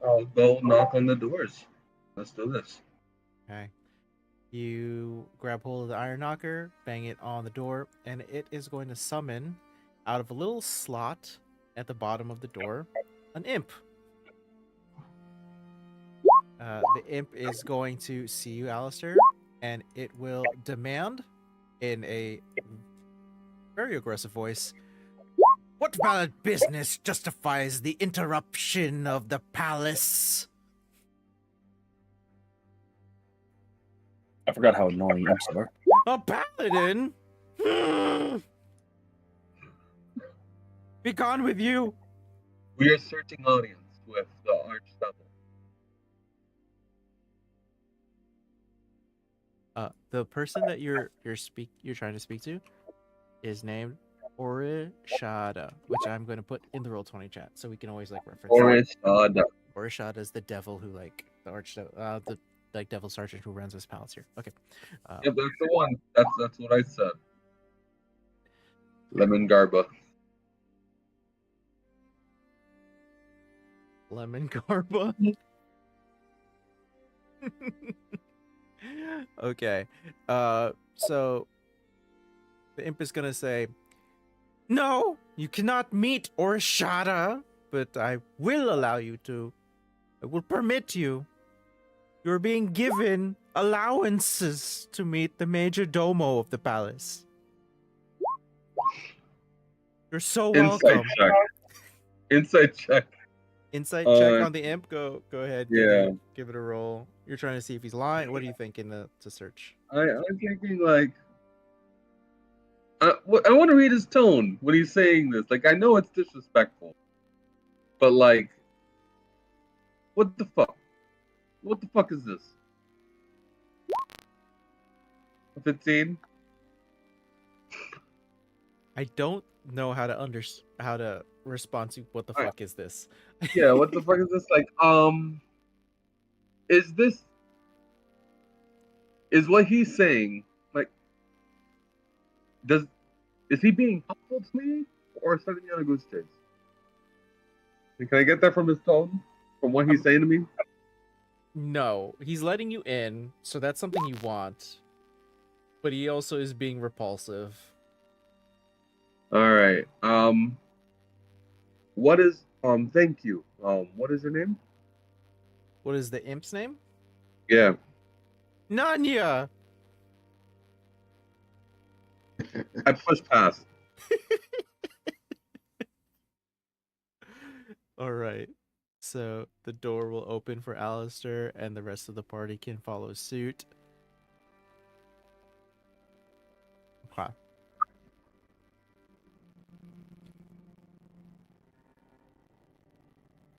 I'll go knock on the doors. Let's do this. Okay. You grab hold of the iron knocker, bang it on the door, and it is going to summon out of a little slot at the bottom of the door an imp. The imp is going to see you, Alistair, and it will demand in a very aggressive voice, "What valid business justifies the interruption of the palace?" I forgot how annoying imps are. A paladin? Be gone with you! We are searching audience with the Archdevil. The person that you're trying to speak to is named Orishada, which I'm going to put in the Roll20 chat, so we can always like reference. Orishada. Orishada is the devil who like the archdevil, the like devil sergeant who runs this palace here. Okay. Yep, that's the one. That's what I said. Lemon Garba. Lemon Garba. Okay. So the imp is gonna say, "No, you cannot meet Orishada, but I will allow you to. I will permit you. You're being given allowances to meet the major domo of the palace. You're so Insight welcome." check. Insight check. Insight check on the imp. Go ahead. Yeah. Give it a roll. You're trying to see if he's lying. What are you thinking to search? I'm thinking like, I want to read his tone when he's saying this. Like, I know it's disrespectful, but like, what the fuck? What the fuck is this? 15. I don't know how to respond to what the Alright. fuck is this. Yeah, what the fuck is this? Like, is what he's saying like, is he being helpful to me or setting me on a goose chase? Can I get that from his tone, from what he's saying to me? No, he's letting you in, so that's something you want. But he also is being repulsive. All right. What is Thank you. What is your name? What is the imp's name? Yeah. Nanya! I pushed past. Alright. So the door will open for Alistair and the rest of the party can follow suit. Okay.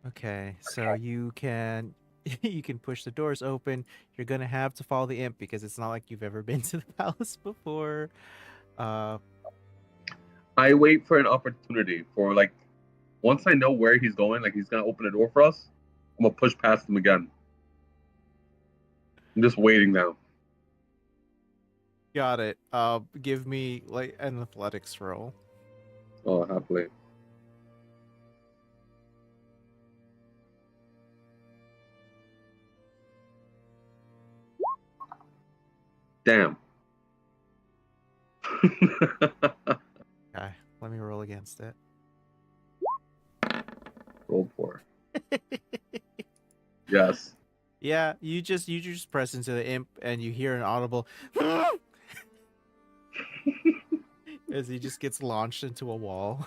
Okay, so you can push the doors open. You're gonna have to follow the imp because it's not like you've ever been to the palace before. I wait for an opportunity for like, once I know where he's going, like he's gonna open a door for us, I'm gonna push past him again. I'm just waiting now. Got it. Give me like an athletics roll. Oh, happily. Damn. Okay, let me roll against it. Roll 4. Yes. Yeah, you just press into the imp and you hear an audible as he just gets launched into a wall.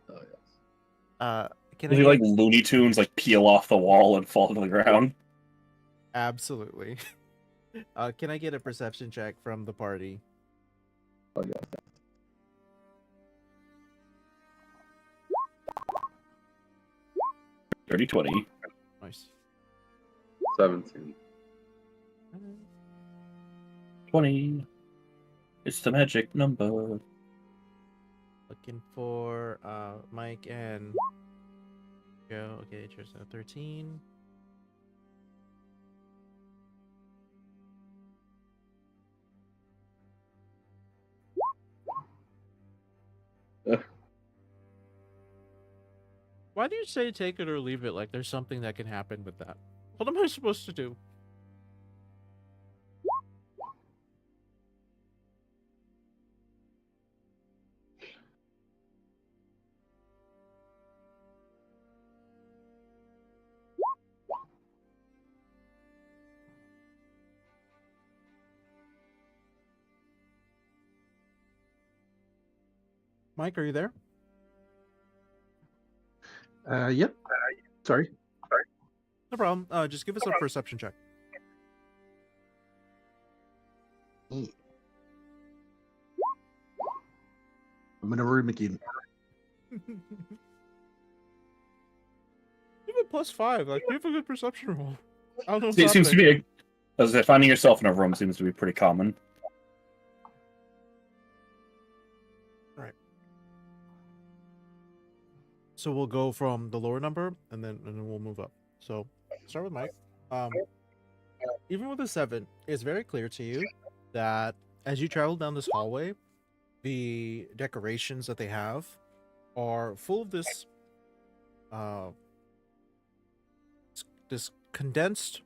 Oh yes. Can Does I he get like Looney Tunes like peel off the wall and fall to the ground? absolutely? Can I get a perception check from the party? Oh yes. Dirty 20. Nice. 17. 20. It's the magic number. Looking for Mike and Joe. Okay, just 13. Why do you say take it or leave it? Like there's something that can happen with that. What am I supposed to do? Mike, are you there? Yep. Sorry. No problem. Just give us a perception check. I'm in a room again. Even +5. Like you have a good perception roll. I don't know what's It seems to happening. be as if finding yourself in a room seems to be pretty common. So we'll go from the lower number and then we'll move up. So start with Mike. Even with a 7, it's very clear to you that as you travel down this hallway, the decorations that they have are full of this this condensed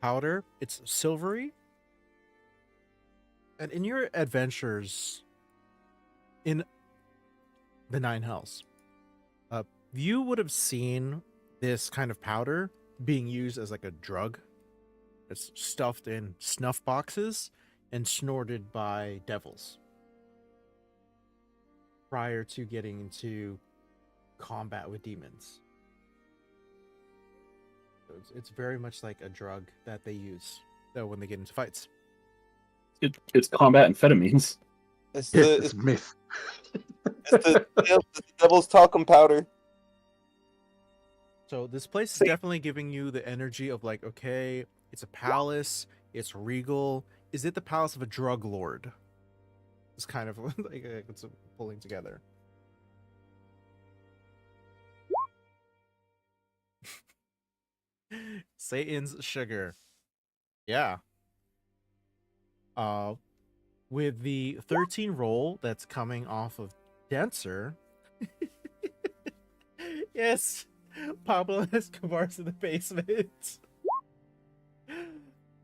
powder. It's silvery. And in your adventures in the Nine Hells, you would have seen this kind of powder being used as like a drug. It's stuffed in snuff boxes and snorted by devils prior to getting into combat with demons. So it's very much like a drug that they use though when they get into fights. it's combat amphetamines. It's Yes, the it's myth. it's the devil's talcum powder. So this place is See- definitely giving you the energy of like, okay, it's a palace, it's regal. Is it the palace of a drug lord? It's kind of like it's pulling together. Satan's sugar. Yeah. Uh with the 13 roll that's coming off of Denser. Yes. Pablo Escobar's in the basement.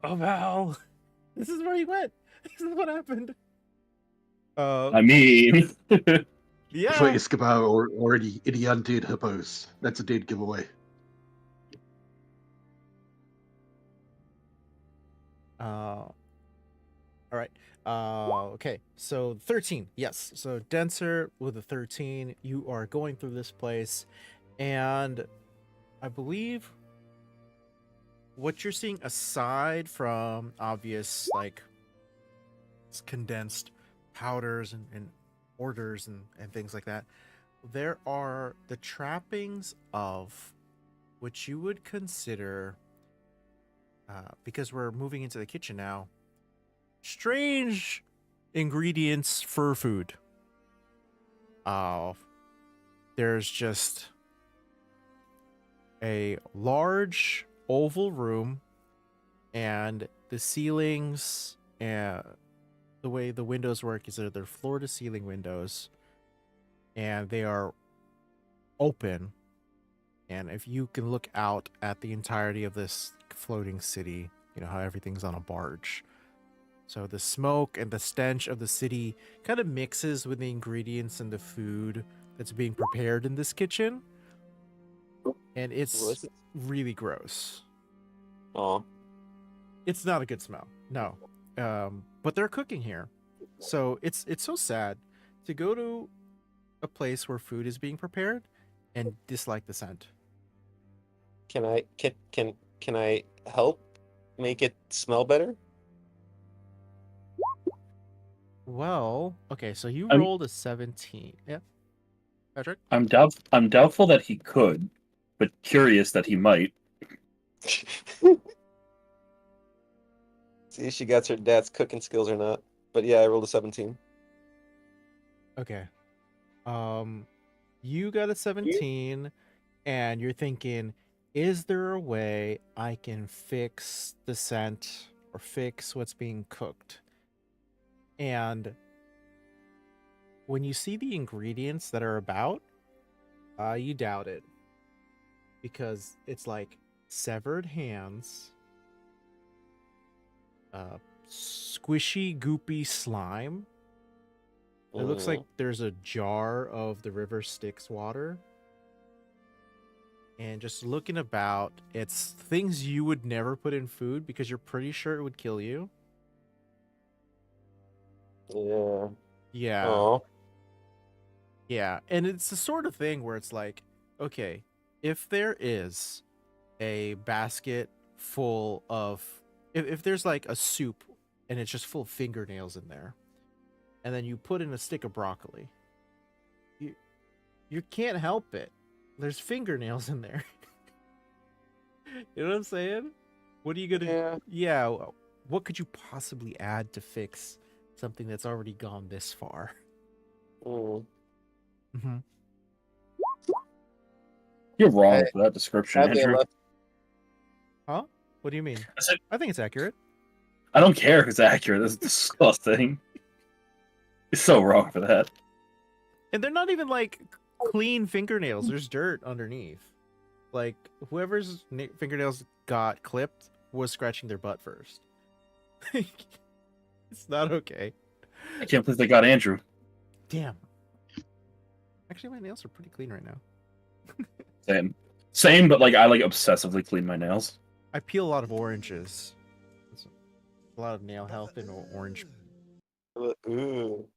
Oh Val. This is where he went. This is what happened. I mean, For Yeah. Escobar or any undead hippos. That's a dead giveaway. All right. Okay. So 13. Yes. So Denser with a 13. You are going through this place, and I believe what you're seeing, aside from obvious like condensed powders and orders and things like that, there are the trappings of what you would consider, because we're moving into the kitchen now, strange ingredients for food. There's just a large oval room, and the ceilings and the way the windows work is that they're floor to ceiling windows, and they are open. And if you can look out at the entirety of this floating city, you know how everything's on a barge. So the smoke and the stench of the city kind of mixes with the ingredients and the food that's being prepared in this kitchen. And it's Was it? really gross. Oh, It's not a good smell. No. But they're cooking here. So it's so sad to go to a place where food is being prepared and dislike the scent. can I help make it smell better? Well, okay, so you I'm- rolled a 17. Yeah. Patrick? I'm doubtful that he could, but curious that he might. See if she got her dad's cooking skills or not. But yeah, I rolled a 17. Okay. You got a 17 and you're thinking, is there a way I can fix the scent or fix what's being cooked? And when you see the ingredients that are about, you doubt it. Because it's like severed hands, squishy, goopy slime. It looks like there's a jar of the river Styx water. And just looking about, it's things you would never put in food because you're pretty sure it would kill you. Yeah. Yeah. Oh. Yeah. And it's the sort of thing where it's like, okay, if there is a basket full of, if there's like a soup and it's just full of fingernails in there, and then you put in a stick of broccoli, you can't help it. There's fingernails in there. You know what I'm saying? What are you gonna? Yeah. What could you possibly add to fix something that's already gone this far? Mm-hmm. You're wrong for that description, Sadly, I Andrew. left. Huh? What do you mean? I said, I think it's accurate. I don't care if it's accurate. That's disgusting. You're so wrong for that. And they're not even like clean fingernails. There's dirt underneath. Like whoever's fingernails got clipped was scratching their butt first. It's not okay. I can't believe they got Andrew. Damn. Actually, my nails are pretty clean right now. Same, but like I like obsessively clean my nails. I peel a lot of oranges. It's a lot of nail health in orange. Ooh.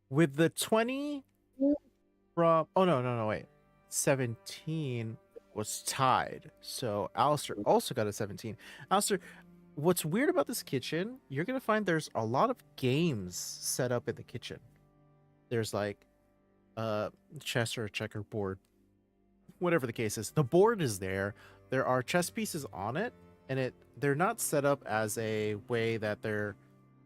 With the 20 from no wait. 17 was tied. So Alistair also got a 17. Alistair, what's weird about this kitchen, you're gonna find there's a lot of games set up in the kitchen. There's like chess or a checkerboard, whatever the case is. The board is there. There are chess pieces on it, and they're not set up as a way that they're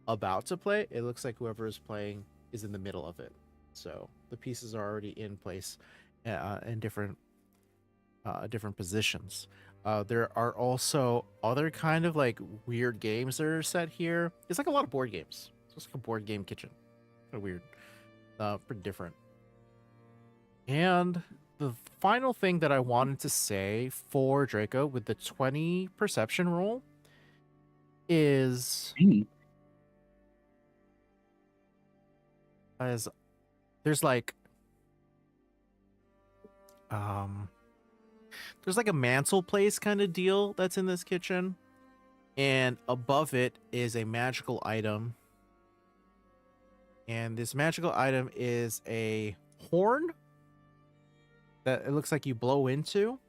about to play. It looks like whoever is playing is in the middle of it. So the pieces are already in place in different positions. There are also other kind of like weird games that are set here. It's like a lot of board games. So it's like a board game kitchen. Kind of weird. Pretty different. And the final thing that I wanted to say for Draco with the 20 perception roll is as there's like there's like a mantle place kind of deal that's in this kitchen, and above it is a magical item, and this magical item is a horn that it looks like you blow into.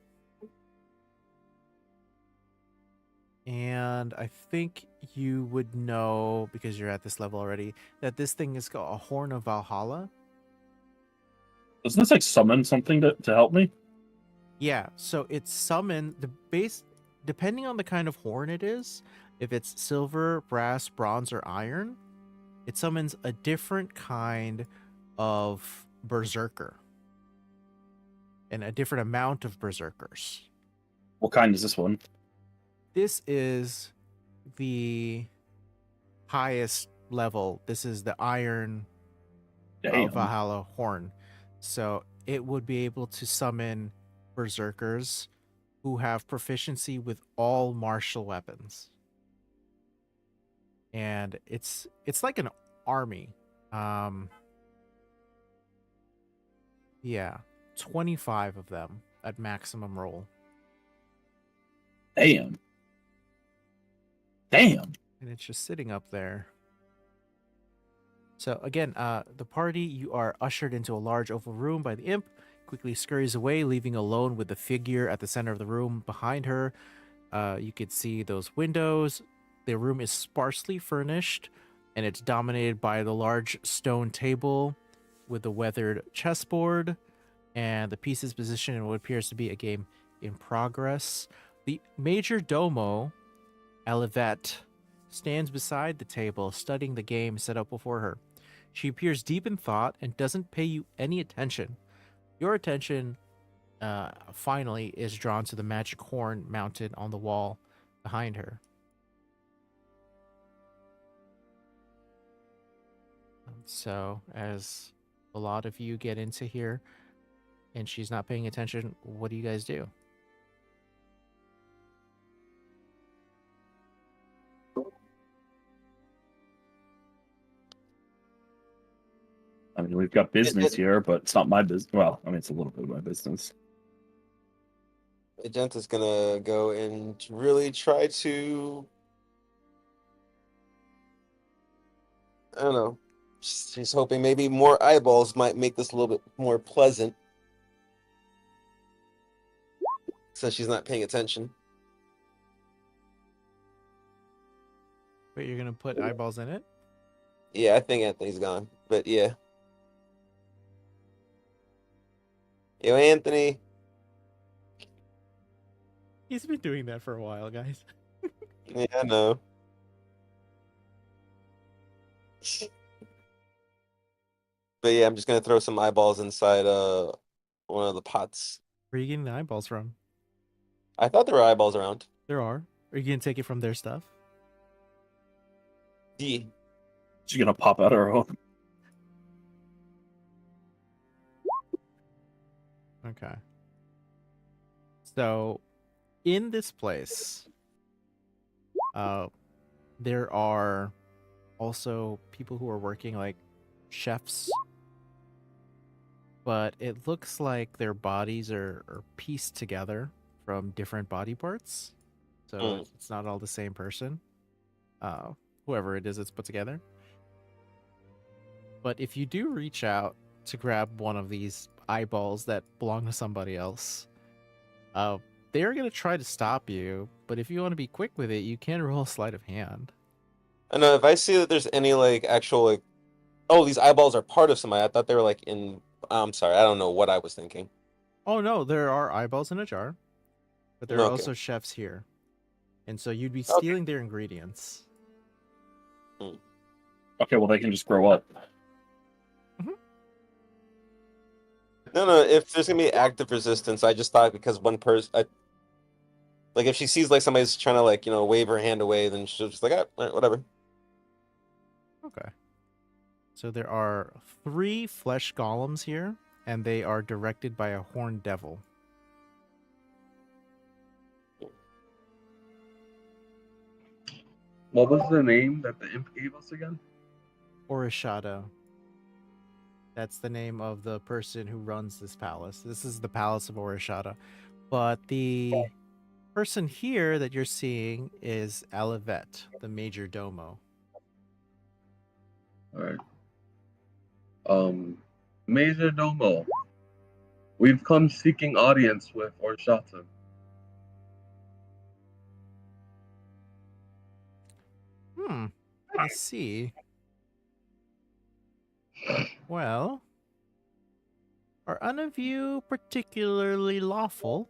And I think you would know, because you're at this level already, that this thing is called a Horn of Valhalla. Doesn't this like summon something to help me? Yeah, so it's summon the base, depending on the kind of horn it is. If it's silver, brass, bronze, or iron, it summons a different kind of berserker and a different amount of berserkers. What kind is this one? This is the highest level. This is the iron Damn. Valhalla horn. So it would be able to summon berserkers who have proficiency with all martial weapons. And it's like an army. Yeah, 25 of them at maximum roll. Damn. Damn. And it's just sitting up there. So again, the party, you are ushered into a large oval room by the imp, quickly scurries away, leaving alone with the figure at the center of the room. Behind her, you could see those windows. The room is sparsely furnished, and it's dominated by the large stone table with the weathered chessboard, and the pieces positioned in what appears to be a game in progress. The major domo, Alivette, stands beside the table, studying the game set up before her. She appears deep in thought and doesn't pay you any attention. Your attention, finally, is drawn to the magic horn mounted on the wall behind her. So, as a lot of you get into here, and she's not paying attention, what do you guys do? I mean, we've got business here, but it's not my business. Well, I mean, it's a little bit of my business. Magenta's gonna go and really try to, I don't know. She's hoping maybe more eyeballs might make this a little bit more pleasant, since she's not paying attention. Wait, you're gonna put eyeballs in it? Yeah, I think Anthony's gone, but yeah. Yo, Anthony. He's been doing that for a while, guys. Yeah, I know. But yeah, I'm just gonna throw some eyeballs inside one of the pots. Where are you getting the eyeballs from? I thought there were eyeballs around. There are. Are you gonna take it from their stuff? Yeah. She's gonna pop out her own. Okay. So, in this place, there are also people who are working like chefs, but it looks like their bodies are pieced together from different body parts. So it's not all the same person. Whoever it is, it's put together. But if you do reach out to grab one of these eyeballs that belong to somebody else, they're gonna try to stop you, but if you want to be quick with it, you can roll a sleight of hand. I know if I see that there's any like actual like, oh, these eyeballs are part of somebody. I thought they were like in. I'm sorry, I don't know what I was thinking. Oh no, there are eyeballs in a jar, but there are Okay. also chefs here, and so you'd be Okay. stealing their ingredients. Okay, well they can just grow up. No. If there's gonna be active resistance, I just thought because one person, like if she sees like somebody's trying to like wave her hand away, then she'll just like whatever. Okay. So there are 3 flesh golems here, and they are directed by a horned devil. What was the name that the imp gave us again? Orishada. That's the name of the person who runs this palace. This is the Palace of Orishada. But the person here that you're seeing is Alivet, the major domo. Alright. Major Domo. We've come seeking audience with Orshata. I see. Well, are none of you particularly lawful?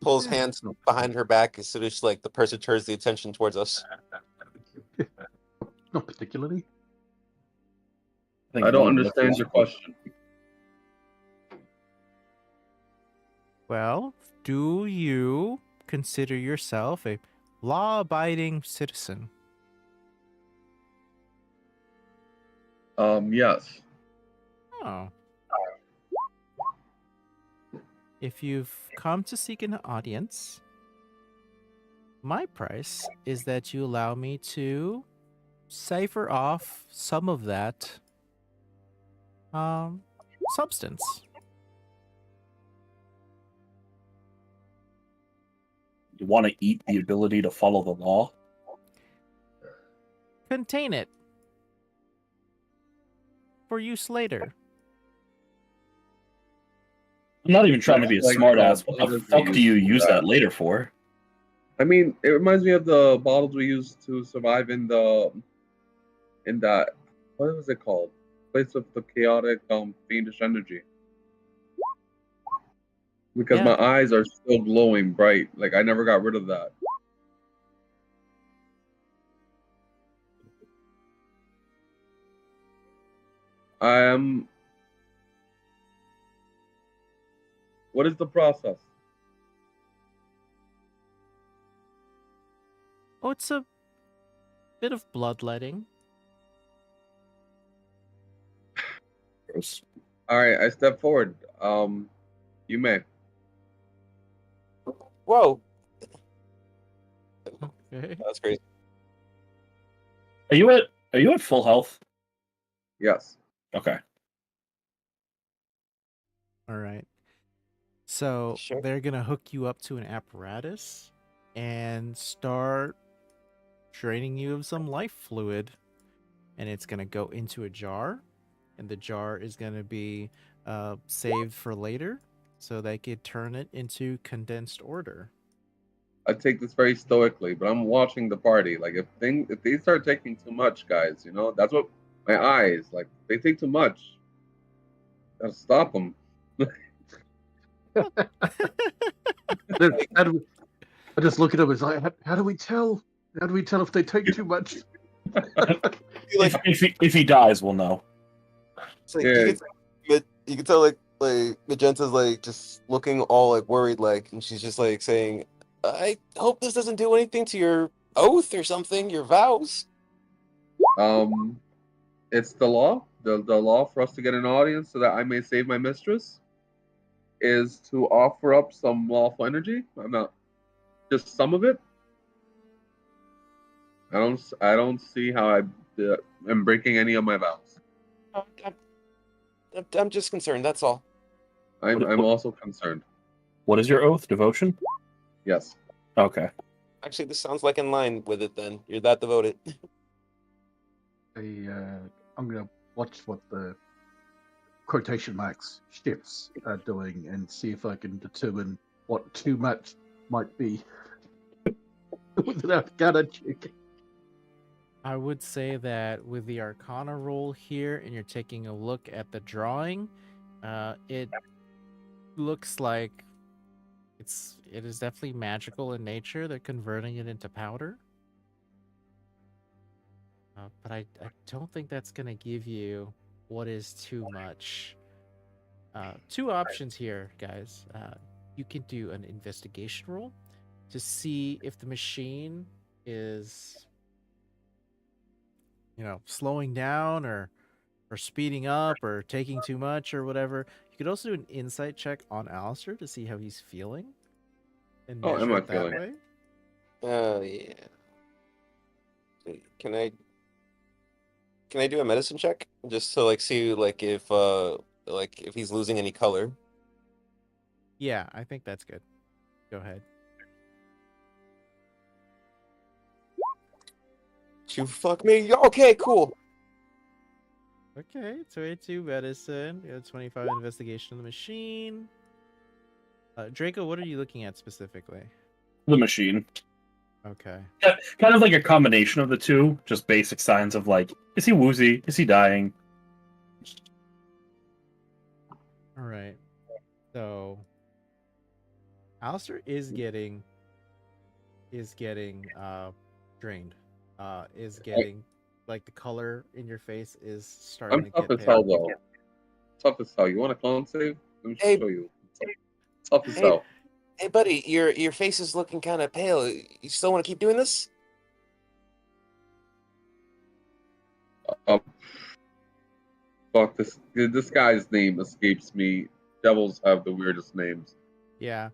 Pulls hands behind her back as soon as like the person turns the attention towards us. Not particularly. think I don't one of us understand is- your question. Well, do you consider yourself a law-abiding citizen? Yes. Oh. If you've come to seek an audience, my price is that you allow me to cipher off some of that substance. You want to eat the ability to follow the law? Contain it for use later. I'm not even trying to be a Like, smartass. What the bottles fuck we do you use use for that later for? I mean, it reminds me of the bottles we used to survive in that what was it called? Place of the chaotic fiendish energy. Because Yeah. my eyes are still glowing bright. Like I never got rid of that. What is the process? Oh, it's a bit of bloodletting. Gross. Alright, I step forward. You may. Whoa, Okay. that's crazy. Are you at full health? Yes. Okay. All right. So Sure. they're gonna hook you up to an apparatus and start draining you of some life fluid, and it's gonna go into a jar, and the jar is gonna be saved for later, so they could turn it into condensed order. I take this very stoically, but I'm watching the party. Like if they start taking too much, guys, that's what my eyes like. They take too much. Gotta stop them. I just look at him. It's like, how do we tell? How do we tell if they take too much? If he dies, we'll know. It's like, Yeah. you can tell like Magenta's like just looking all like worried like, and she's just like saying, "I hope this doesn't do anything to your oath or something, your vows." It's the law. The law for us to get an audience so that I may save my mistress is to offer up some lawful energy. I'm not just some of it. I don't see how I'm breaking any of my vows. I'm just concerned. That's all. I'm also concerned. What is your oath? Devotion? Yes. Okay. Actually, this sounds like in line with it. Then you're that devoted. I'm gonna watch what the quotation marks ships are doing and see if I can determine what too much might be without kind of checking. I would say that with the Arcana roll here, and you're taking a look at the drawing, it looks like it is definitely magical in nature. They're converting it into powder, but I don't think that's gonna give you what is too much. Two options here, guys. You can do an investigation roll to see if the machine is, slowing down or speeding up or taking too much or whatever. You could also do an insight check on Alistair to see how he's feeling and Oh, measure am I it that feeling? way. Oh yeah. Can I do a medicine check just to like see like if he's losing any color? Yeah, I think that's good. Go ahead. You fuck me. Okay, cool. Okay, 22 medicine. You have 25 investigation of the machine. Draco, what are you looking at specifically? The machine. Okay. Kind of like a combination of the two, just basic signs of like, is he woozy? Is he dying? All right. So, Alistair is getting drained. Is getting like the color in your face is starting I'm to tough get as hell pale. though. Tough as hell. You want a con save? Let me Hey. show you. Tough as Hey. hell. Hey buddy, your face is looking kind of pale. You still want to keep doing this? Fuck this. This guy's name escapes me. Devils have the weirdest names. Yeah.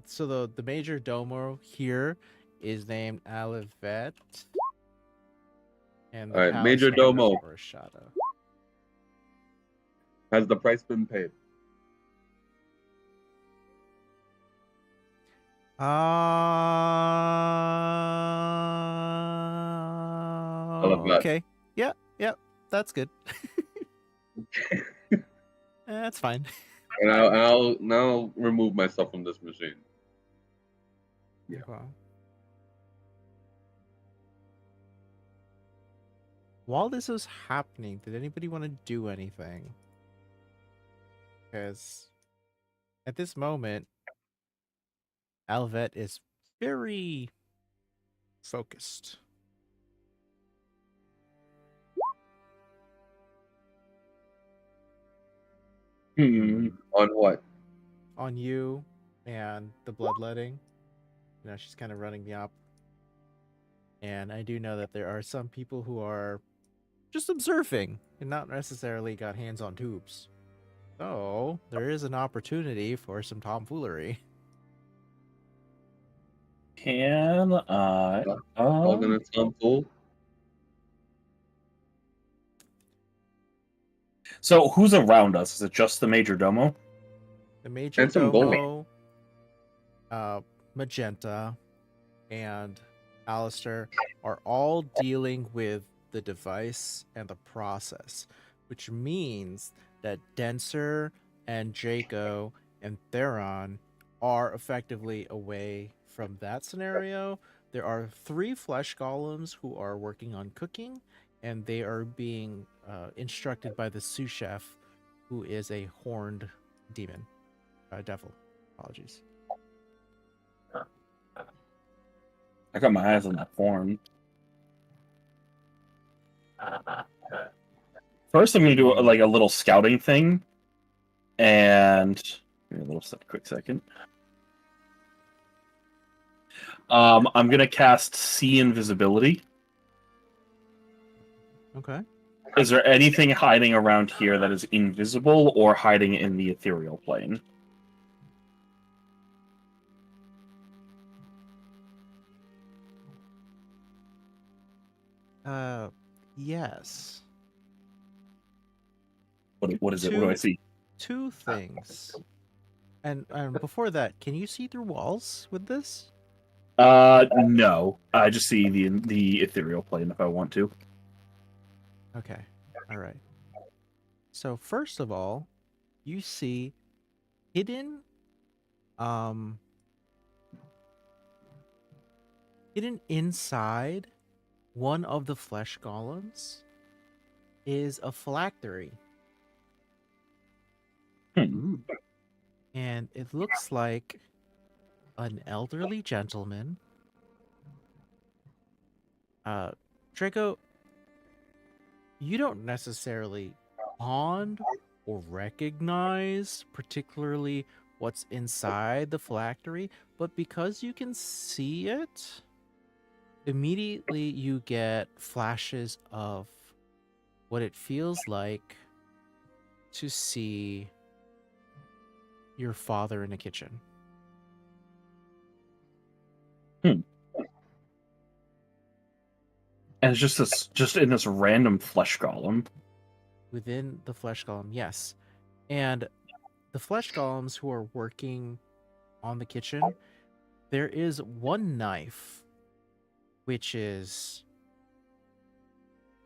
So the major domo here is named Alivet, and the All right, palace Major name is Domo. Orishada. Has the price been paid? Alivet. Okay. Yeah. That's good. That's fine. And I'll now remove myself from this machine. Yeah. Okay. While this was happening, did anybody want to do anything? Because at this moment, Alvet is very focused. On what? On you and the bloodletting. She's kind of running the op. And I do know that there are some people who are just observing and not necessarily got hands on tubes. So there is an opportunity for some tomfoolery. Can I? All gonna sound full? So who's around us? Is it just the major domo? The major And some gold. domo, Magenta, and Alistair are all dealing with the device and the process, which means that Denser and Draco and Theron are effectively away from that scenario. There are 3 flesh golems who are working on cooking, and they are being instructed by the sous chef, who is a horned demon. Devil. Apologies. I got my eyes on that form. First, I'm gonna do a little scouting thing, and give me a quick second. I'm gonna cast See Invisibility. Okay. Is there anything hiding around here that is invisible or hiding in the ethereal plane? Yes. What is it? What do I see? 2 things. And before that, can you see through walls with this? No. I just see the ethereal plane if I want to. Okay. All right. So first of all, you see hidden um hidden inside one of the flesh golems is a phylactery, Ooh. and it looks like an elderly gentleman. Draco, you don't necessarily bond or recognize particularly what's inside the phylactery, but because you can see it, immediately you get flashes of what it feels like to see your father in a kitchen. And it's just in this random flesh golem. Within the flesh golem, yes. And the flesh golems who are working on the kitchen, there is one knife which is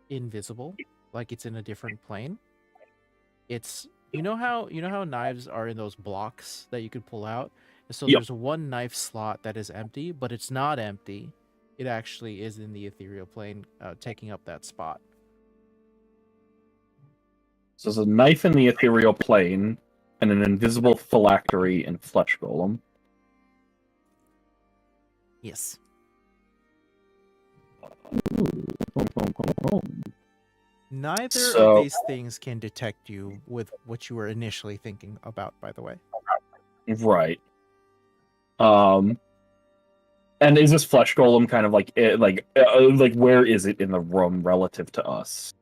invisible, like it's in a different plane. It's you know how knives are in those blocks that you could pull out? And so Yep. there's one knife slot that is empty, but it's not empty. It actually is in the ethereal plane, taking up that spot. So there's a knife in the ethereal plane and an invisible phylactery and flesh golem. Yes. Neither So- of these things can detect you with what you were initially thinking about, by the way. Right. And is this flesh golem kind of like like where is it in the room relative to us?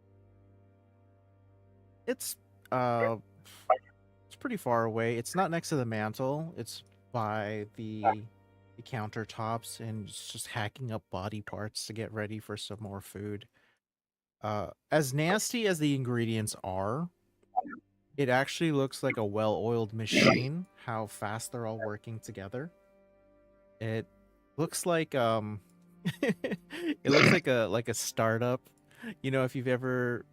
It's it's pretty far away. It's not next to the mantle. It's by the countertops, and it's just hacking up body parts to get ready for some more food. As nasty as the ingredients are, it actually looks like a well-oiled machine, how fast they're all working together. It looks like it looks like a startup. You know, if you've ever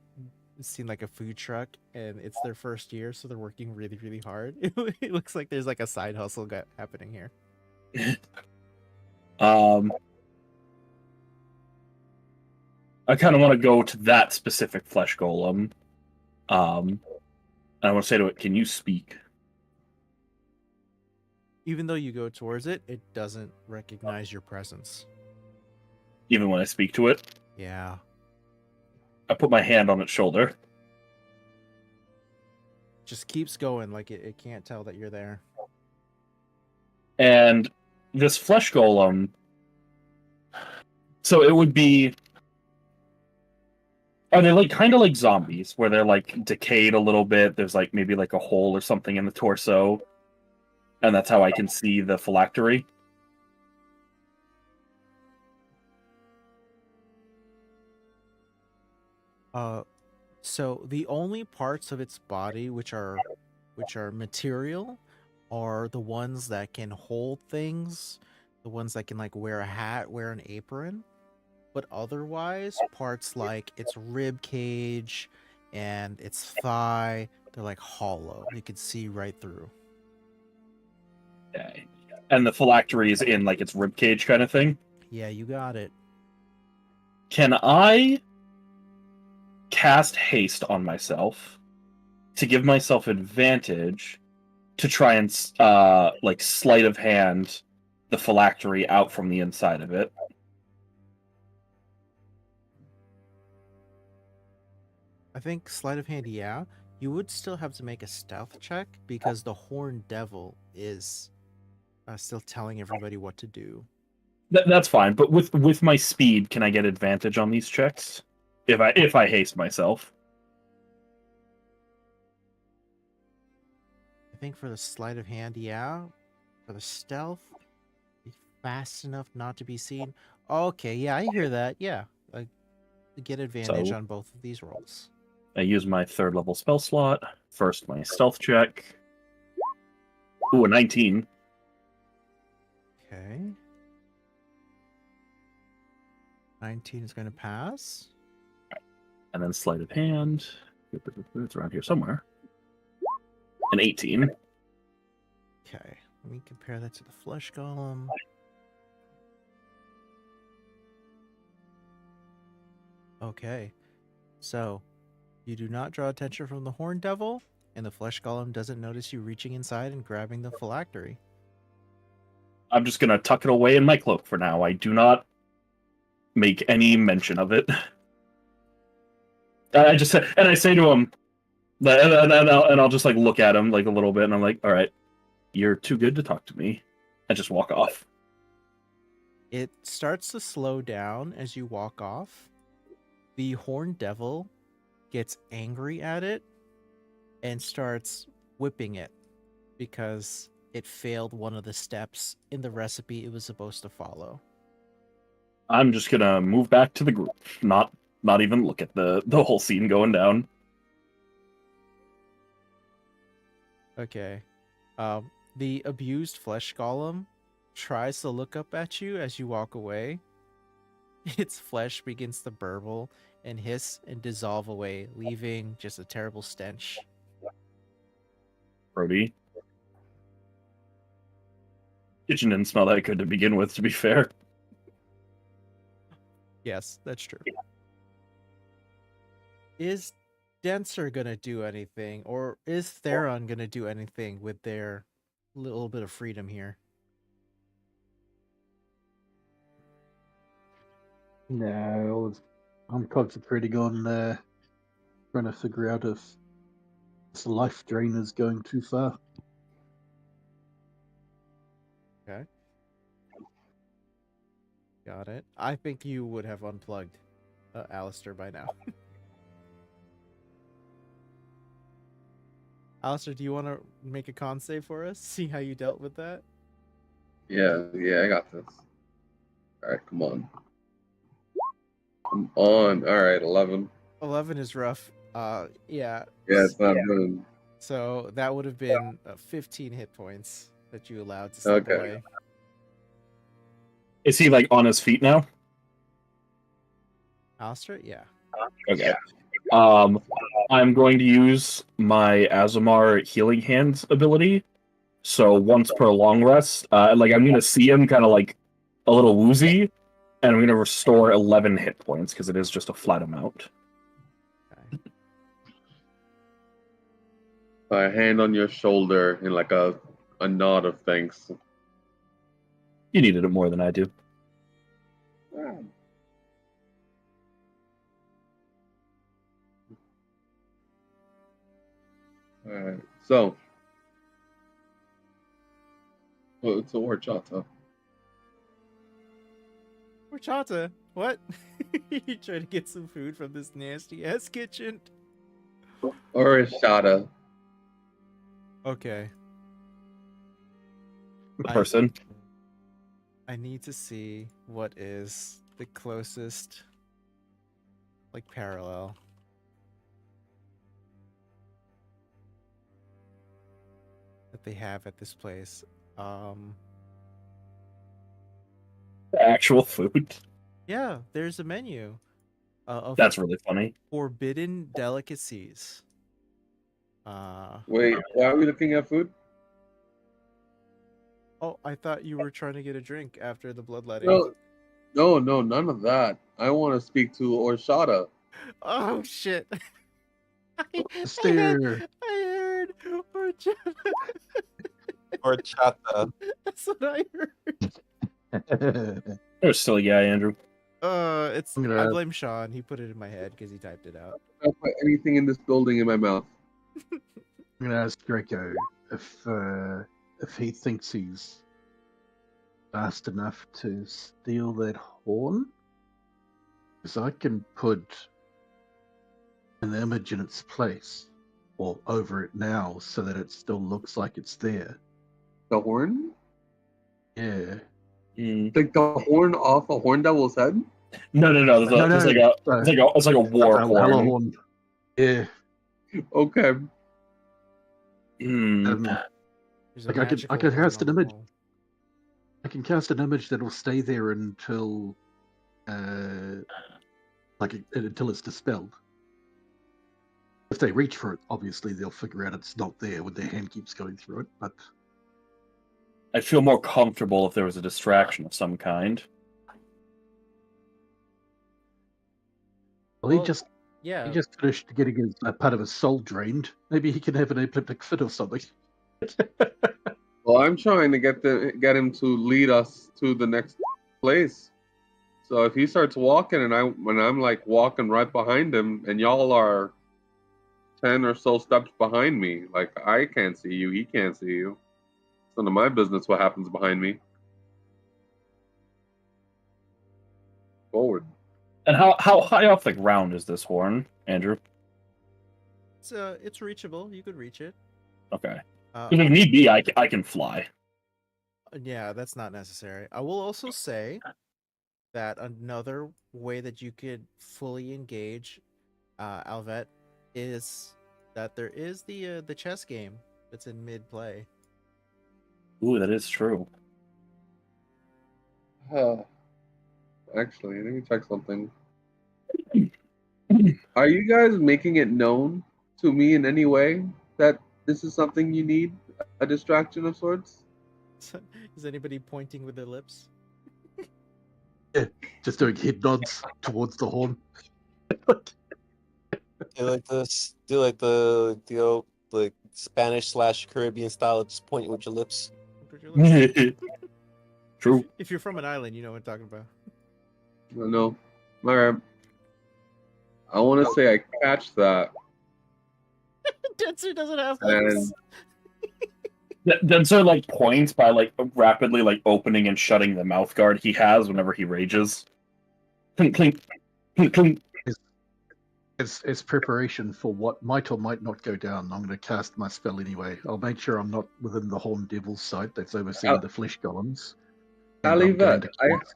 seen like a food truck and it's their first year, so they're working really, really hard. It looks like there's like a side hustle happening here. I kind of want to go to that specific flesh golem. And I want to say to it, "Can you speak?" Even though you go towards it, it doesn't recognize your presence. Even when I speak to it, Yeah. I put my hand on its shoulder. Just keeps going like it can't tell that you're there. And this flesh golem, so it would be, are they like kind of like zombies where they're like decayed a little bit? There's like maybe like a hole or something in the torso, and that's how I can see the phylactery. So the only parts of its body which are material are the ones that can hold things, the ones that can like wear a hat, wear an apron. But otherwise, parts like its rib cage and its thigh, they're like hollow. You can see right through. Okay. And the phylactery is in like its rib cage kind of thing. Yeah, you got it. Can I cast haste on myself to give myself advantage to try and like sleight of hand the phylactery out from the inside of it? I think sleight of hand, yeah. You would still have to make a stealth check because the Horned Devil is still telling everybody what to do. That's fine, but with my speed, can I get advantage on these checks if I haste myself? I think for the sleight of hand, yeah. For the stealth, be fast enough not to be seen. Okay, yeah, I hear that. Yeah, get advantage So- on both of these rolls. I use my 3rd level spell slot. First, my stealth check. Ooh, a 19. Okay. 19 is going to pass. And then sleight of hand. It's around here somewhere. An 18. Okay, let me compare that to the flesh golem. Okay, so you do not draw attention from the horn devil, and the flesh golem doesn't notice you reaching inside and grabbing the phylactery. I'm just gonna tuck it away in my cloak for now. I do not make any mention of it. I just and I say to him, and I'll just like look at him like a little bit, and I'm like, all right, you're too good to talk to me. I just walk off. It starts to slow down as you walk off. The horn devil gets angry at it and starts whipping it because it failed one of the steps in the recipe it was supposed to follow. I'm just gonna move back to the group, not even look at the whole scene going down. Okay. The abused flesh golem tries to look up at you as you walk away. Its flesh begins to burble and hiss and dissolve away, leaving just a terrible stench. Brody. Kitchen didn't smell that good to begin with, to be fair. Yes, that's true. Is Denser gonna do anything, or is Theron gonna do anything with their little bit of freedom here? No, I'm concentrating on trying to figure out if this life drain is going too far. Okay. Got it. I think you would have unplugged Alistair by now. Alistair, do you want to make a con save for us? See how you dealt with that? Yeah, I got this. All right, come on. Come on. All right, 11. 11 is rough. Yeah. Yeah, it's not good. So that would have been 15 hit points that you allowed to slip Okay. away. Is he like on his feet now? Alistair? Yeah. Okay. I'm going to use my Azamar Healing Hands ability. So once per long rest, like I'm gonna see him kind of like a little woozy, and I'm gonna restore 11 hit points because it is just a flat amount. Okay. A hand on your shoulder and like a nod of thanks. You needed it more than I do. All right, so well, it's a horchata. Horchata? What? You trying to get some food from this nasty ass kitchen? Or a shada. Okay. The person. I need to see what is the closest, like, parallel. That they have at this place. Actual food. Yeah, there's a menu. Of That's really funny. forbidden delicacies. Wait, why are we looking at food? Oh, I thought you were trying to get a drink after the bloodletting. No, none of that. I want to speak to Orshada. Oh shit! Stare. I heard horchata. Horchata. That's what I heard. There's still a guy, Andrew. I gonna- blame Sean. He put it in my head because he typed it out. I don't put anything in this building in my mouth. I'm gonna ask Draco if he thinks he's fast enough to steal that horn. Because I can put an image in its place, or over it now, so that it still looks like it's there. The horn? Yeah. Like the horn off a horn devil's head? No. There's it's like a war Hello horn. horn. Yeah. Okay. There's a Like I magical could cast horn an on the image. wall. I can cast an image that'll stay there until until it's dispelled. If they reach for it, obviously they'll figure out it's not there when their hand keeps going through it. But I'd feel more comfortable if there was a distraction of some kind. well, he Well, just Yeah. finished getting his part of his soul drained. Maybe he can have an epileptic fit or something. Well, I'm trying to get him to lead us to the next place. So if he starts walking and I'm like walking right behind him and y'all are 10 or so steps behind me, like I can't see you, he can't see you. It's none of my business what happens behind me. Forward. And how high off the ground is this horn, Andrew? It's reachable. You could reach it. Okay. Uh, If need be, I can fly. yeah, that's not necessary. I will also say that another way that you could fully engage Alvet is that there is the chess game that's in mid play. Ooh, that is true. Actually, let me check something. Are you guys making it known to me in any way that this is something you need? A distraction of sorts? Is anybody pointing with their lips? Just doing head nods towards the horn. Do like this. Do like the old like Spanish/Caribbean style of just pointing with your lips. With your lips. True. If you're from an island, you know what I'm talking about. No. Alright. I want to say I catch that. Denser doesn't have And lips. Denser like points by like rapidly like opening and shutting the mouth guard he has whenever he rages. Clink clink clink clink. As preparation for what might or might not go down, I'm going to cast my spell anyway. I'll make sure I'm not within the Horned Devil's sight that's overseeing the flesh golems. And I'm going Alivet, to I cast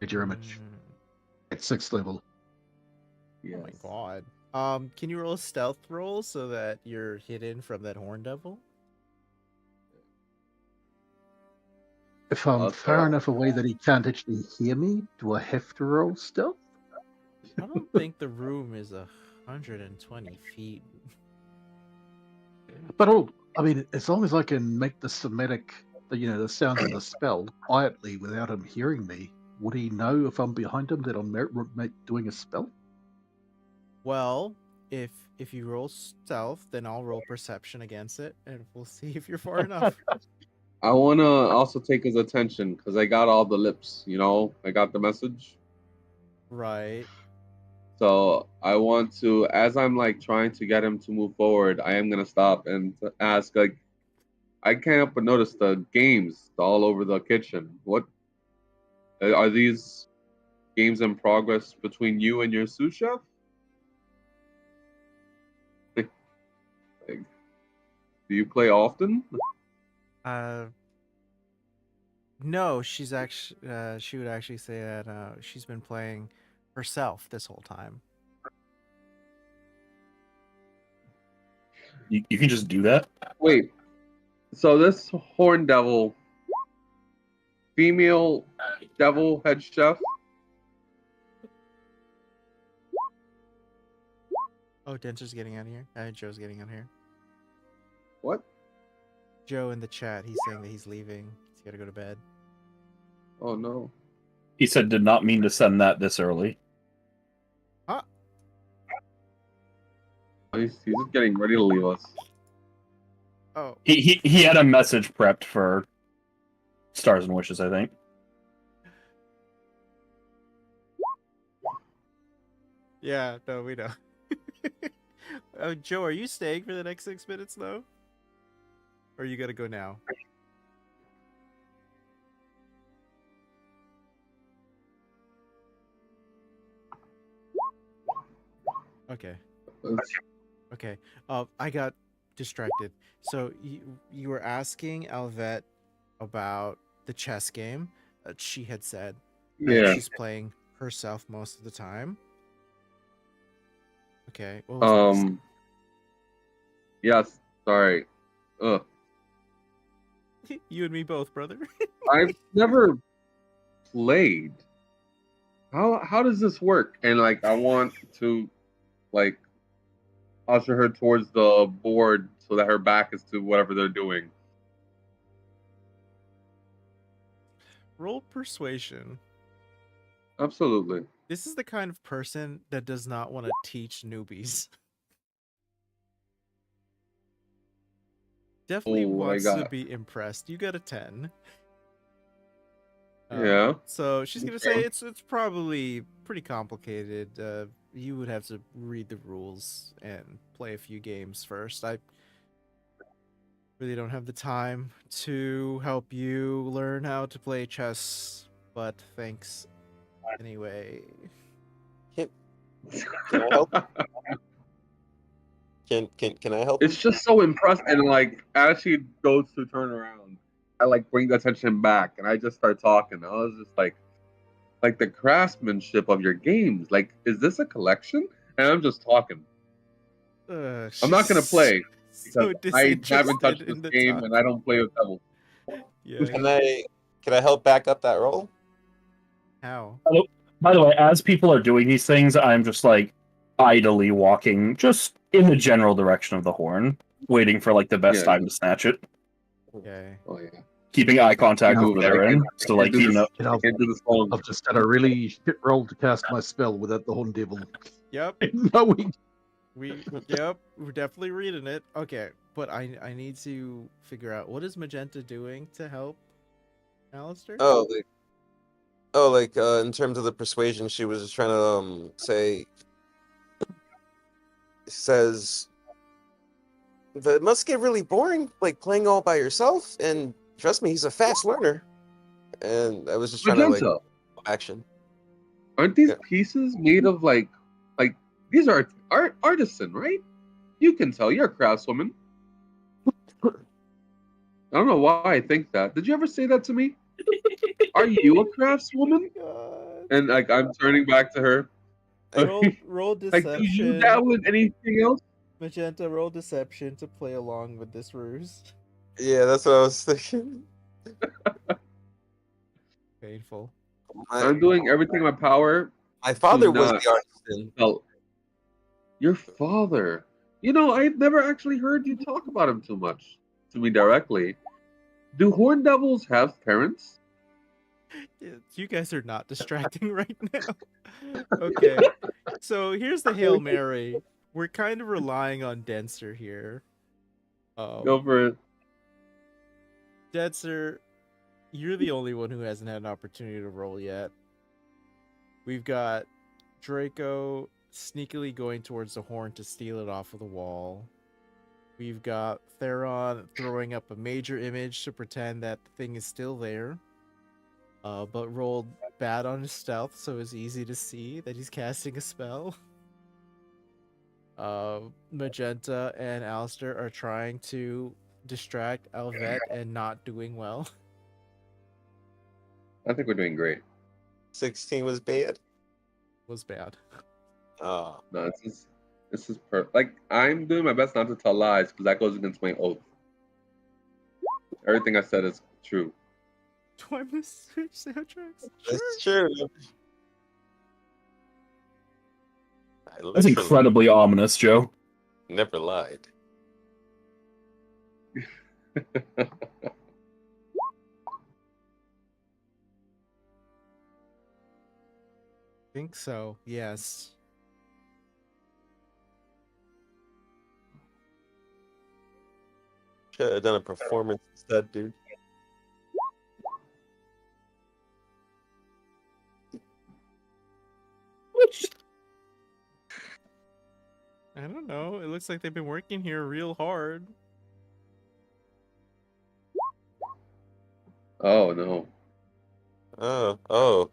Major Image at 6th level. yes. Oh my god. Can you roll a stealth roll so that you're hidden from that horn devil? If I'm Okay. far enough away that he can't actually hear me, do I have to roll stealth? I don't think the room is 120 feet. But I mean, as long as I can make the somatic, the sounds of the spell quietly without him hearing me, would he know if I'm behind him that I'm doing a spell? Well, if you roll stealth, then I'll roll perception against it, and we'll see if you're far enough. I want to also take his attention because I got all the lips, I got the message. Right. So I want to, as I'm like trying to get him to move forward, I am going to stop and to ask, like, I can't help but notice the games all over the kitchen. What are these games in progress between you and your sous chef? Like, do you play often? No, she's actually she would actually say that she's been playing herself this whole time. You can just do that? Wait, so this horn devil, female devil head chef? Oh, Denser's getting out of here. Joe's getting out of here. What? Joe in the chat, he's saying that he's leaving. He's got to go to bed. Oh no. He said did not mean to send that this early. Huh? He's just getting ready to leave us. Oh. He had a message prepped for Stars and Wishes, I think. Yeah, no, we know. Joe, are you staying for the next 6 minutes, though? Or you gotta go now? Okay. Okay. I got distracted. So you were asking Alvet about the chess game that she had said that Yeah. she's playing herself most of the time. Okay. What was this? Yes. Sorry. Ugh. You and me both, brother. I've never played. How does this work? And like I want to like usher her towards the board so that her back is to whatever they're doing. Roll persuasion. Absolutely. This is the kind of person that does not want to teach newbies. Definitely Oh, I wants to got. be impressed. You got a 10. Yeah. So she's gonna Okay. say it's probably pretty complicated. You would have to read the rules and play a few games first. I really don't have the time to help you learn how to play chess, but thanks anyway. Can I help? Can I help him? It's just so impressive, and like as she goes to turn around, I like bring the attention back, and I just start talking. I was just like the craftsmanship of your games. Like, is this a collection? And I'm just talking. I'm not gonna play because So I haven't touched disinterested this in the game, and I don't play with devils. Yeah. Can I help back up that roll? How? By the way, as people are doing these things, I'm just like idly walking just in the general direction of the horn, waiting for like the best Yeah. time to snatch it. Okay. Oh yeah. Keeping eye contact Keep with moving. I Darren, can't- so I like can't do he this. know. You know, Can't do this long. I've just had a really shit roll to cast my spell without the Horn Devil Yep. knowing. Yep, we're definitely reading it. Okay, but I need to figure out what is Magenta doing to help Alistair? Like in terms of the persuasion, she was just trying to says that it must get really boring, like playing all by yourself. And trust me, he's a fast learner. And I was just trying to like Magenta, action. aren't these Yeah. pieces made of like these are artisan, right? You can tell you're a craftswoman. I don't know why I think that. Did you ever say that to me? Are you a craftswoman? God. And like I'm turning back to her. Roll Like, do you deception. dabble in anything else? Magenta, roll deception to play along with this ruse. Yeah, that's what I was thinking. Painful. I'm doing everything in my power. My father was not- the artisan. Oh, your father. You know, I've never actually heard you talk about him too much to me directly. Do horn devils have parents? You guys are not distracting right now. Okay. So here's the Hail Mary. We're kind of relying on Denser here. Go for it. Denser, you're the only one who hasn't had an opportunity to roll yet. We've got Draco sneakily going towards the horn to steal it off of the wall. We've got Theron throwing up a major image to pretend that the thing is still there. But rolled bad on his stealth, so it's easy to see that he's casting a spell. Magenta and Alistair are trying to distract Alvet and not doing well. I think we're doing great. 16 was bad. Was bad. Oh, No, this is perfect. Like I'm doing my best not to tell lies because that goes against my oath. Everything I said is true. Do I miss switch soundtracks? that's true. I That's literally incredibly ominous, Joe. never lied. Think so, yes. Should have done a performance instead, dude. I don't know. It looks like they've been working here real hard. Oh no. Oh.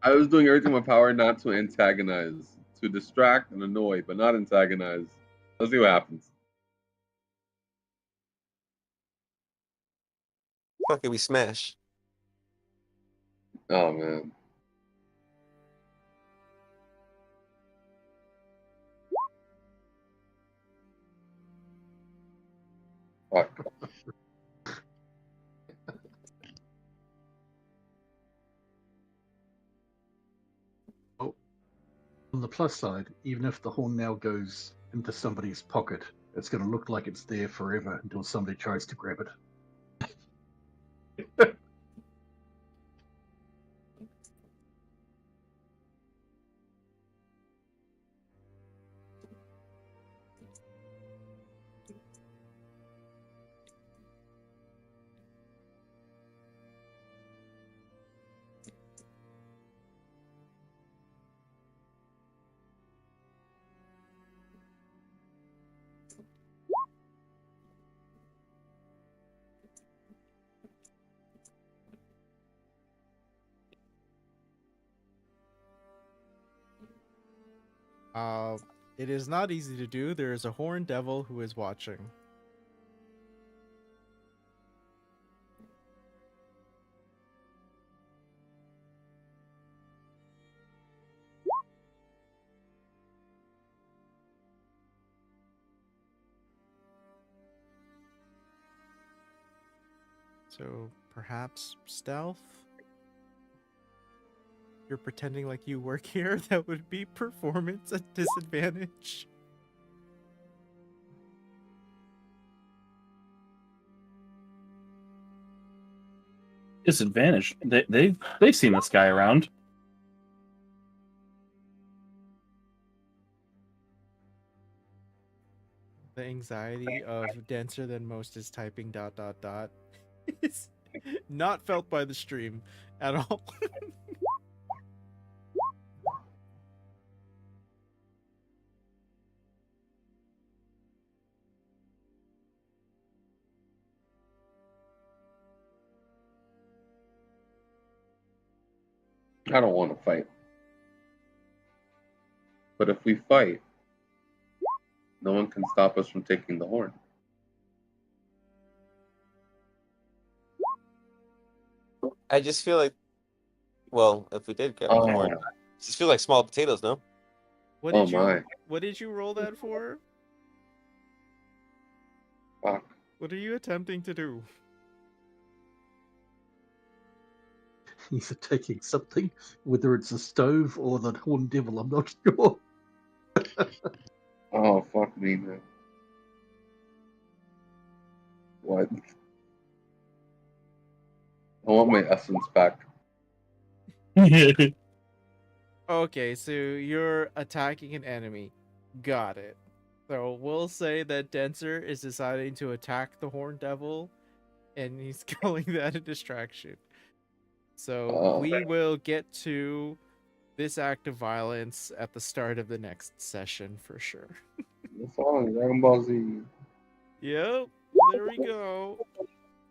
I was doing everything in my power not to antagonize, to distract and annoy, but not antagonize. Let's see what happens. Fuck it, we smash. Oh man. Fuck. On the plus side, even if the horn now goes into somebody's pocket. It's going to look like it's there forever until somebody tries to grab it. It is not easy to do. There is a horned devil who is watching. So perhaps stealth? You're pretending like you work here? That would be performance at disadvantage. Disadvantage. They've seen this guy around. The anxiety of denser than most is typing ... is not felt by the stream at all. I don't want to fight. But if we fight, no one can stop us from taking the horn. I just feel like, well, if we did get the horn, I just feel like small potatoes, no? What Oh did my. What did you roll that for? Fuck. What are you attempting to do? He's attacking something, whether it's a stove or the horned devil, I'm not sure. Oh, fuck me, man. What? I want my essence back. Okay, so you're attacking an enemy. Got it. So we'll say that Denser is deciding to attack the Horned Devil, and he's calling that a distraction. So we will get to this act of violence at the start of the next session for sure. That's all. Dragon Ball Z. Yep, there we go.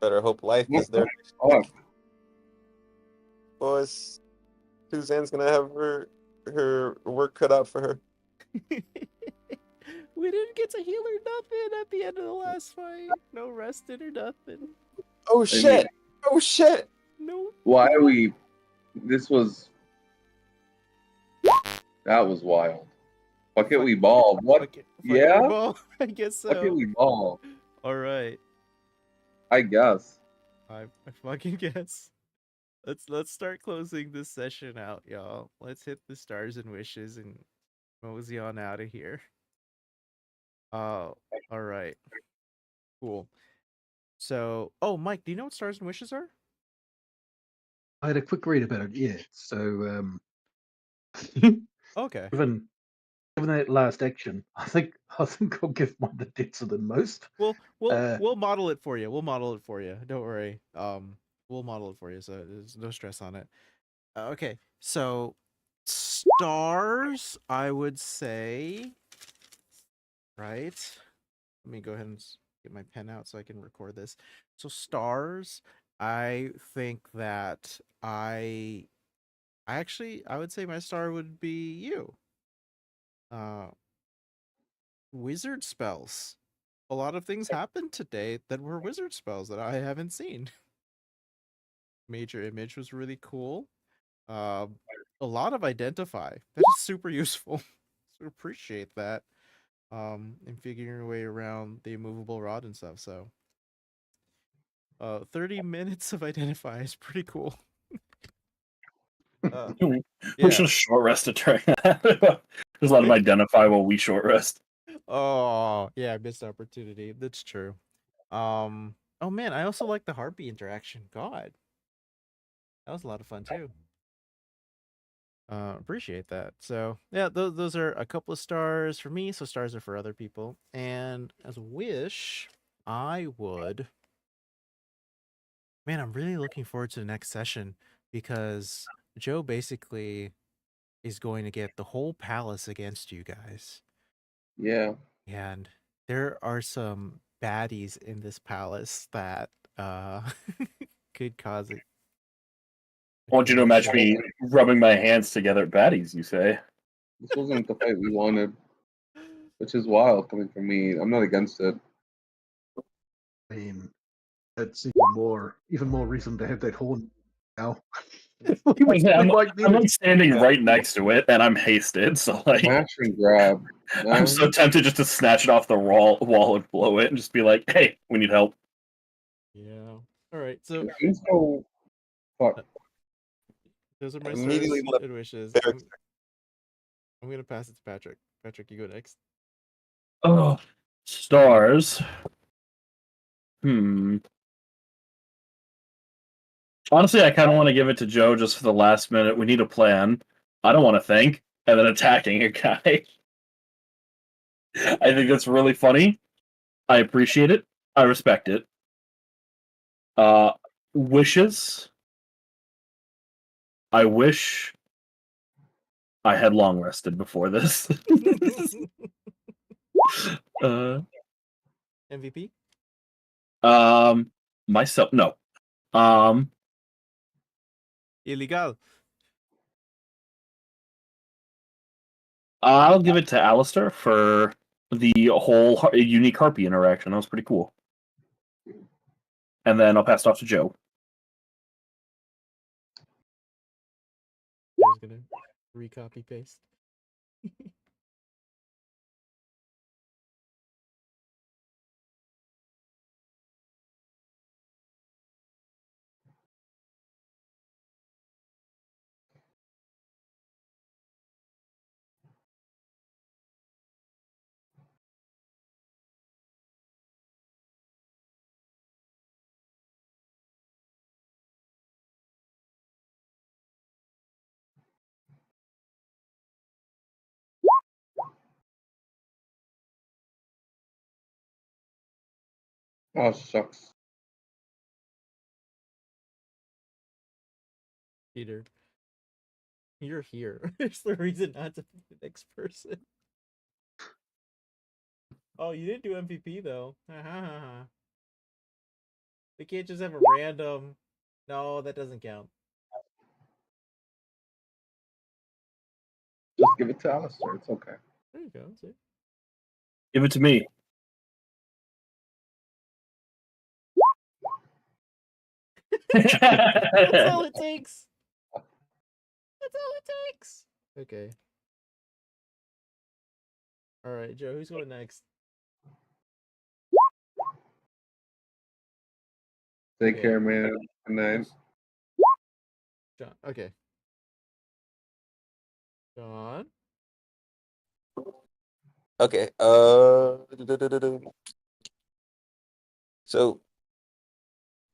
Better hope life is there. Fuck. Boys, Suzanne's gonna have her work cut out for her. We didn't get to heal or nothing at the end of the last fight. No rested or nothing. Oh shit! Oh shit! No. Why are we? This was. That was wild. Fuck it, we ball. What? Fuck it, Yeah? ball. I guess so. Fuck it, we ball. All right. I guess. I fucking guess. Let's start closing this session out, y'all. Let's hit the stars and wishes and mosey on out of here. All right. Cool. So, oh, Mike, do you know what stars and wishes are? I had a quick read about it, yeah. So, Okay. given that last action, I think I'll give mine the denser than most. We'll model it for you. We'll model it for you. Don't worry. We'll model it for you, so there's no stress on it. Okay. So, stars, I would say, right? Let me go ahead and get my pen out so I can record this. So stars, I think that I would say my star would be you. Wizard spells. A lot of things happened today that were wizard spells that I haven't seen. Major image was really cool. A lot of identify. That is super useful. So appreciate that. And figuring your way around the immovable rod and stuff. So, 30 minutes of identify is pretty cool. We should have short rested during that. There's a lot of identify while we short rest. Oh, yeah, missed opportunity. That's true. Oh man, I also like the harpy interaction. God, that was a lot of fun too. Appreciate that. So yeah, those are a couple of stars for me. So stars are for other people. And as a wish, I would. Man, I'm really looking forward to the next session because Joe basically is going to get the whole palace against you guys. Yeah. And there are some baddies in this palace that could cause it. I want you to imagine me rubbing my hands together at baddies, you say? This wasn't the fight we wanted, which is wild coming from me. I'm not against it. I mean, it's even more reason to have that horn now. we I'm might need like it. standing right next to it, and I'm hasted, so like Smash and grab. I'm Man. so tempted just to snatch it off the wall and blow it, and just be like, "Hey, we need help." Yeah. All right. So Things go. Fuck. those are my Immediately stars left and wishes. there. I'm gonna pass it to Patrick. Patrick, you go next. Oh, stars. Honestly, I kind of want to give it to Joe just for the last minute. We need a plan. I don't want to think, and then attacking a guy. I think that's really funny. I appreciate it. I respect it. Wishes. I wish I had long rested before this. MVP. Myself, no. Illegal. I'll give it to Alistair for the whole unique harpy interaction. That was pretty cool. And then I'll pass it off to Joe. I was gonna recopy paste. Oh, shucks. Peter, you're here. There's the reason not to pick the next person. Oh, you didn't do MVP though. We can't just have a random. No, that doesn't count. Just give it to Alistair. It's okay. There you go. See? Give it to me. That's all it takes. That's all it takes. Okay. All right, Joe. Who's going next? Take Okay. care, man. Good night. John. Okay. John. Okay. So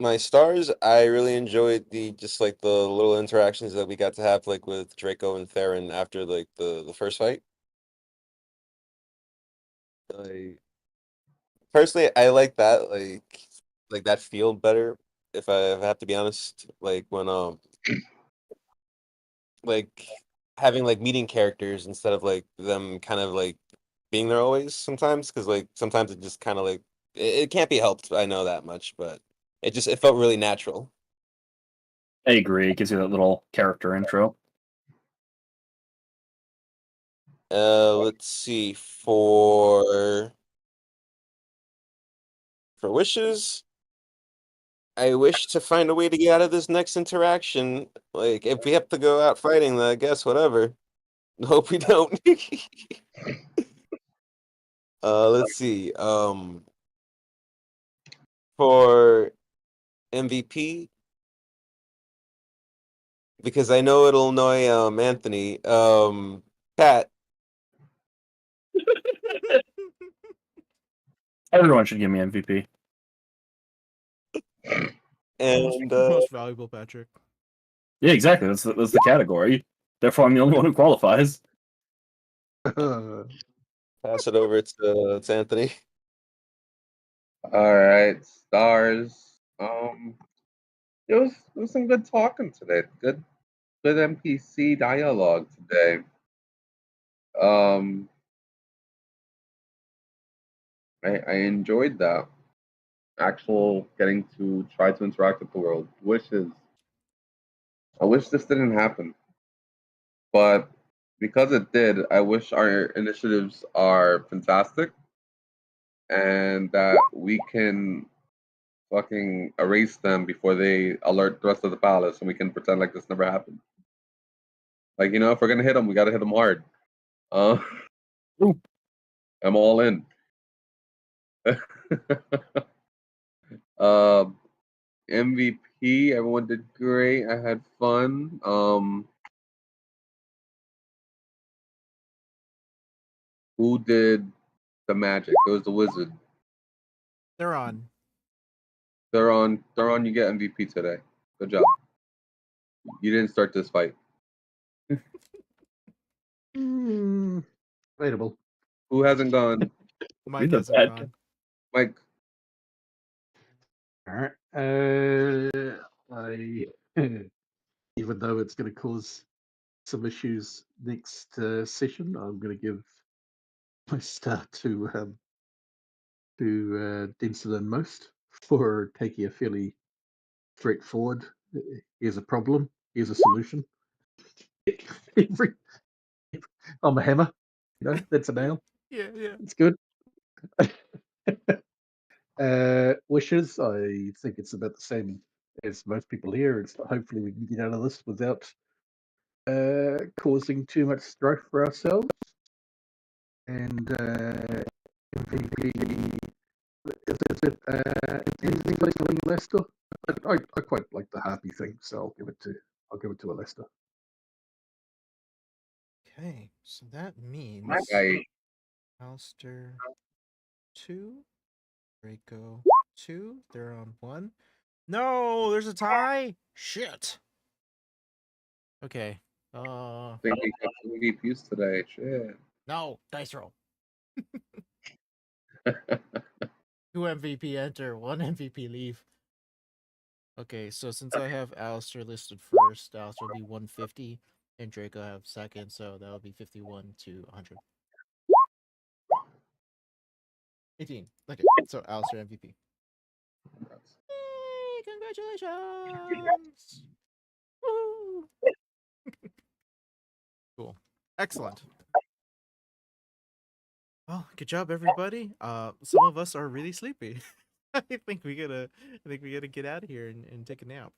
my stars, I really enjoyed the just like the little interactions that we got to have like with Draco and Theron after like the first fight. Personally, I like that like that feel better if I have to be honest. Like when like having like meeting characters instead of like them kind of like being there always sometimes because like sometimes it just kind of like it can't be helped. I know that much, but it felt really natural. I agree. It gives you that little character intro. Let's see for wishes. I wish to find a way to get out of this next interaction. Like if we have to go out fighting, then I guess whatever. Hope we don't. Let's see. For MVP, because I know it'll annoy Anthony. Pat, Everyone should give me MVP. And Most valuable, Patrick. Yeah, exactly. That's the category. Therefore, I'm the only one who qualifies. pass it over to Anthony. All right, stars. It was some good talking today. Good NPC dialogue today. Um, I enjoyed that. Actual getting to try to interact with the world. I wish this didn't happen, but because it did, I wish our initiatives are fantastic and that we can fucking erase them before they alert the rest of the palace and we can pretend like this never happened. Like, if we're gonna hit them, we gotta hit them hard. Uh, I'm all in. MVP, everyone did great. I had fun. Who did the magic? It was the wizard. They're on. They're on. You get MVP today. Good job. You didn't start this fight. Debatable. Who hasn't gone? Mike the hasn't bad gone. Mike. All right. I, even though it's going to cause some issues next session, I'm going to give my star to Denson and Most for taking a fairly straightforward. Here's a problem. Here's a solution. Every, I'm a hammer. That's a nail. Yeah, yeah. It's good. Wishes, I think it's about the same as most people here. It's hopefully we can get out of this without causing too much strife for ourselves. And MVP, is it Anthony Leslie Lester? I quite like the Harpy thing, so I'll give it to a Lester. Okay, so that means My guy. Alistair 2, Draco 2. They're on 1. No, there's a tie. Shit. Okay. Think he got MVPs today. Shit. No, dice roll. 2 MVP enter, 1 MVP leave. Okay, so since I have Alistair listed first, Alistair will be 150, and Draco have second, so that'll be 51 to 100. 18. Okay, so Alistair MVP. Yay, congratulations! Woo! Cool. Excellent. Well, good job, everybody. Some of us are really sleepy. I think we gotta get out of here and take a nap.